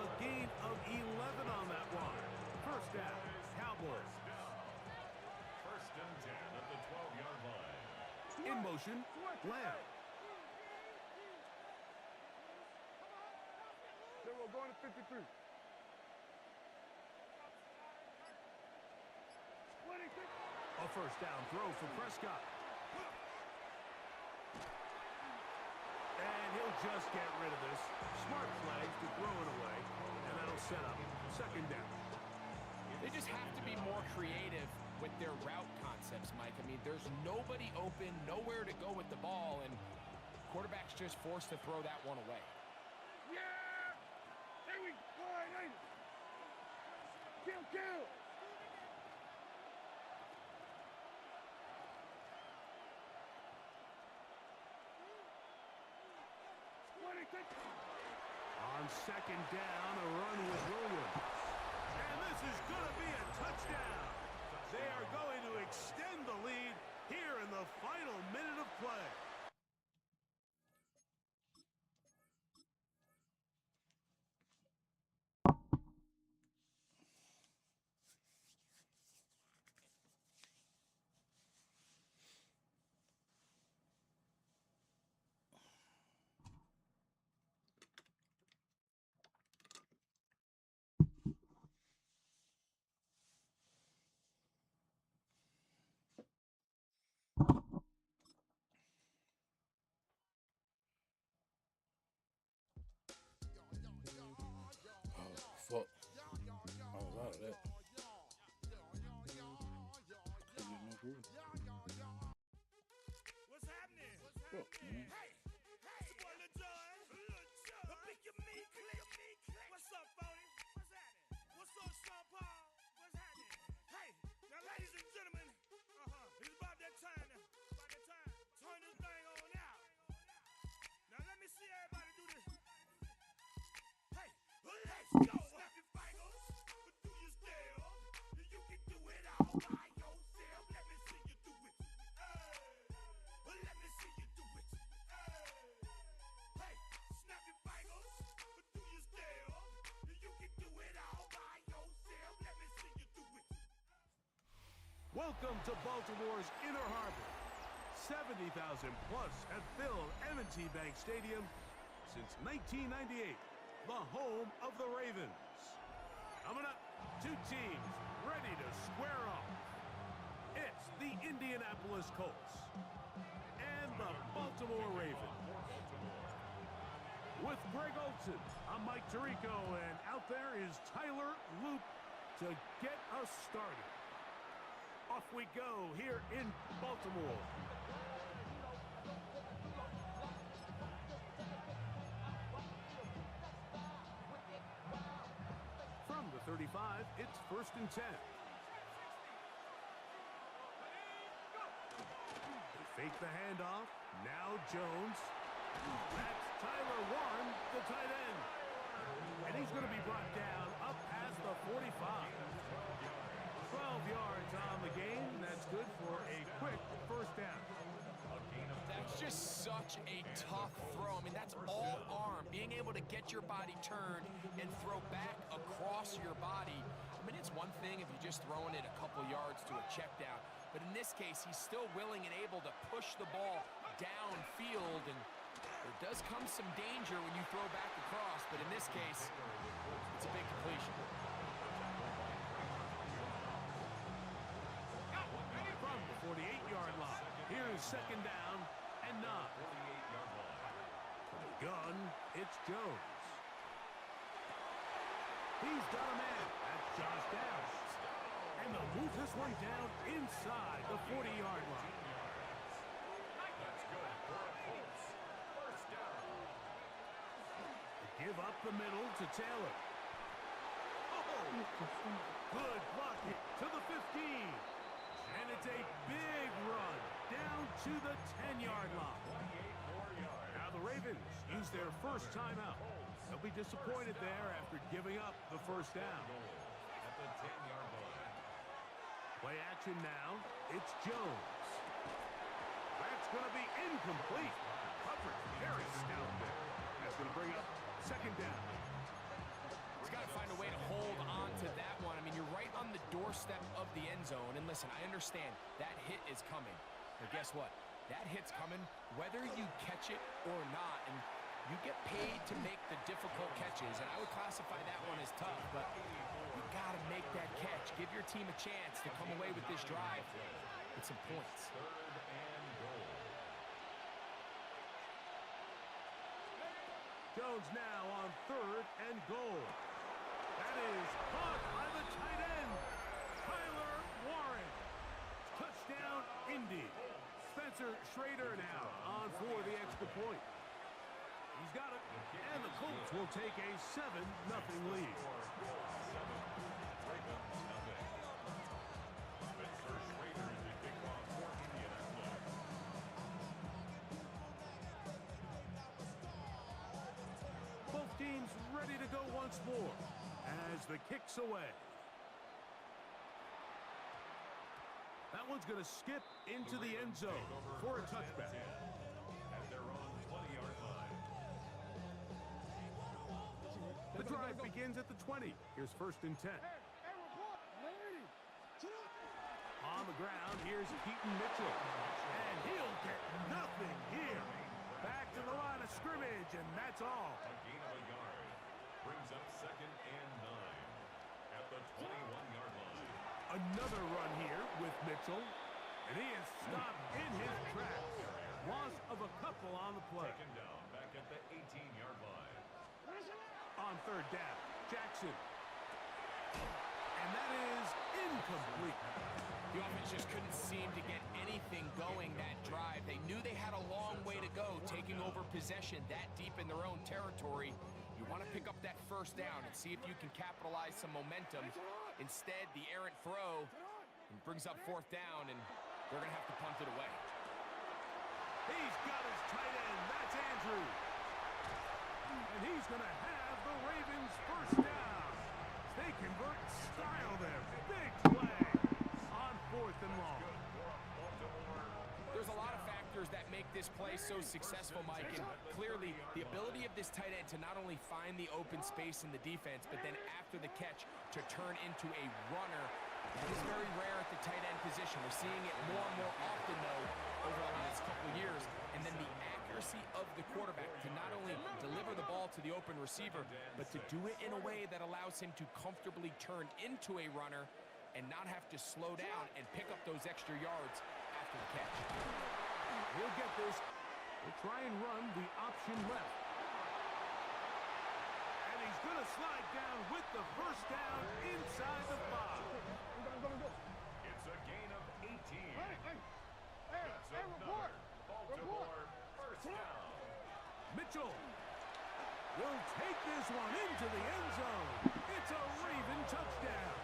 A gain of 11 on that one. 1st down, Cowboys. 1st and 10 at the 12-yard line. In motion, Lamb. We're going to 53. A 1st down throw for Prescott. And he'll just get rid of this. Smart play to throw it away, and that'll set up 2nd down. They just have to be more creative with their route concepts, Mike. I mean, there's nobody open, nowhere to go with the ball, and quarterback's just forced to throw that one away. Yeah! There we go! Kill! second down, a run with Williams. And this is going to be a touchdown. They are going to extend the lead here in the final minute of play. Fuck. I was out of that. Couldn't get no good. What's happening? Fuck, man. Hey, it's your boy Lil Jon. Pick your meat, click. What's up, Phony? What's happening? What's up, Sean Paul? What's happening? Hey, now, ladies and gentlemen, it's about that time. Turn this thing on out. Now, let me see everybody do this. Hey, let's go. Snap your fingers, but do you still? You can do it all by yourself. Let me see you do it. Let me see you do it. Hey, snap your fingers, but do you still? You can do it all by yourself. Let me see you do it. Welcome to Baltimore's Inner Harbor. 70,000 plus have filled M&T Bank Stadium since 1998, the home of the Ravens. Coming up, two teams ready to square off. It's the Indianapolis Colts and the Baltimore Ravens. With Greg Olson, I'm Mike Tirico, and out there is Tyler Loop to get us started. Off we go here in Baltimore. From the 35, it's 1st and 10. They fake the handoff. Now Jones. That's Tyler Warren, the tight end. And he's going to be brought down up past the 45. 12 yards on the game. That's good for a quick first down. That's just such a tough throw. I mean, that's all arm. Being able to get your body turned and throw back across your body. I mean, it's one thing if you're just throwing it a couple yards to a check down. But in this case, he's still willing and able to push the ball downfield. And there does come some danger when you throw back across. But in this case, it's a big completion. From the 48-yard line, here is 2nd down and 9. From the gun, it's Jones. He's got a man. That's Josh Downs. And they'll move this one down inside the 40-yard line. That's good for a Colts. First down. Give up the middle to Taylor. Oh, good blocking to the 15. And it's a big run down to the 10-yard line. Now the Ravens use their first timeout. They'll be disappointed there after giving up the first down. At the 10-yard line. Play action now. It's Jones. That's going to be incomplete. Coverage very stout there. That's going to bring up 2nd down. He's got to find a way to hold on to that one. I mean, you're right on the doorstep of the end zone. And listen, I understand that hit is coming. But guess what? That hit's coming whether you catch it or not. And you get paid to make the difficult catches. And I would classify that one as tough. But you got to make that catch. Give your team a chance to come away with this drive with some points. 3rd and goal. Jones now on 3rd and goal. That is caught by the tight end, Tyler Warren. Touchdown, Indy. Spencer Schrader now on for the extra point. He's got it, and the Colts will take a 7-0 lead. Both teams ready to go once more as the kick's away. That one's going to skip into the end zone for a touchback. At their own 20-yard line. The drive begins at the 20. Here's 1st and 10. On the ground, here's Keaton Mitchell. And he'll get nothing here. Back to the line of scrimmage, and that's all. A gain of a yard. Brings up 2nd and 9 at the 21-yard line. Another run here with Mitchell. And he is stopped in his tracks. Loss of a couple on the play. Taken down back at the 18-yard line. On 3rd down, Jackson. And that is incomplete. The offense just couldn't seem to get anything going that drive. They knew they had a long way to go, taking over possession that deep in their own territory. You want to pick up that 1st down and see if you can capitalize some momentum. Instead, the errant throw brings up 4th down, and they're going to have to punt it away. He's got his tight end. That's Andrews. And he's going to have the Ravens' 1st down. They convert style there. Big play on 4th and long. There's a lot of factors that make this play so successful, Mike, and clearly the ability of this tight end to not only find the open space in the defense, but then after the catch to turn into a runner. That is very rare at the tight end position. We're seeing it more and more often, though, over the last couple of years. And then the accuracy of the quarterback to not only deliver the ball to the open receiver, but to do it in a way that allows him to comfortably turn into a runner and not have to slow down and pick up those extra yards after the catch. He'll get this. We'll try and run the option left. And he's going to slide down with the 1st down inside the 5. It's a gain of 18. That's another Baltimore 1st down. Mitchell will take this one into the end zone. It's a Raven touchdown.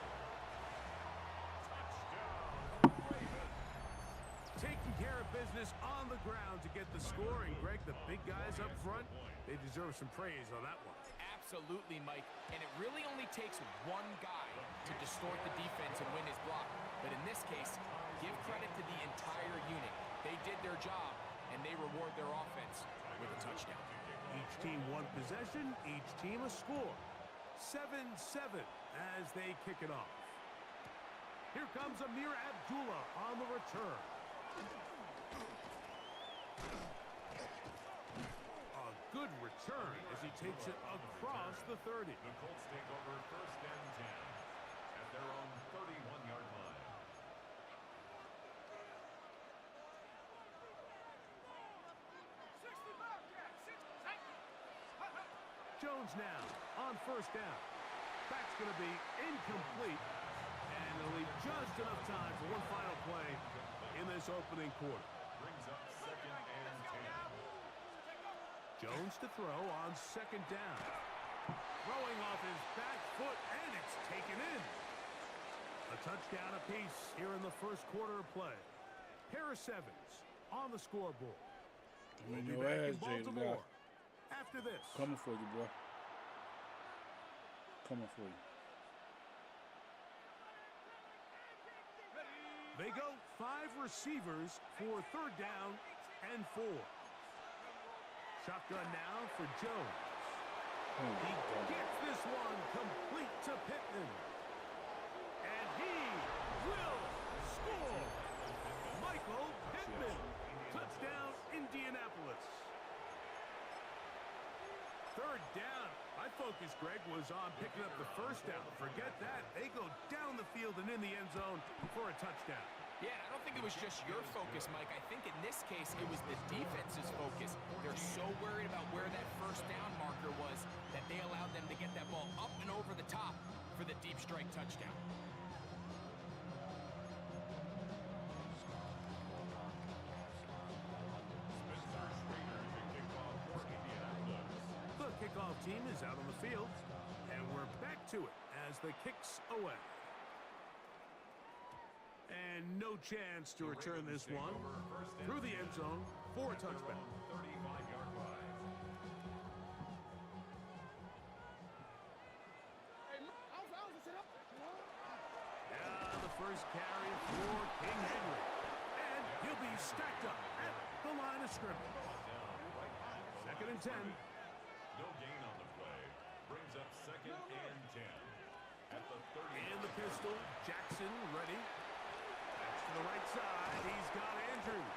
Taking care of business on the ground to get the score. And Greg, the big guys up front, they deserve some praise on that one. Absolutely, Mike. And it really only takes one guy to distort the defense and win his block. But in this case, give credit to the entire unit. They did their job, and they reward their offense with a touchdown. Each team one possession, each team a score. 7-7 as they kick it off. Here comes Amir Abdullah on the return. A good return as he takes it across the 30. The Colts take over 1st and 10 at their own 31-yard line. Jones now on 1st down. Back's going to be incomplete. And they'll leave just enough time for one final play in this opening quarter. Brings up 2nd and 10. Jones to throw on 2nd down. Throwing off his back foot, and it's taken in. A touchdown apiece here in the 1st quarter of play. Harris Evans on the scoreboard. We'll be your back in ass, Jay, Baltimore after this. Coming for you, bro. Coming for you. They go 5 receivers for 3rd down and 4. Shotgun now for Jones. He gets this one complete to Pittman. And he will score. Michael Pittman. Touchdown, Indianapolis. 3rd down. My focus, Greg, was on picking up the 1st down. Forget that. They go down the field and in the end zone for a touchdown. Yeah, I don't think it was just your focus, Mike. I think in this case, it was the defense's focus. They're so worried about where that 1st down marker was that they allowed them to get that ball up and over the top for the deep strike touchdown. The kickoff team is out on the field, and we're back to it as the kick's away. And no chance to return this one through the end zone for a touchback. 35-yard line. first carry for King Henry. And he'll be stacked up at the line of scrimmage. Second and 10. No gain on the play. Brings up second and 10. At the 30. In the pistol, Jackson ready. That's to the right side. He's got Andrews.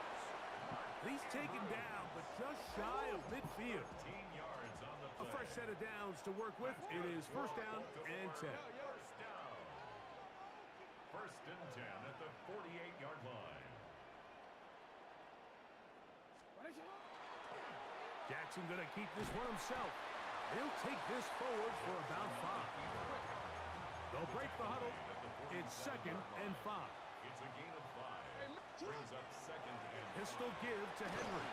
He's taken down, but just shy of midfield. 15 yards on the A play. fresh set of downs to work with. It is first down and 10. First down. First and 10 at the 48-yard line. Jackson going to keep this one himself. He'll take this forward for about 5. They'll break the huddle. It's second and 5. It's a gain of 5. Brings up second and Pistol give to Henry.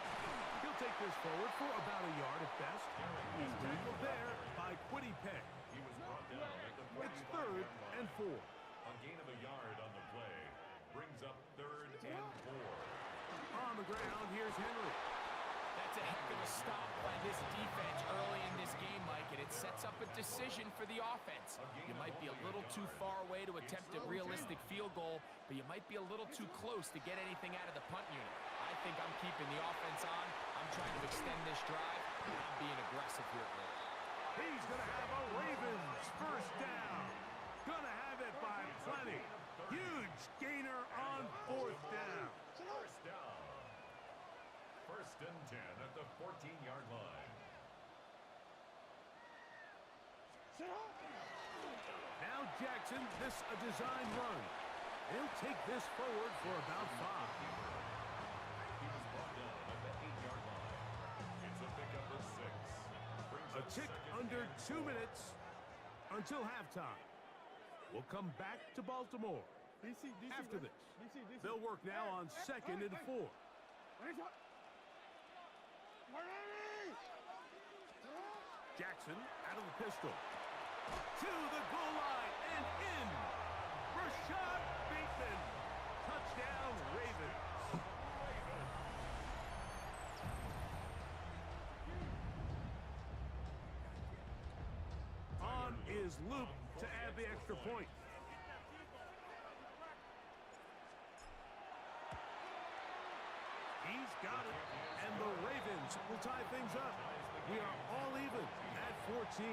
He'll take this forward for about a yard at best. He's tackled there by Quiddy Pay. he was brought down at the It's 45-yard third line. and 4. A gain of a yard on the play. Brings up third and 4. On the ground, here's Henry. That's a heck of a stop by this defense early in this game, Mike, and it sets up a decision for the offense. You might be a little too far away to attempt a realistic field goal, but you might be a little too close to get anything out of the punt unit. I think I'm keeping the offense on. I'm trying to extend this drive, and I'm being aggressive here early. He's going to have a Ravens first down. Going to have it by plenty. Huge gainer on fourth down. First down. First and 10 at the 14-yard line. Now Jackson, this a design run. He'll take this forward for about 5. He was brought down at the 8-yard line. It's a pickup of 6. Brings A up tick second under and 2 minutes until halftime. We'll come back to Baltimore after this. They'll work now on second and 4. Jackson out of the pistol. To the goal line and in. Rashad Bateman. Touchdown, Ravens. On is Luke to add the extra point. He's got it, and the Ravens will tie things up. We are all even at 14.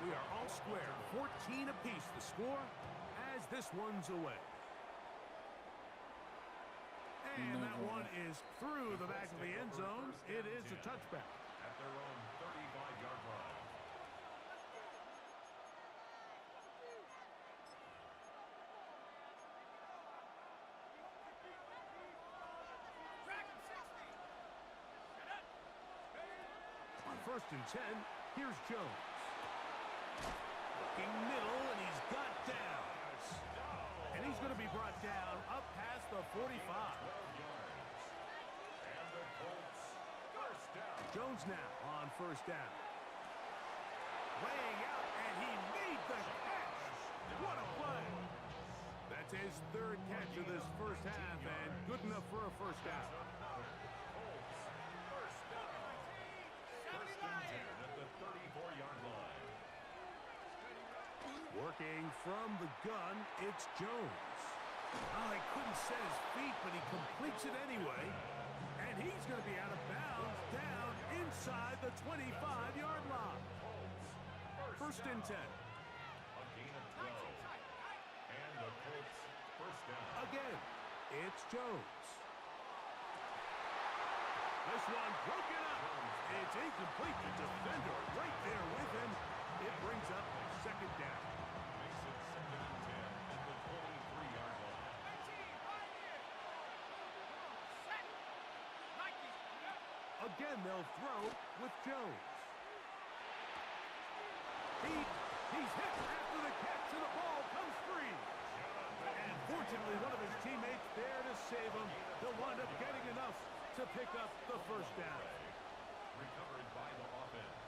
We are all square, 14 apiece the score as this one's away. And that one is through the back of the end zone. It is a touchback. at their own 35-yard line. On first and 10, here's Jones. Looking middle, and he's got down. And he's going to be brought down up past the 45. And the Colts first down. Jones now on first down. Laying out, and he made the catch. What a play. That's his third catch of this first half, and good enough for a first down. First and 10 at the 34-yard line. Working from the gun, it's Jones. Oh, he couldn't set his feet, but he completes it anyway. And he's going to be out of bounds down inside the 25-yard line. First and 10. A gain of 12. And the Colts first down. Again, it's Jones. This one broken up. It's incomplete. The defender right there with him. It brings up second down. Makes it second and 10 at the 23-yard line. Again, they'll throw with Jones. He's hit after the catch, and the ball comes free. And fortunately, one of his teammates there to save him. They'll wind up getting enough to pick up the first down. Recovered by the offense.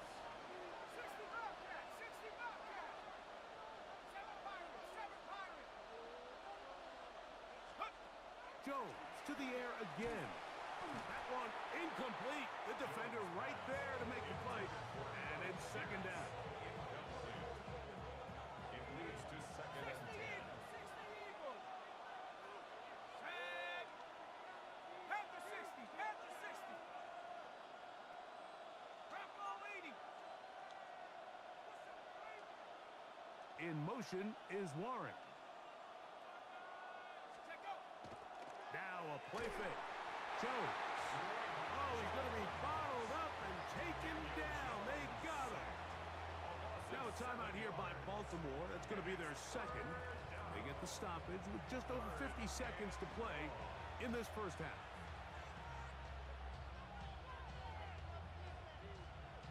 Jones to the air again. That one incomplete. The defender right there to make the play. And it's second down. It leads to second In motion is Warren. Now a play fake. Jones. Oh, he's going to be bottled up and taken down. They got him. Now a timeout here by Baltimore. That's going to be their second. They get the stoppage with just over 50 seconds to play in this first half.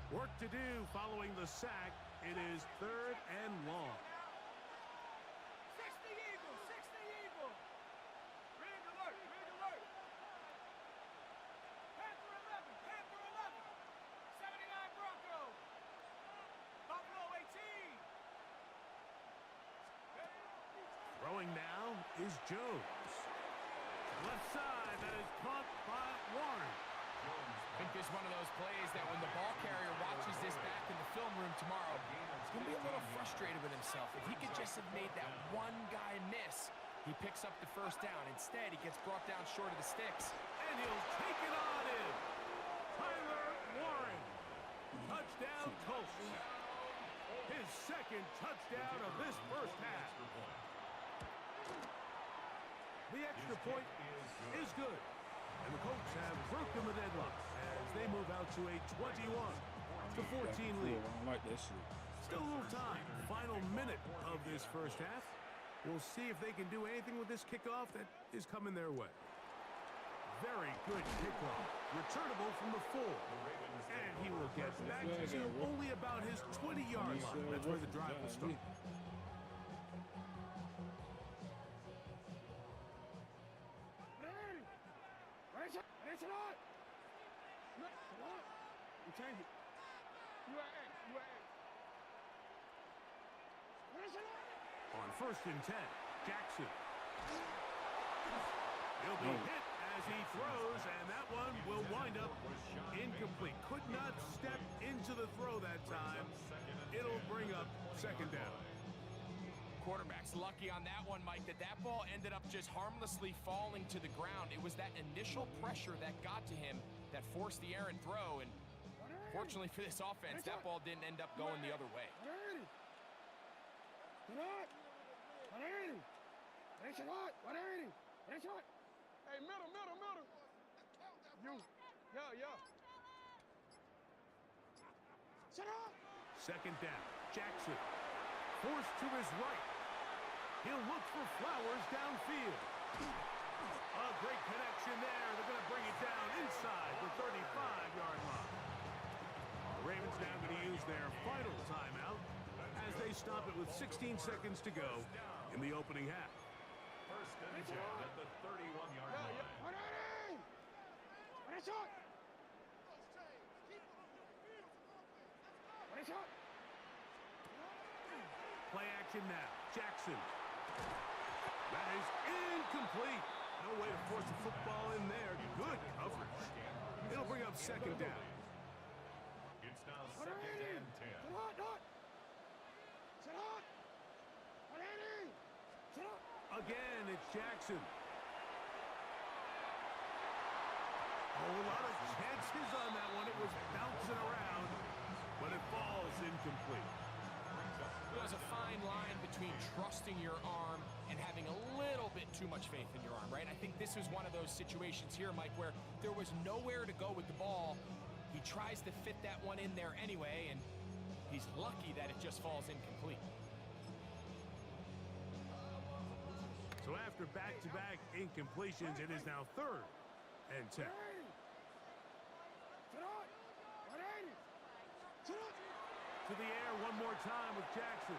Work to do following the sack. It is 3rd and long. 60 Eagles, 60 Eagles. Rig alert, rig alert. Panther 11, Panther 11. 79 Broncos. Buffalo 18. Throwing now is Jones. Left side, that is caught by Warren. I think this is one of those plays that when the ball carrier watches this back in the film room tomorrow, he's going to be a little frustrated with himself. If he could just have made that one guy miss, he picks up the first down. Instead, he gets brought down short of the sticks. And he'll take it on in. Tyler Warren. Touchdown, Colts. His second touchdown of this first half. The extra point is good. And the Colts have broken the deadlock as they move out to a 21-14 lead. I don't like that shit. Still a little time. Final minute of this first half. We'll see if they can do anything with this kickoff that is coming their way. Very good kickoff. Returnable from the 4. And he will get back to only about his 20-yard line. That's where the drive will start. On 1st and 10, Jackson. He'll be hit as he throws, and that one will wind up incomplete. Could not step into the throw that time. It'll bring up 2nd down. Quarterback's lucky on that one, Mike, that ball ended up just harmlessly falling to the ground. It was that initial pressure that got to him that forced the errant throw, and fortunately for this offense, that ball didn't end up going the other way. Hey, middle. You, yo. Shut up. 2nd down, Jackson. Forced to his right. He'll look for Flowers downfield. A great connection there. They're going to bring it down inside the 35-yard line. The Ravens now going to use their final timeout as they stop it with 16 seconds to go in the opening half. 1st and 10 at the 31-yard line. Play action now. Jackson. That is incomplete. No way to force the football in there. Good coverage. It'll bring up 2nd down. It's now 2nd and 10. Again, it's Jackson. Oh, a lot of chances on that one. It was bouncing around, but it falls incomplete. There's a fine line between trusting your arm and having a little bit too much faith in your arm, right? I think this was one of those situations here, Mike, where there was nowhere to go with the ball. He tries to fit that one in there anyway, and he's lucky that it just falls incomplete. So after back-to-back incompletions, it is now 3rd and 10. To the air one more time with Jackson.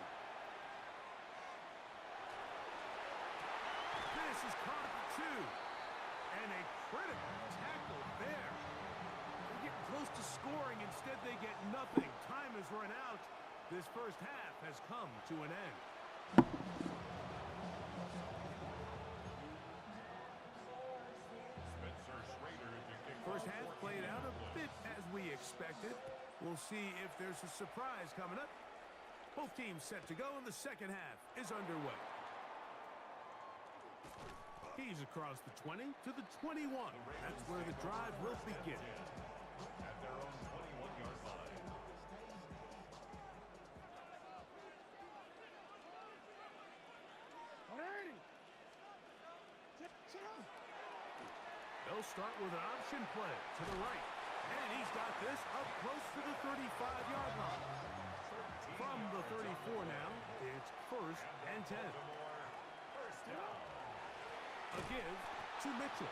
This is caught at the 2. And a critical tackle there. They're getting close to scoring. Instead, they get nothing. Time has run out. This first half has come to an end. First half played out a bit as we expected. We'll see if there's a surprise coming up. Both teams set to go, and the second half is underway. He's across the 20 to the 21. That's where the drive will begin. At their own 21-yard line. They'll start with an option play to the right. And he's got this up close to the 35-yard line. From the 34 now, it's 1st and 10. First down. A give to Mitchell.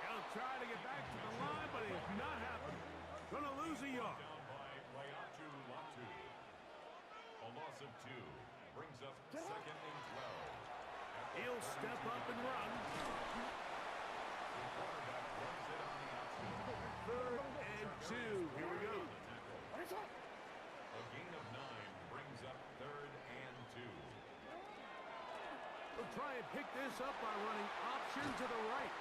He'll try to get back to the line, but it's not happening. Gonna lose a yard. Down by Latu. A loss of 2 brings up 2nd and 12. He'll step up and run. The quarterback runs it on the outside. 3rd and 2. Here we go. A gain of 9 brings up 3rd and 2. They'll try and pick this up by running option to the right.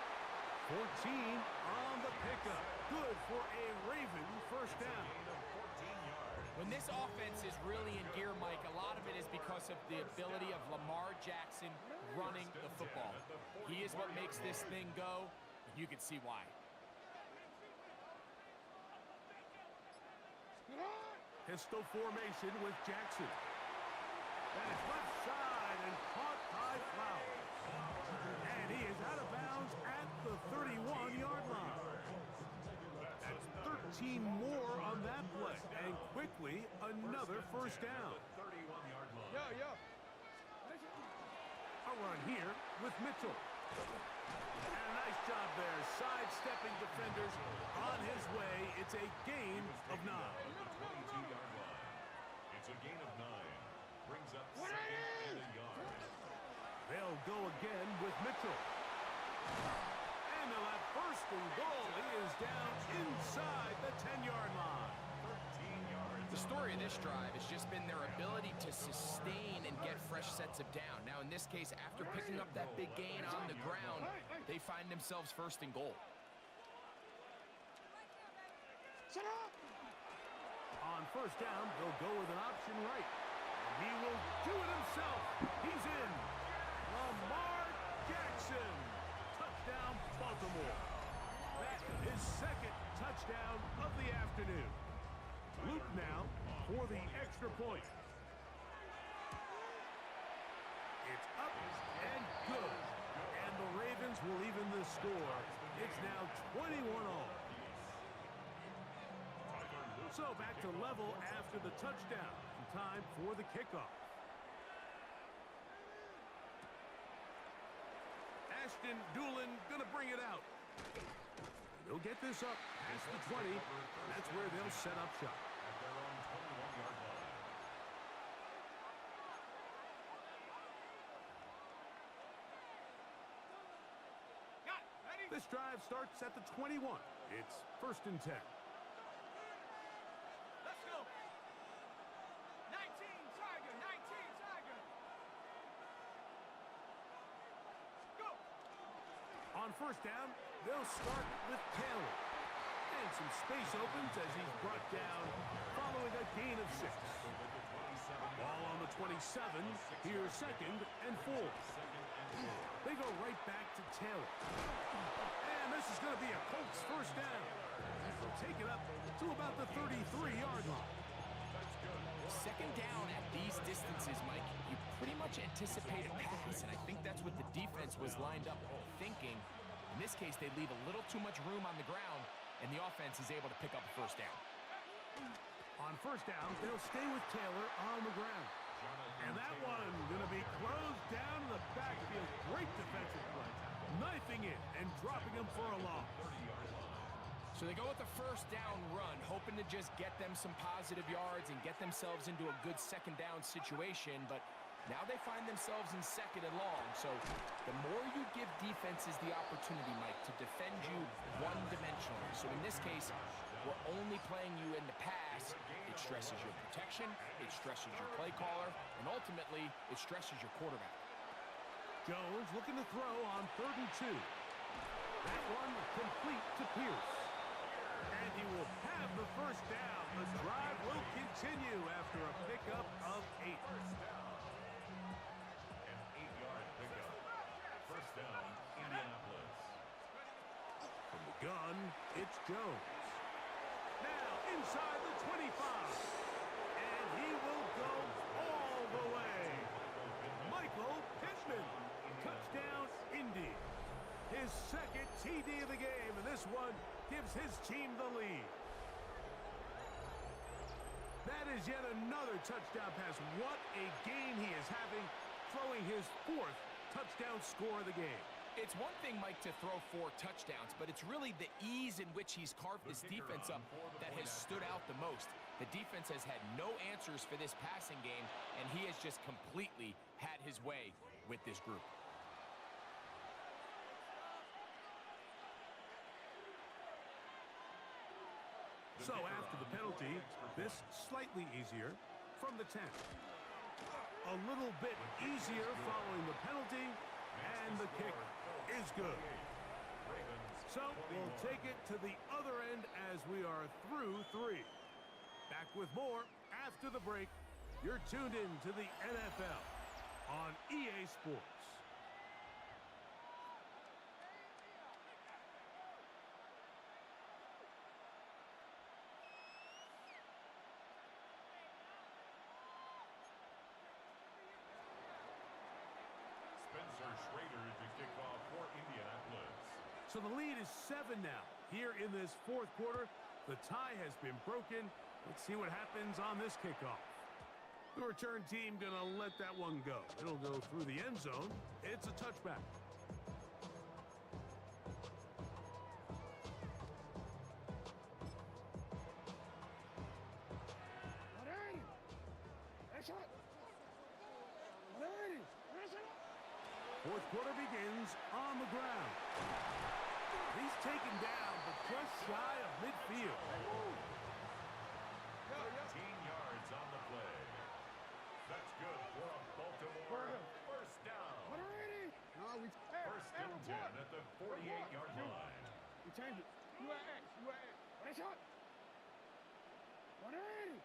14 on the pickup. Good for a Raven first down. Gain of 14 yards. When this offense is really in gear, Mike, a lot of it is because of the ability of Lamar Jackson running the football. He is what makes this thing go, and you can see why. Pistol formation with Jackson. And it's left side and caught by Flowers. And he is out of bounds at the 31-yard line. That's 13 more on that play. And quickly, another first down. 31-yard line. A run here with Mitchell. And a nice job there, sidestepping defenders on his way. It's a gain of 9. At the 22-yard line. It's a gain of 9. Brings up 2nd and a yard. They'll go again with Mitchell. And they'll have 1st and goal. He is down inside the 10-yard line. 13 yards. The story of this drive has just been their ability to sustain and get fresh sets of down. Now, in this case, after picking up that big gain on the ground, they find themselves 1st and goal. On 1st down, they'll go with an option right. And he will do it himself. He's in. Lamar Jackson. Touchdown, Baltimore. That is 2nd touchdown of the afternoon. Luke now for the extra point. It's up and good. And the Ravens will even the score. It's now 21 all. So back to level after the touchdown. Time for the kickoff. Ashton Doolin gonna bring it out. They'll get this up past the 20. That's where they'll set up shop. At their own 21-yard line. This drive starts at the 21. It's 1st and 10. Let's go. 19 Tiger, 19 Tiger. Go. On 1st down, they'll start with Taylor. And some space opens as he's brought down following a gain of 6. Ball on the 27. Here's 2nd and 4. They go right back to Taylor. And this is going to be a Colts first down. They'll take it up to about the 33-yard line. 2nd down at these distances, Mike, you pretty much anticipate a pass, and I think that's what the defense was lined up thinking. In this case, they leave a little too much room on the ground, and the offense is able to pick up a first down. On 1st down, they'll stay with Taylor on the ground. And that one going to be closed down in the backfield. Great defensive play. Knifing it and dropping him for a loss. So they go with the 1st down run, hoping to just get them some positive yards and get themselves into a good 2nd down situation, but now they find themselves in 2nd and long. So the more you give defenses the opportunity, Mike, to defend you one-dimensionally. So in this case, we're only playing you in the pass. It stresses your protection, it stresses your play caller, and ultimately, it stresses your quarterback. Jones looking to throw on 3rd and 2. That one complete to Pierce. And he will have the first down. The drive will continue after a pickup of 8. An 8-yard pickup. First down, Indianapolis. From the gun, it's Jones. Now inside the 25. And he will go all the way. Michael Pittman. Touchdown, Indy. His 2nd TD of the game, and this one gives his team the lead. That is yet another touchdown pass. What a game he is having, throwing his 4th touchdown score of the game. It's one thing, Mike, to throw 4 touchdowns, but it's really the ease in which he's carved this defense up that has stood out the most. The defense has had no answers for this passing game, and he has just completely had his way with this group. So after the penalty, this slightly easier from the 10. A little bit easier following the penalty, and the kick is good. So we'll take it to the other end as we are through 3. Back with more after the break. You're tuned in to the NFL on EA Sports. So the lead is 7 now. Here in this 4th quarter, the tie has been broken. Let's see what happens on this kickoff. The return team gonna let that one go. It'll go through the end zone. It's a touchback. Fourth quarter begins on the ground. He's taken down, but just shy of midfield. 13 yards on the play. That's good for a Baltimore first down. First and 10 at the 48-yard line. We change it. UAX. One shot. 180.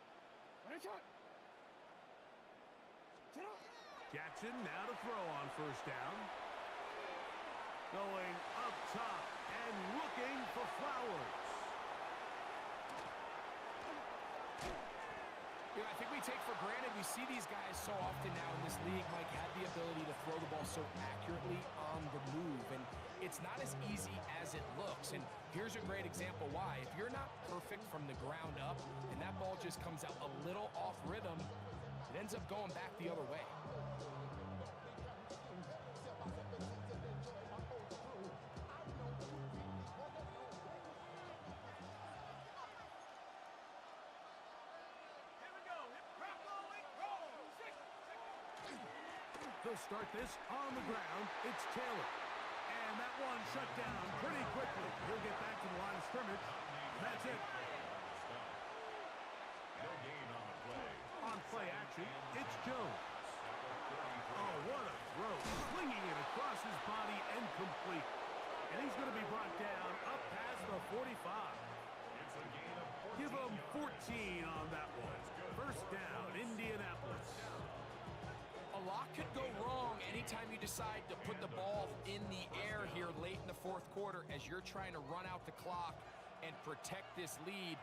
One shot. Jackson now to throw on first down. Going up top and looking for Flowers. You know, I think we take for granted, we see these guys so often now in this league, Mike, have the ability to throw the ball so accurately on the move, and it's not as easy as it looks. And here's a great example why. If you're not perfect from the ground up and that ball just comes out a little off rhythm, it ends up going back the other way. They'll start this on the ground. It's Taylor. And that one shut down pretty quickly. He'll get back to the line of scrimmage. That's it. No gain on the play. On play action, it's Jones. Oh, what a throw. Slinging it across his body and complete. And he's going to be brought down up past the 45. It's a gain of 14 Give him yards. 14 on that one. First down, Indianapolis. A lot could go wrong anytime you decide to put the ball in the air here late in the 4th quarter as you're trying to run out the clock and protect this lead.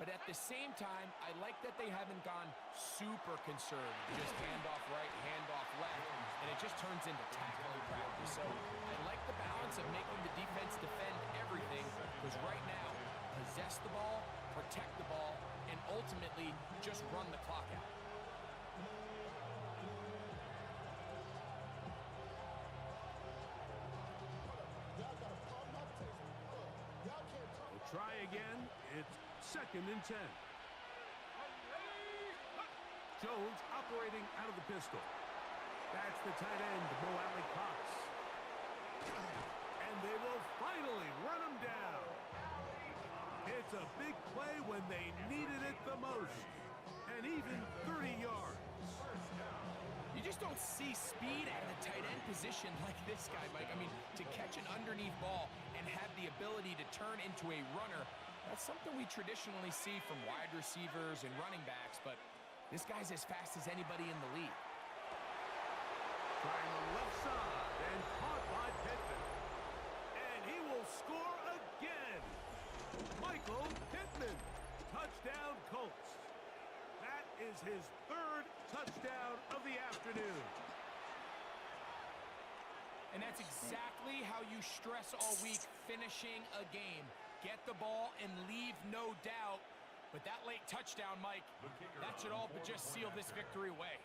But at the same time, I like that they haven't gone super conservative. Just handoff right, handoff left, and it just turns into tackling practice. So I like the balance of making the defense defend everything, because right now, possess the ball, protect the ball, and ultimately just run the clock out. Try again. It's 2nd and 10. Jones operating out of the pistol. That's the tight end, Mo Alley Cox. And they will finally run him down. It's a big play when they needed it the most. And even 30 yards. You just don't see speed at a tight end position like this guy, Mike. I mean, to catch an underneath ball and have the ability to turn into a runner, that's something we traditionally see from wide receivers and running backs, but this guy's as fast as anybody in the league. Trying the left side and caught by Pittman. And he will score again. Michael Pittman. Touchdown Colts. That is his 3rd touchdown of the afternoon. And That's exactly how you stress all week, finishing a game. Get the ball and leave no doubt. But that late touchdown, Mike, that should all but just seal this victory away.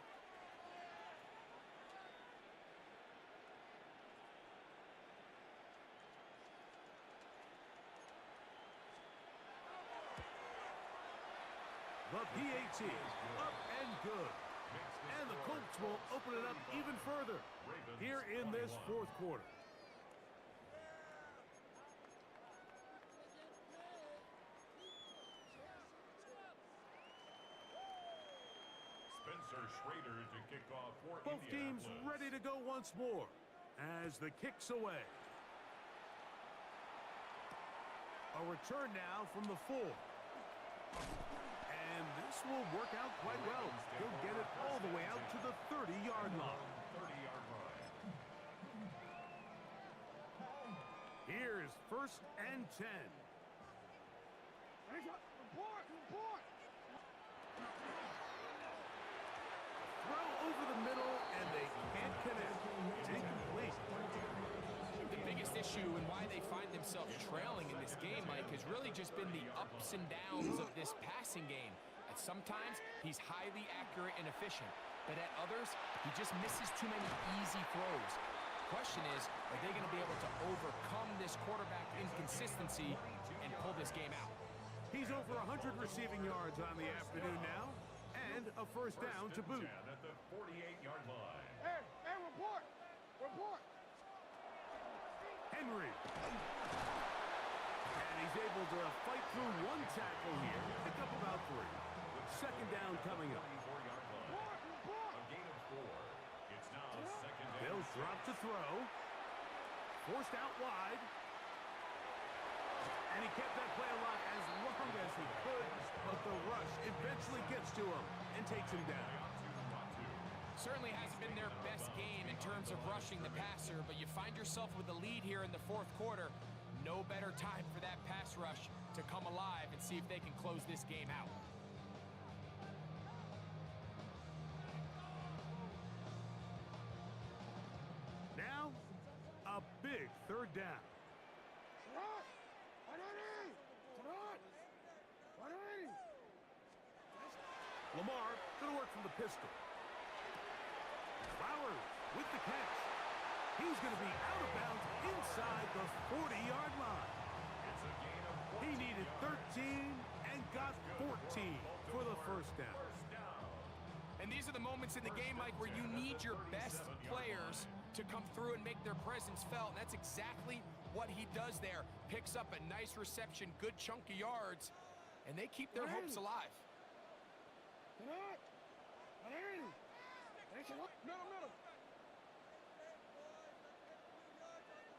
The PAT, up and good. And the Colts will open it up even further here in this fourth quarter. Spencer Schrader to kick off for Both teams ready to go once more as the kick's away. A return now from the 4. And this will work out quite well. He'll get it all the way out to the 30-yard line. 30-yard line. Here's 1st and 10. Throw over the middle, and they can't connect. It's incomplete. The biggest issue and why they find themselves trailing in this game, Mike, has really just been the ups and downs of this passing game. At sometimes, he's highly accurate and efficient, but at others, he just misses too many easy throws. The question is, are they going to be able to overcome this quarterback inconsistency and pull this game out? He's over 100 receiving yards on the afternoon now, and a first down to boot. At the 48-yard line. Hey, report! Report! Henry. And he's able to fight through one tackle here, pick up about 3. Second down coming up. 24-yard line. A gain of 4. It's now second down. They'll drop to throw. Forced out wide. And he kept that play alive as long as he could, but the rush eventually gets to him and takes him down. Certainly hasn't been their best game in terms of rushing the passer, but you find yourself with the lead here in the fourth quarter. No better time for that pass rush to come alive and see if they can close this game out. Now, a big third down. Lamar going to work from the pistol. Flowers with the catch. He's going to be out of bounds inside the 40-yard line. It's a gain of 14. He needed 13 and got 14 for the first down. And these are the moments in the game, Mike, where you need your best players to come through and make their presence felt. And that's exactly what he does there. Picks up a nice reception, good chunk of yards, and they keep their hopes alive. Middle.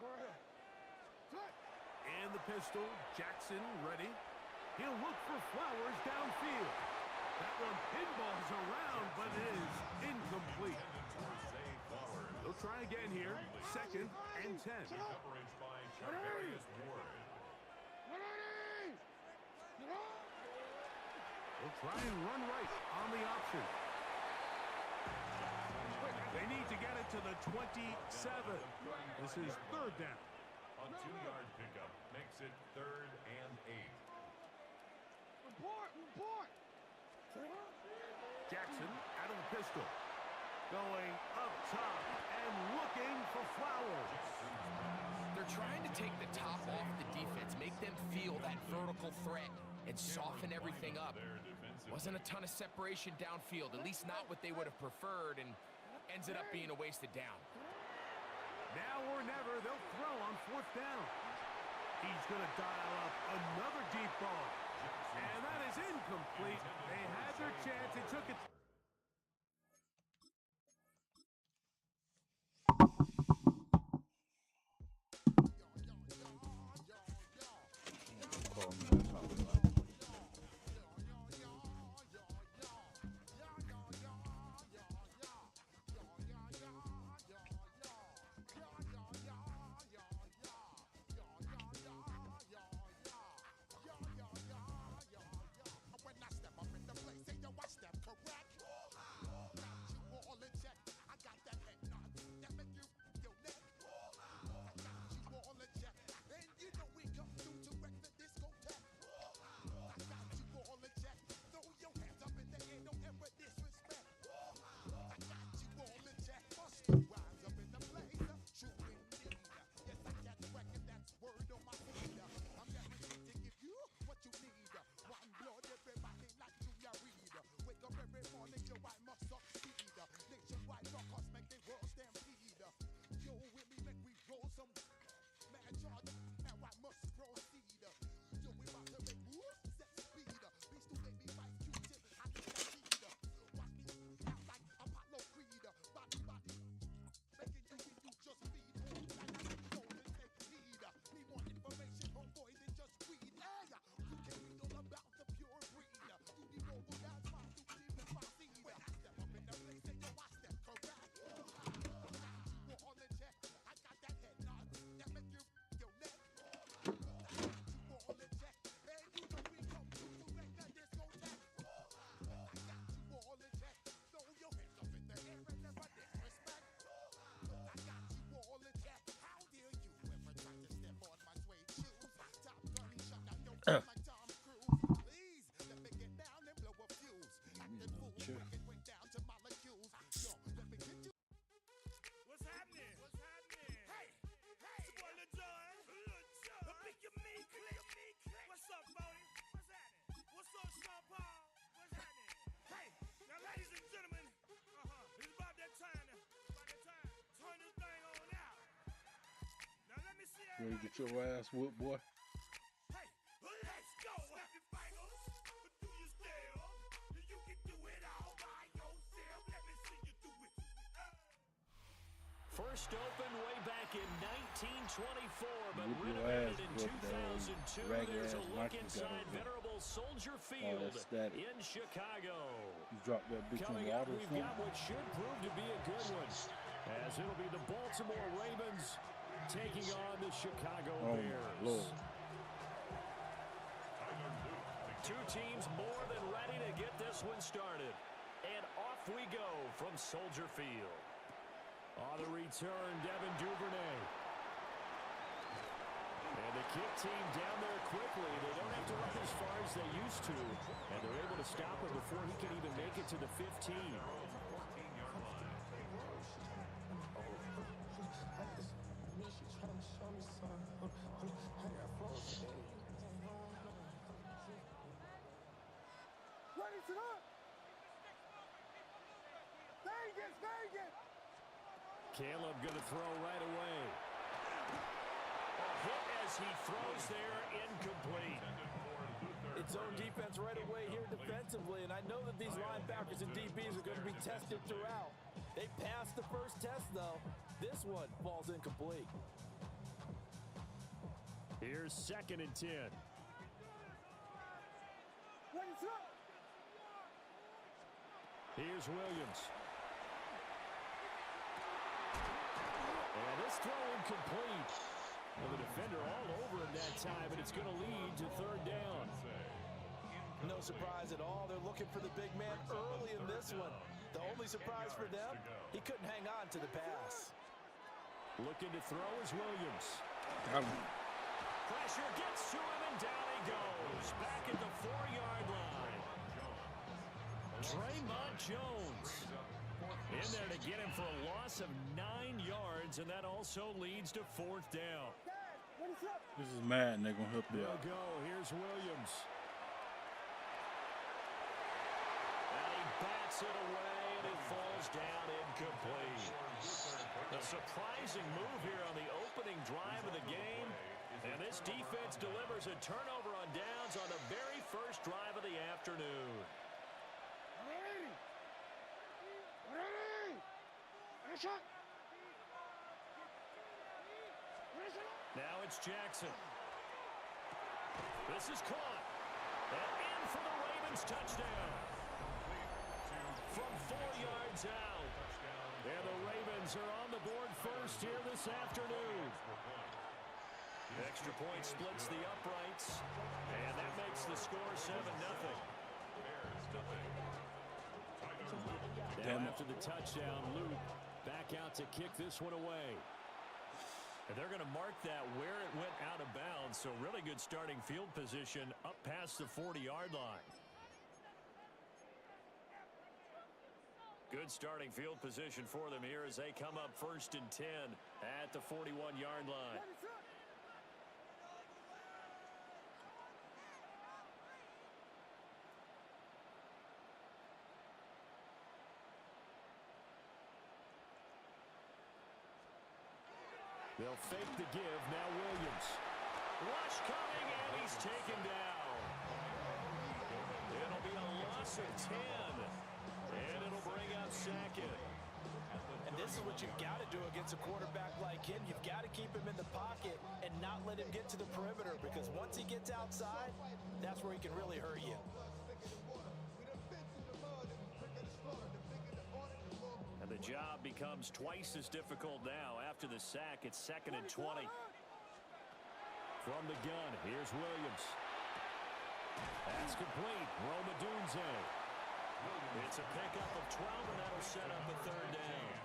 Go ahead. And the pistol, Jackson ready. He'll look for Flowers downfield. That one pinballs around, but it is incomplete. They'll try again here. 2nd and 10. Coverage by Charvarius Ward. They'll try and run right on the option. They need to get it to the 27. This is 3rd down. A 2-yard pickup makes it 3rd and 8. Report! Jackson out of the pistol. Going up top and looking for Flowers. They're trying to take the top off the defense, make them feel that vertical threat, and soften everything up. Wasn't a ton of separation downfield, at least not what they would have preferred, and ends it up being a wasted down. Now or never, they'll throw on 4th down. He's going to dial up another deep ball. And that is incomplete. They had their chance. They took it. When I step up in the place, say yo, I step correct. Ready to get your ass whooped, boy? Hey, let's go. Snap your fingers, do your step. You can do it all by yourself. Let me see you do it. First opened way back in 1924, but Whoop your renovated ass, in whoop that 2002. ragged There's a ass look mic you got inside over there. venerable Soldier All Field that static. in Chicago. You dropped that bitch in Coming water up, or we've something? got what should prove to be a good one, as it'll be the Baltimore Ravens taking on the Chicago Oh, Bears. my Lord. Two teams more than ready to get this one started. And off we go from Soldier Field. On the return, Devin Duvernay. And the kick team down there quickly. They don't have to run as far as they used to. And they're able to stop him before he can even make it to the 15. Raise it up. Vegas, Vegas. Caleb going to throw right away. A hit as he throws there, incomplete. It's zone defense right away here defensively, and I know that these linebackers and DBs are going to be tested throughout. They passed the first test, though. This one falls incomplete. Here's 2nd and 10. Raise it up. Here's Williams. And this throw incomplete. Well, the defender all over him that time, and it's going to lead to 3rd down. No surprise at all. They're looking for the big man early in this one. The only surprise for them, he couldn't hang on to the pass. Looking to throw is Williams. Pressure gets to him, and down he goes. Back at the 4-yard line. Draymond Jones in there to get him for a loss of 9 yards, and that also leads to 4th down. This is Madden. They're going to help you They'll out. go. Here's Williams. And he bats it away, and it falls down incomplete. A surprising move here on the opening drive of the game. And this defense delivers a turnover on downs on the very first drive of the afternoon. Now it's Jackson. This is caught. And in for the Ravens touchdown. From 4 yards out. And the Ravens are on the board first here this afternoon. Extra point splits the uprights. And that makes the score 7-0. Now after the touchdown, Luke back out to kick this one away. And they're going to mark that where it went out of bounds. So really good starting field position up past the 40-yard line. Good starting field position for them here as they come up 1st and 10 at the 41-yard line. They'll fake the give. Now Williams. Rush coming, and he's taken down. It'll be a loss of 10. And it'll bring up 2nd. And this is what you've got to do against a quarterback like him. You've got to keep him in the pocket and not let him get to the perimeter, because once he gets outside, that's where he can really hurt you. And the job becomes twice as difficult now. After the sack, it's 2nd and 20. From the gun, here's Williams. That's complete. Roma Dunze. It's a pickup of 12, and that'll set up a 3rd down.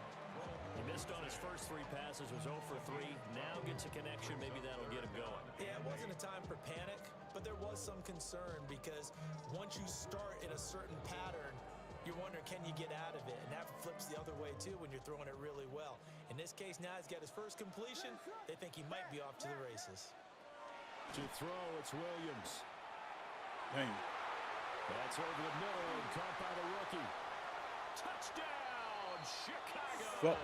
He missed on his first 3 passes, was 0 for 3. Now gets a connection. Maybe that'll get him going. Yeah, it wasn't a time for panic, but there was some concern, because once you start in a certain pattern, you're wondering, can you get out of it? And that flips the other way, too, when you're throwing it really well. In this case, now he's got his first completion. They think he might be off to the races. To throw, it's Williams. Dang. That's over the middle and caught by the rookie. Touchdown, Chicago! Fuck.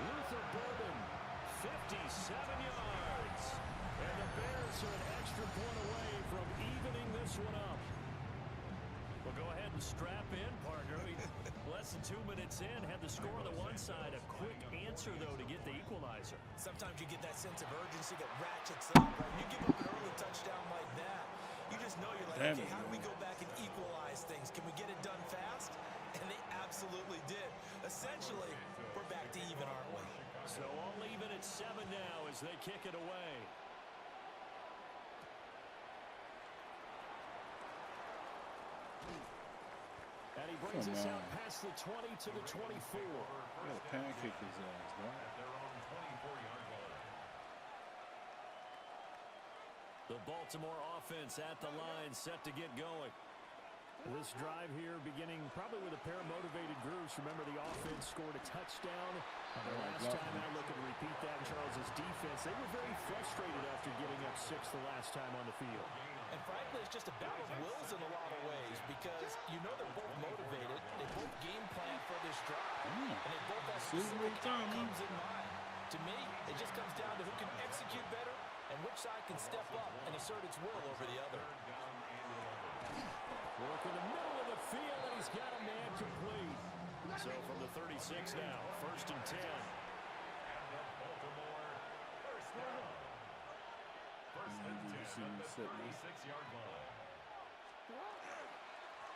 Luther Burden 57 yards. And the Bears are an extra point away from evening this one up. Well, go ahead and strap in, partner. Less than 2 minutes in, had the score on the one side. A quick answer, though, to get the equalizer. Sometimes you get that sense of urgency that ratchets up, right? You give up an early touchdown like that, you just know you're like, okay, how do we go back and equalize things? Can we get it done fast? And they absolutely did. Essentially, we're back to even, aren't we? So all even at 7 now as they kick it away. And he brings us out past the 20 to the 24. What a pancake his ass, bro. The Baltimore offense at the line, set to get going. This drive here beginning probably with a pair of motivated grooves. Remember, the offense scored a touchdown. And the last time I look and repeat that, Charles's defense, they were very frustrated after giving up 6 the last time on the field. And frankly, it's just a battle of wills in a lot of ways because you know they're both motivated. They both game plan for this drive. And they both have specific outcomes in mind. To me, it just comes down to who can execute better and which side can step up and assert its will over the other. Work in the middle of the field, and he's got a man complete. So from the 36 now, 1st and 10.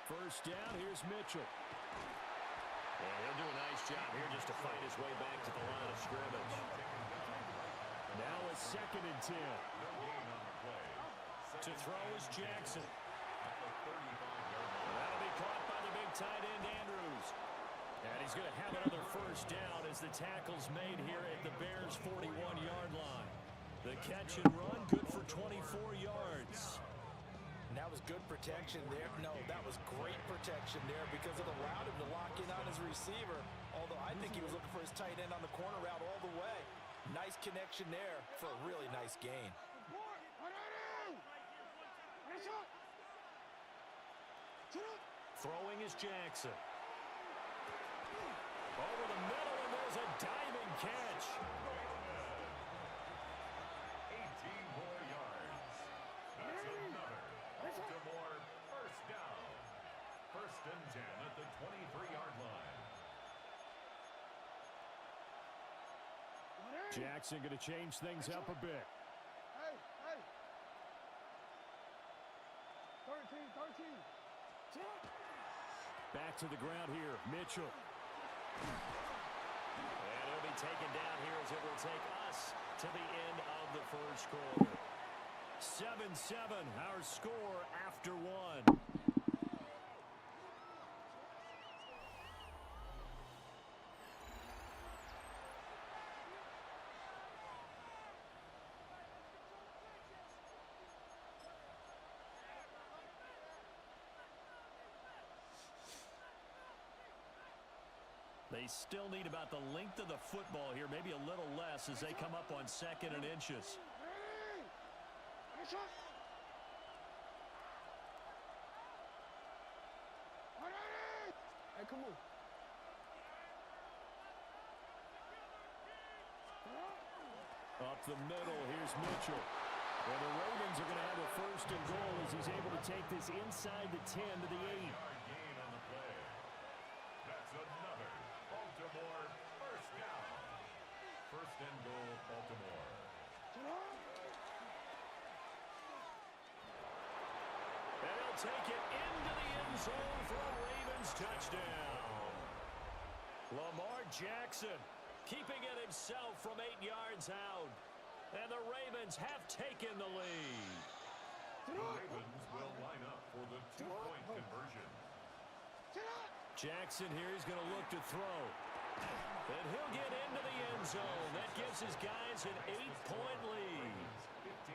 First down, here's Mitchell. And he'll do a nice job here just to fight his way back to the line of scrimmage. Now a 2nd and 10. To throw is Jackson. That'll be caught by the big tight end, Andrews. And he's going to have another first down as the tackle's made here at the Bears' 41-yard line. The catch and run, good for 24 yards. And that was good protection there. No, that was great protection there because it allowed him to lock in on his receiver. Although I think he was looking for his tight end on the corner route all the way. Nice connection there for a really nice gain. Throwing is Jackson. Over the middle, and there's a diving catch. 18 more yards. That's another Baltimore first down. 1st and 10 at the 23-yard line. Jackson going to change things up a bit. Hey. 13. Back to the ground here, Mitchell. And it'll be taken down here as it will take us to the end of the first quarter. 7-7, our score after 1. They still need about the length of the football here, maybe a little less as they come up on 2nd and inches. Hey, come on. Up the middle, here's Mitchell. And the Ravens are going to have a 1st and goal as he's able to take this inside the 10 to the 8. Baltimore first down. 1st and goal, Baltimore. And he'll take it into the end zone for a Ravens touchdown. Lamar Jackson keeping it himself from 8 yards out. And the Ravens have taken the lead. The Ravens will line up for the 2-point conversion. Jackson here is going to look to throw. And he'll get into the end zone. That gives his guys an 8-point lead. 15.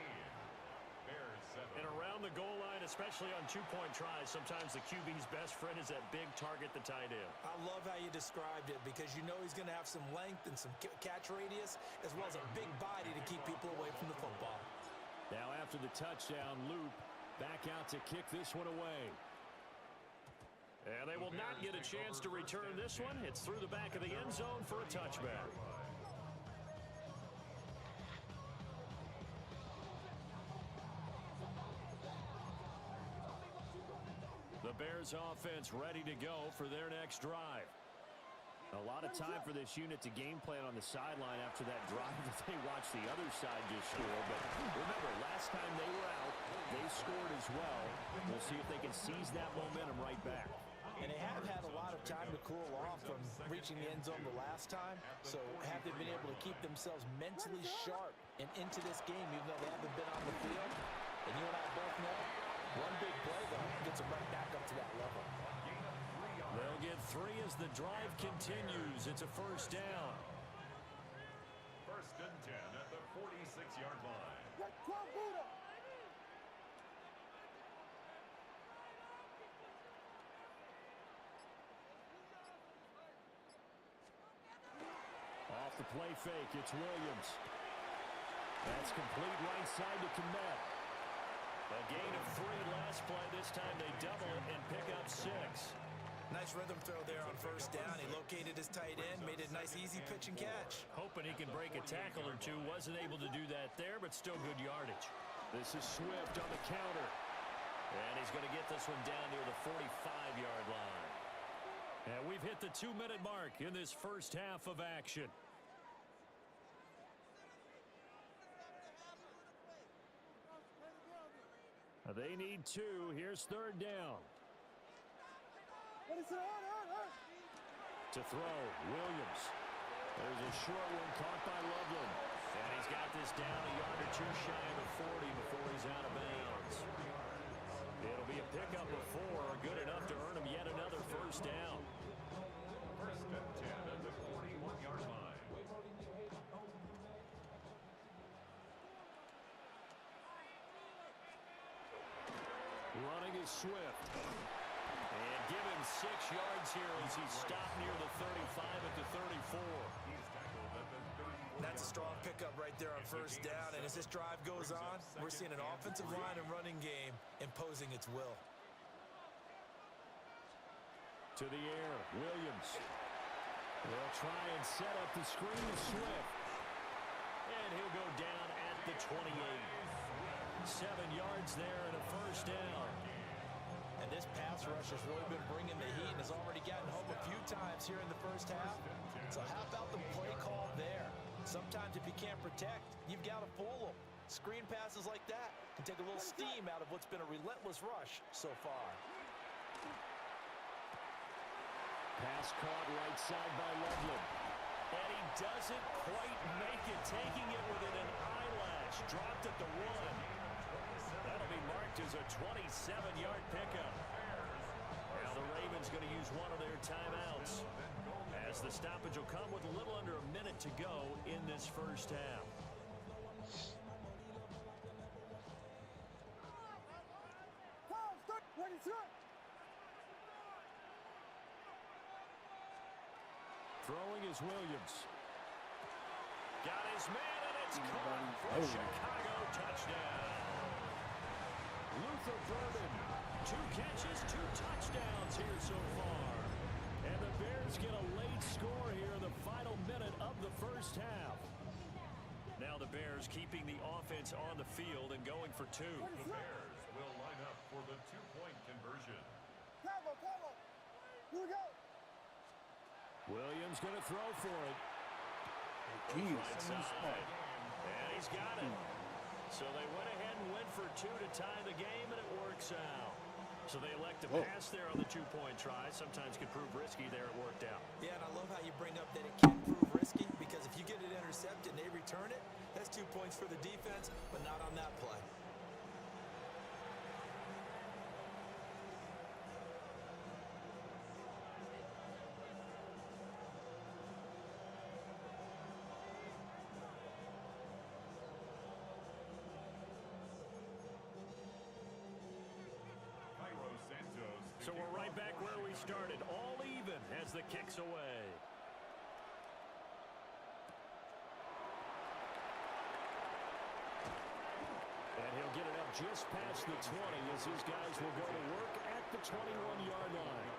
Bears 7. And around the goal line, especially on 2-point tries, sometimes the QB's best friend is that big target, the tight end. I love how you described it because you know he's going to have some length and some catch radius as well as a big body to keep people away from the football. Now after the touchdown, Loop back out to kick this one away. And they will not get a chance to return this one. It's through the back of the end zone for a touchback. The Bears offense ready to go for their next drive. A lot of time for this unit to game plan on the sideline after that drive that they watched the other side just score. But remember, last time they were out, they scored as well. We'll see if they can seize that momentum right back. And they have had a lot of time to cool off from reaching the end zone the last time. So have they been able to keep themselves mentally sharp and into this game even though they haven't been on the field? And you and I both know, one big play, though, gets them right back up to that level. They'll get 3 as the drive continues. It's a first down. First and 10 at the 46-yard line. Off the play fake, it's Williams. That's complete right side to Kmet. A gain of 3 last play. This time they double it and pick up 6. Nice rhythm throw there on first down. He located his tight end, made it a nice, easy pitch and catch. Hoping he can break a tackle or two. Wasn't able to do that there, but still good yardage. This is Swift on the counter. And he's going to get this one down near the 45-yard line. And we've hit the 2-minute mark in this first half of action. They need 2. Here's third down. To throw, Williams. There's a short one caught by Loveland. And he's got this down a yard or 2 shy of the 40 before he's out of bounds. It'll be a pickup of 4, good enough to earn him yet another first down. First and 10 at the 41-yard line. Running is Swift. And give him 6 yards here as he's stopped near the 35 at the 34. He's tackled at the 34. That's a strong pickup right there on first down. And as this drive goes on, we're seeing an offensive line and running game imposing its will. To the air, Williams. They'll try and set up the screen to Swift. And he'll go down at the 28. 7 yards there and a first down. And this pass rush has really been bringing the heat and has already gotten home a few times here in the first half. So how about the play call there? Sometimes if you can't protect, you've got to fool them. Screen passes like that can take a little steam out of what's been a relentless rush so far. Pass caught right side by Loveland. And he doesn't quite make it, taking it within an eyelash. Dropped at the 1. That'll be marked as a 27-yard pickup. Now the Ravens going to use one of their timeouts, as the stoppage will come with a little under a minute to go in this first half. Throwing is Williams. Got his man, and it's caught for a Chicago touchdown. Luther Burden, 2 catches, 2 touchdowns here so far. And the Bears get a late score here in the final minute of the first half. Now the Bears keeping the offense on the field and going for 2. The Bears will line up for the 2-point conversion. Williams going to throw for it. Right side. And he's got it. So they went ahead and went for 2 to tie the game, and it works out. So they elect to pass there on the 2-point try. Sometimes can prove risky there. It worked out. Yeah, and I love how you bring up that it can prove risky, because if you get it intercepted and they return it, that's 2 points for the defense, but not on that play. So we're right back where we started, all even as the kick's away. And he'll get it up just past the 20 as his guys will go to work at the 21-yard line.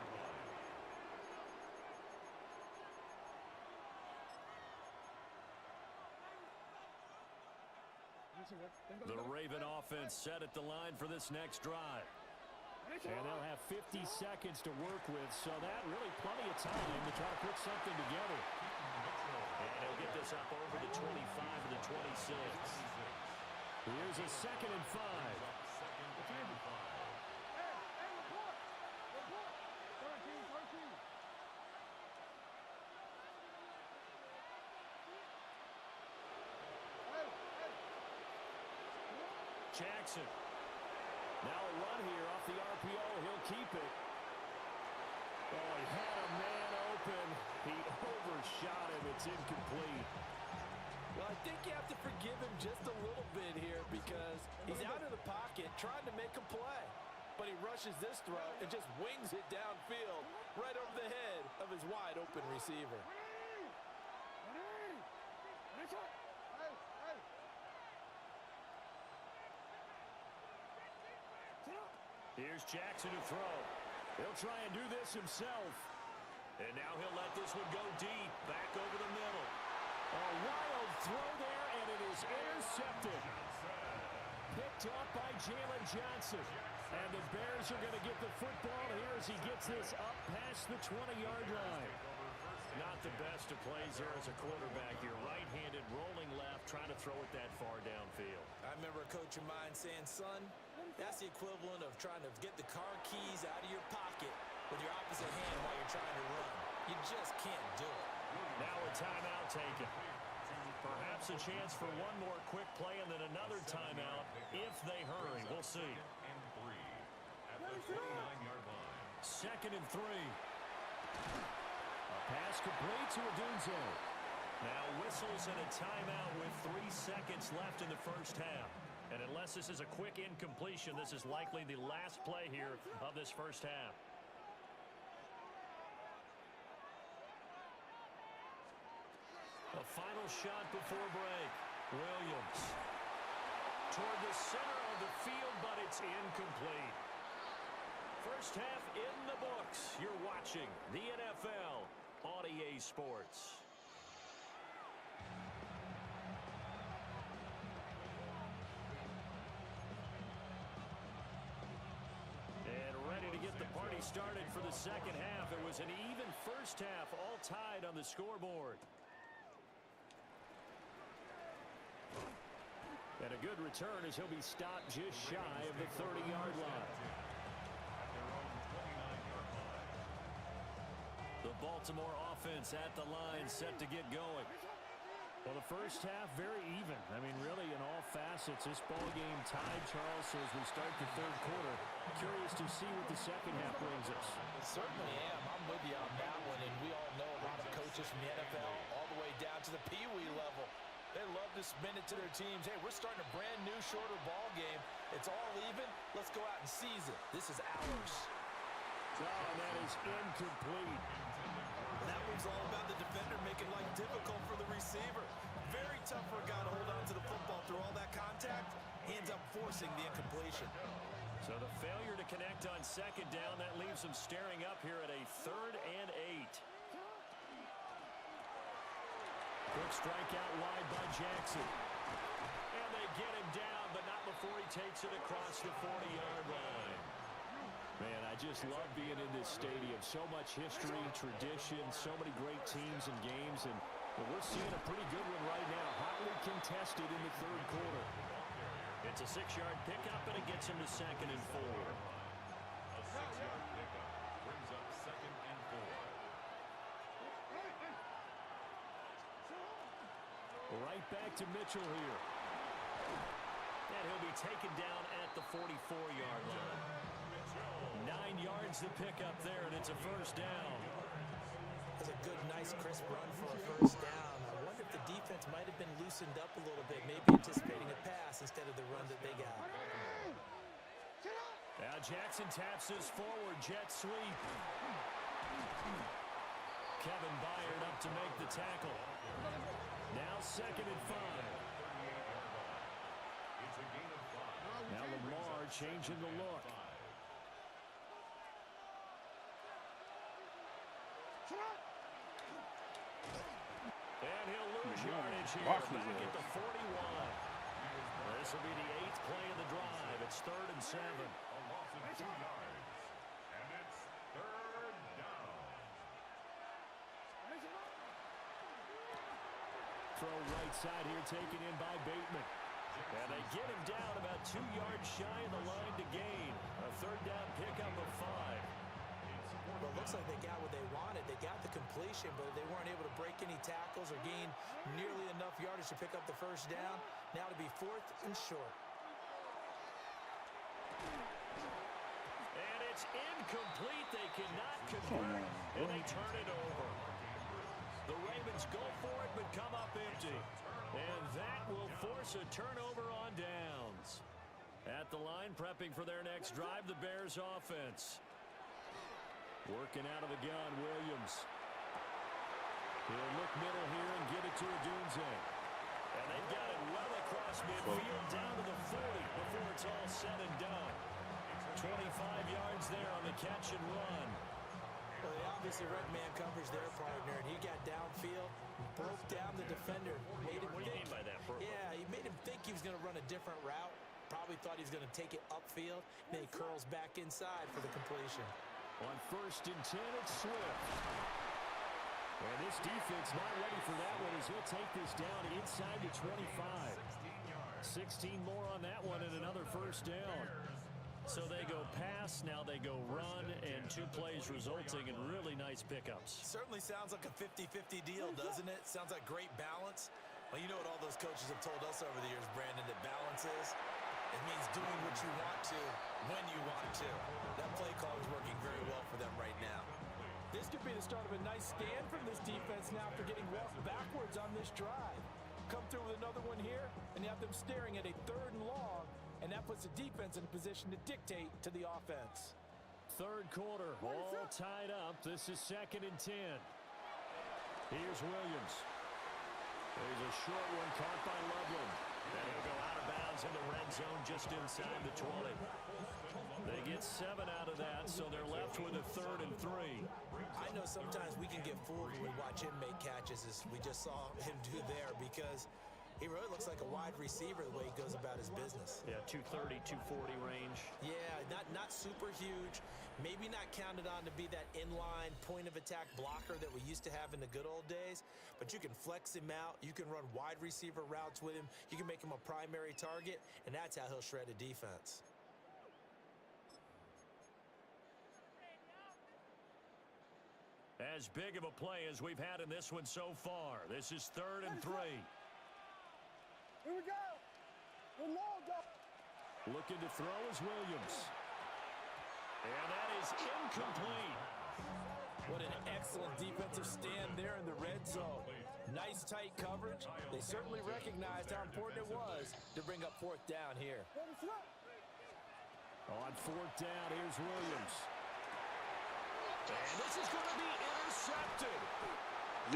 The Raven offense set at the line for this next drive. And they'll have 50 seconds to work with, so that really plenty of time to try to put something together. And he'll get this up over the 25 to the 26. Here's a 2nd and 5. Jackson. Now a run here off the RPO. He'll keep it. Oh, he had a man open. He overshot him. It's incomplete. Well, I think you have to forgive him just a little bit here because he's out of the pocket trying to make a play. But he rushes this throw and just wings it downfield right over the head of his wide-open receiver. Here's Jackson to throw. He'll try and do this himself. And now he'll let this one go deep, back over the middle. A wild throw there, and it is intercepted. Picked up by Jalen Johnson. And the Bears are going to get the football here as he gets this up past the 20-yard line. Not the best of plays there as a quarterback. You're right-handed, rolling left, trying to throw it that far downfield. I remember a coach of mine saying, son, that's the equivalent of trying to get the car keys out of your pocket with your opposite hand while you're trying to run. You just can't do it. Now a timeout taken. Perhaps a chance for one more quick play and then another timeout if they hurry. We'll see. And 3 at the 29-yard line. 2nd and 3. A pass complete to Odunze. Now whistles and a timeout with 3 seconds left in the first half. And unless this is a quick incompletion, this is likely the last play here of this first half. A final shot before break. Williams toward the center of the field, but it's incomplete. First half in the books. You're watching the NFL on EA Sports. And ready to get the party started for the second half. It was an even first half, all tied on the scoreboard. And a good return as he'll be stopped just shy of the 30-yard line. The Baltimore offense at the line set to get going. Well, the first half very even. I mean, really in all facets, this ball game tied, Charles. So as we start the third quarter, curious to see what the second half brings us. Certainly am. I'm with you on that one. And we all know a lot of coaches from the NFL all the way down to the Pee Wee level. They love to spin it to their teams. Hey, we're starting a brand new, shorter ball game. It's all even. Let's go out and seize it. This is ours. Oh, and that is incomplete. That one's all about the defender making life difficult for the receiver. Very tough for a guy to hold on to the football through all that contact. He ends up forcing the incompletion. So the failure to connect on second down, that leaves him staring up here at a 3rd and 8. Quick strike out wide by Jackson. And they get him down, but not before he takes it across the 40-yard line. Man, I just love being in this stadium. So much history, tradition, so many great teams and games. And we're seeing a pretty good one right now. Hotly contested in the third quarter. It's a 6-yard pickup, and it gets him to 2nd and 4. A 6-yard pickup brings up 2nd and 4. Right back to Mitchell here. And he'll be taken down at the 44-yard line. 9 yards to pick up there, and it's a first down. That's a good, nice, crisp run for a first down. I wonder if the defense might have been loosened up a little bit, maybe anticipating a pass instead of the run that they got. Now Jackson taps this forward, jet sweep. Kevin Byard up to make the tackle. Now 2nd and 5. Now Lamar changing the look. And he'll lose yardage here back at the 41. This will be the 8th play of the drive. It's 3rd and 7. A loss of 2 yards. throw right side here, taken in by Bateman. And they get him down about 2 yards shy of the line to gain. A third down pickup of 5. Well, it looks like they got what they wanted. They got the completion, but they weren't able to break any tackles or gain nearly enough yardage to pick up the first down. Now to be 4th and short. And it's incomplete. They cannot convert, and they turn it over. The Ravens go for it, but come up empty. And that will force a turnover on downs. At the line, prepping for their next drive, the Bears offense. Working out of the gun, Williams. He'll look middle here and get it to Odunze. And they've got it well across midfield down to the 40 before it's all said and done. 25 yards there on the catch and run. Well, they obviously read man coverage their partner, and he got downfield, broke down the defender, made him What do you mean by that, bro? Yeah, he made him think he was going to run a different route. Probably thought he was going to take it upfield. Then he curls back inside for the completion. On 1st and 10, it's Swift. And this defense not ready for that one as he'll take this down inside the 25. 16 more on that one and another first down. So they go pass, now they go run, and 2 plays resulting in really nice pickups. Certainly sounds like a 50-50 deal, doesn't it? Sounds like great balance. Well, you know what all those coaches have told us over the years, Brandon, that balance is? It means doing what you want to, when you want to. That play call is working very well for them right now. This could be the start of a nice stand from this defense now after getting walked backwards on this drive. Come through with another one here, and you have them staring at a 3rd and long, and that puts the defense in a position to dictate to the offense. 3rd quarter, all tied up. This is 2nd and 10. Here's Williams. There's a short one caught by Loveland. And he'll go out of bounds in the red zone just inside the 20. They get 7 out of that, so they're left with a 3rd and 3. I know sometimes we can get fooled when we watch him make catches, as we just saw him do there, because he really looks like a wide receiver the way he goes about his business. Yeah, 230, 240 range. Yeah, not super huge. Maybe not counted on to be that inline point-of-attack blocker that we used to have in the good old days, but you can flex him out. You can run wide receiver routes with him. You can make him a primary target, and that's how he'll shred a defense. As big of a play as we've had in this one so far. This is 3rd and 3. Here we go. We're long, go. Looking to throw is Williams. And that is incomplete. What an excellent defensive stand there in the red zone. Nice tight coverage. They certainly recognized how important it was to bring up 4th down here. On 4th down, here's Williams. And this is going to be intercepted.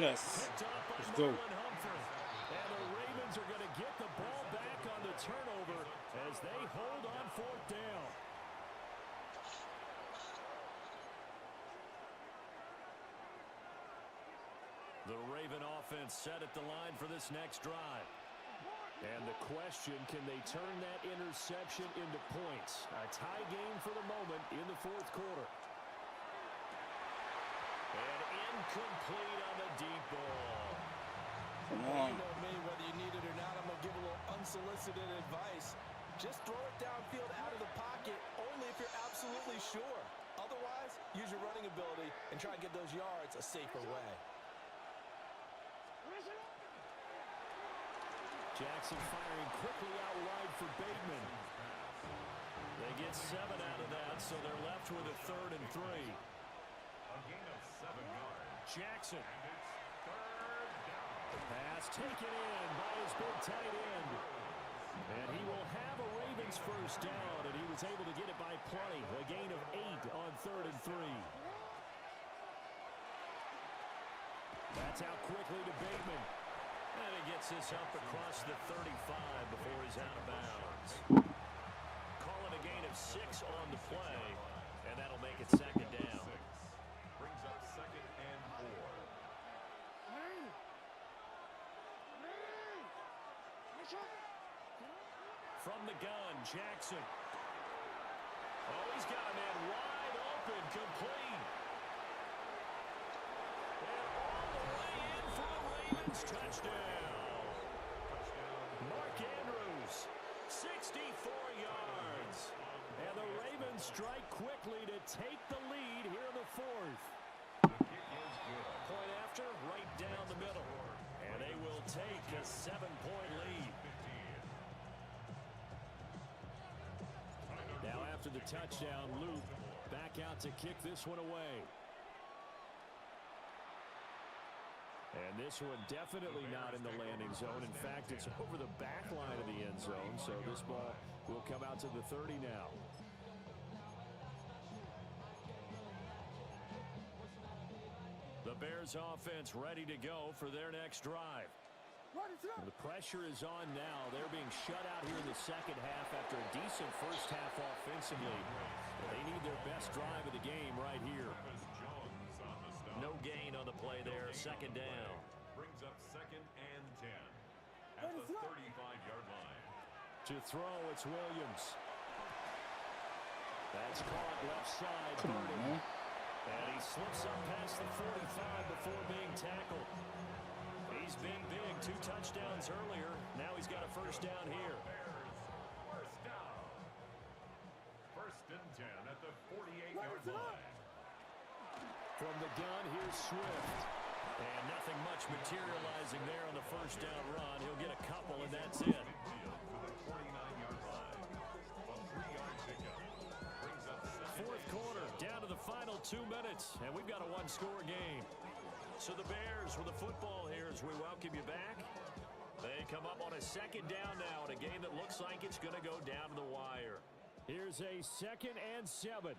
Yes. Picked up by Let's go. Marlon Humphrey. And the Ravens are going to get the ball back on the turnover as they hold on 4th down. The Raven offense set at the line for this next drive. And the question, can they turn that interception into points? A tie game for the moment in the 4th quarter. And incomplete on the deep ball. Come Well, on. you know me, whether you need it or not, I'm going to give a little unsolicited advice. Just throw it downfield out of the pocket only if you're absolutely sure. Otherwise, use your running ability and try and get those yards a safer way. Jackson firing quickly out wide for Bateman. They get 7 out of that, so they're left with a 3rd and 3. A gain of 7 yards. Jackson. And it's 3rd down. Pass taken in by his big tight end. And he will have a Ravens first down, and he was able to get it by plenty. A gain of 8 on 3rd and 3. That's out quickly to Bateman. And he gets this up across the 35 before he's out of bounds. Call it a gain of 6 on the play, and that'll make it 2nd down. Brings up 2nd and 4. From the gun, Jackson. Oh, he's got a man wide open, complete. And all the way in for a Ravens touchdown. 64 yards. And the Ravens strike quickly to take the lead here in the fourth. Point after, right down the middle. And they will take a 7-point lead. Now after the touchdown, Luke back out to kick this one away. And this one definitely not in the landing zone. In fact, it's over the back line of the end zone. So this ball will come out to the 30 now. The Bears offense ready to go for their next drive. The pressure is on now. They're being shut out here in the second half after a decent first half offensively. They need their best drive of the game right here. No gain on the play there. Second down. Brings up 2nd and 10 at the 35-yard line. To throw, it's Williams. That's caught left side. Come on, man. And he slips up past the 45 before being tackled. He's been big. 2 touchdowns earlier. Now he's got a first down here. First down. 1st and 10 at the 48-yard line. From the gun, here's Swift. And nothing much materializing there on the first down run. He'll get a couple, and that's it. Fourth quarter, down to the final 2 minutes, and we've got a one-score game. So the Bears with the football here as we welcome you back. They come up on a second down now in a game that looks like it's going to go down to the wire. Here's a 2nd and 7.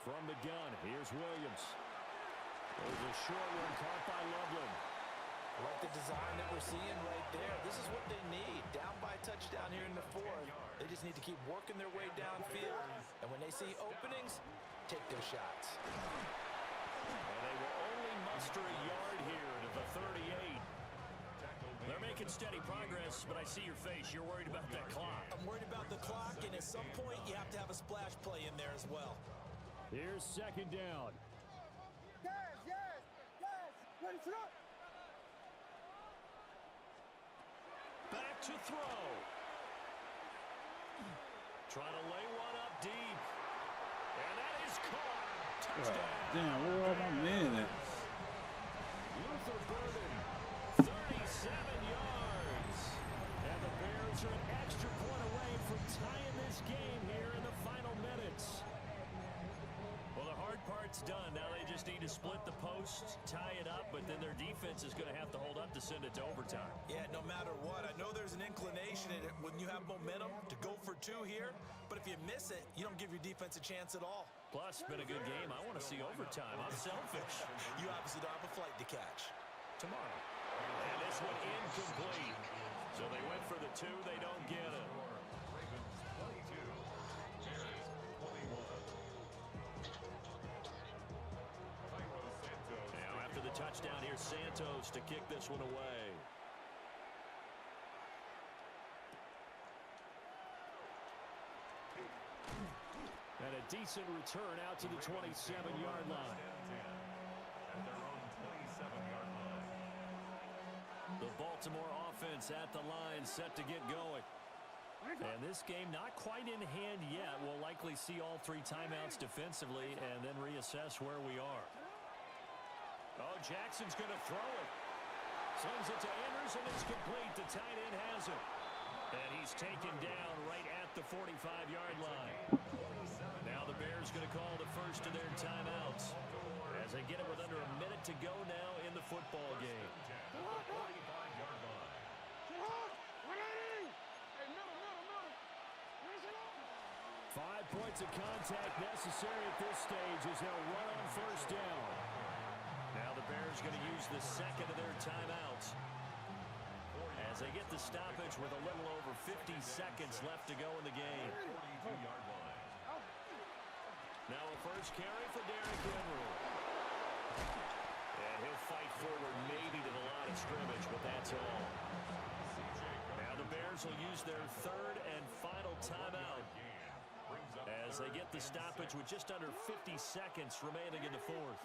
From the gun, here's Williams. There's a short one caught by Loveland. Like the design that we're seeing right there. This is what they need. Down by a touchdown here in the fourth. They just need to keep working their way downfield. And when they see openings, take their shots. And they will only muster a yard here to the 38. They're making steady progress, but I see your face. You're worried about that clock. I'm worried about the clock, and at some point, you have to have a splash play in there as well. Here's second down. Back to throw. Trying to lay one up deep. And that is caught. Touchdown. Damn, where are my men at? Luther Burden, 37 yards. And the Bears are an extra point away from tying this game here in the final minutes. Well, the hard part's done. Now they just need to split the posts, tie it up, but then their defense is going to have to hold up to send it to overtime. Yeah, no matter what. I know there's an inclination in it when you have momentum to go for 2 here, but if you miss it, you don't give your defense a chance at all. Plus, it's been a good game. I want to see overtime. I'm selfish. You obviously don't have a flight to catch. Tomorrow. And this one incomplete. So they went for the 2. They don't get it. Now after the touchdown, here's Santos to kick this one away. And a decent return out to the 27-yard line. The Baltimore offense at the line, set to get going. And this game not quite in hand yet. We'll likely see all 3 timeouts defensively and then reassess where we are. Oh, Jackson's going to throw it. Sends it to Anderson. It's complete. The tight end has it. And he's taken down right at the 45-yard line. Now the Bears going to call the first of their timeouts as they get it with under a minute to go now in the football game. 5 points of contact necessary at this stage as they'll run on first down. Now the Bears going to use the second of their timeouts as they get the stoppage with a little over 50 seconds left to go in the game. Now a first carry for Derrick Henry. And he'll fight forward maybe to the line of scrimmage, but that's all. Now the Bears will use their 3rd and final timeout as they get the stoppage with just under 50 seconds remaining in the 4th.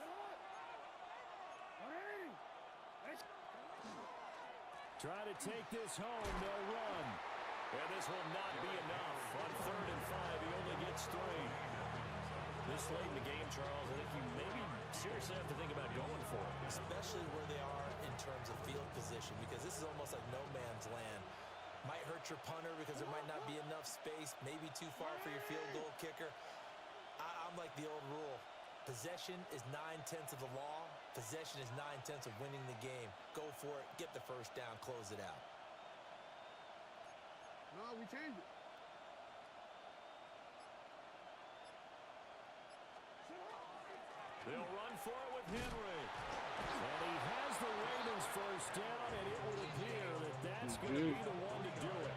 Try to take this home. They'll run. And this will not be enough. On 3rd and 5, he only gets 3. This late in the game, Charles, I think you maybe seriously have to think about going for it. Especially where they are in terms of field position, because this is almost like no man's land. Might hurt your punter because there might not be enough space, maybe too far for your field goal kicker. I'm like the old rule. Possession is 9/10 of the law. Possession is 9/10 of winning the game. Go for it, get the first down, close it out. No, we changed it. They'll run for it with Henry. And he has the Ravens first down, and it would appear that that's going to be the one to do it.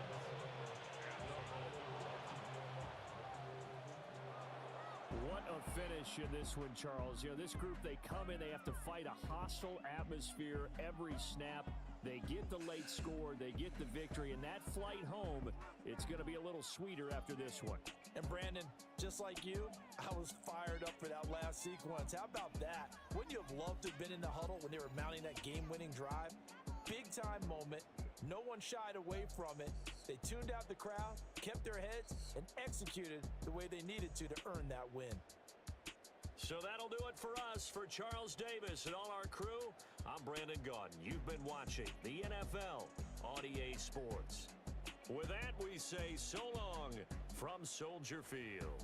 What a finish in this one, Charles. You know, this group, they come in, they have to fight a hostile atmosphere every snap. They get the late score, they get the victory, and that flight home, it's going to be a little sweeter after this one. And Brandon, just like you, I was fired up for that last sequence. How about that? Wouldn't you have loved to have been in the huddle when they were mounting that game-winning drive? Big-time moment. No one shied away from it. They tuned out the crowd, kept their heads, and executed the way they needed to earn that win. So that'll do it for us. For Charles Davis and all our crew, I'm Brandon Gaudin. You've been watching the NFL on EA Sports. With that, we say so long from Soldier Field.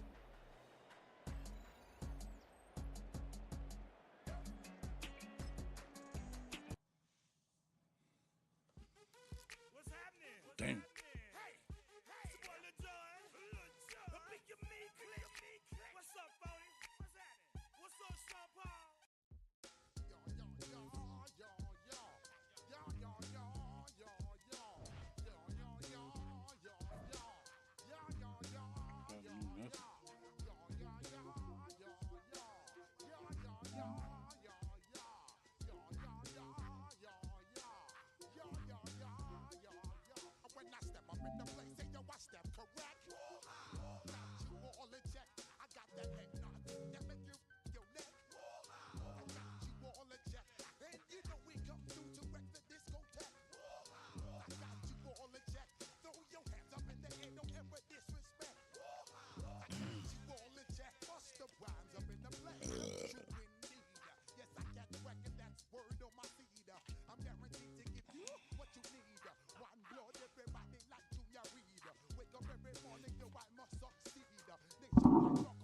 What's happening? Damn. Hey, it's your boy Lil Jon. Pick your meat click. What's up, 40? What's happening? What's up, Sean Paul? When I step up in the place, say yo, I step correct. Got you all in check. I got that head nod that make you your neck. I got you all in check, and you know we come through to wreck the discotheque. I got you all in check. Throw your hands up in the air, don't ever disrespect. I got you all in check. Bust the rhymes up in the place. You indeed. Yes, I got wreck, and that's word on my seed. I'm guaranteed to give you what you need. One blood, everybody like Junior Reed. Wake up every morning, yo, I must succeed. Nationwide rock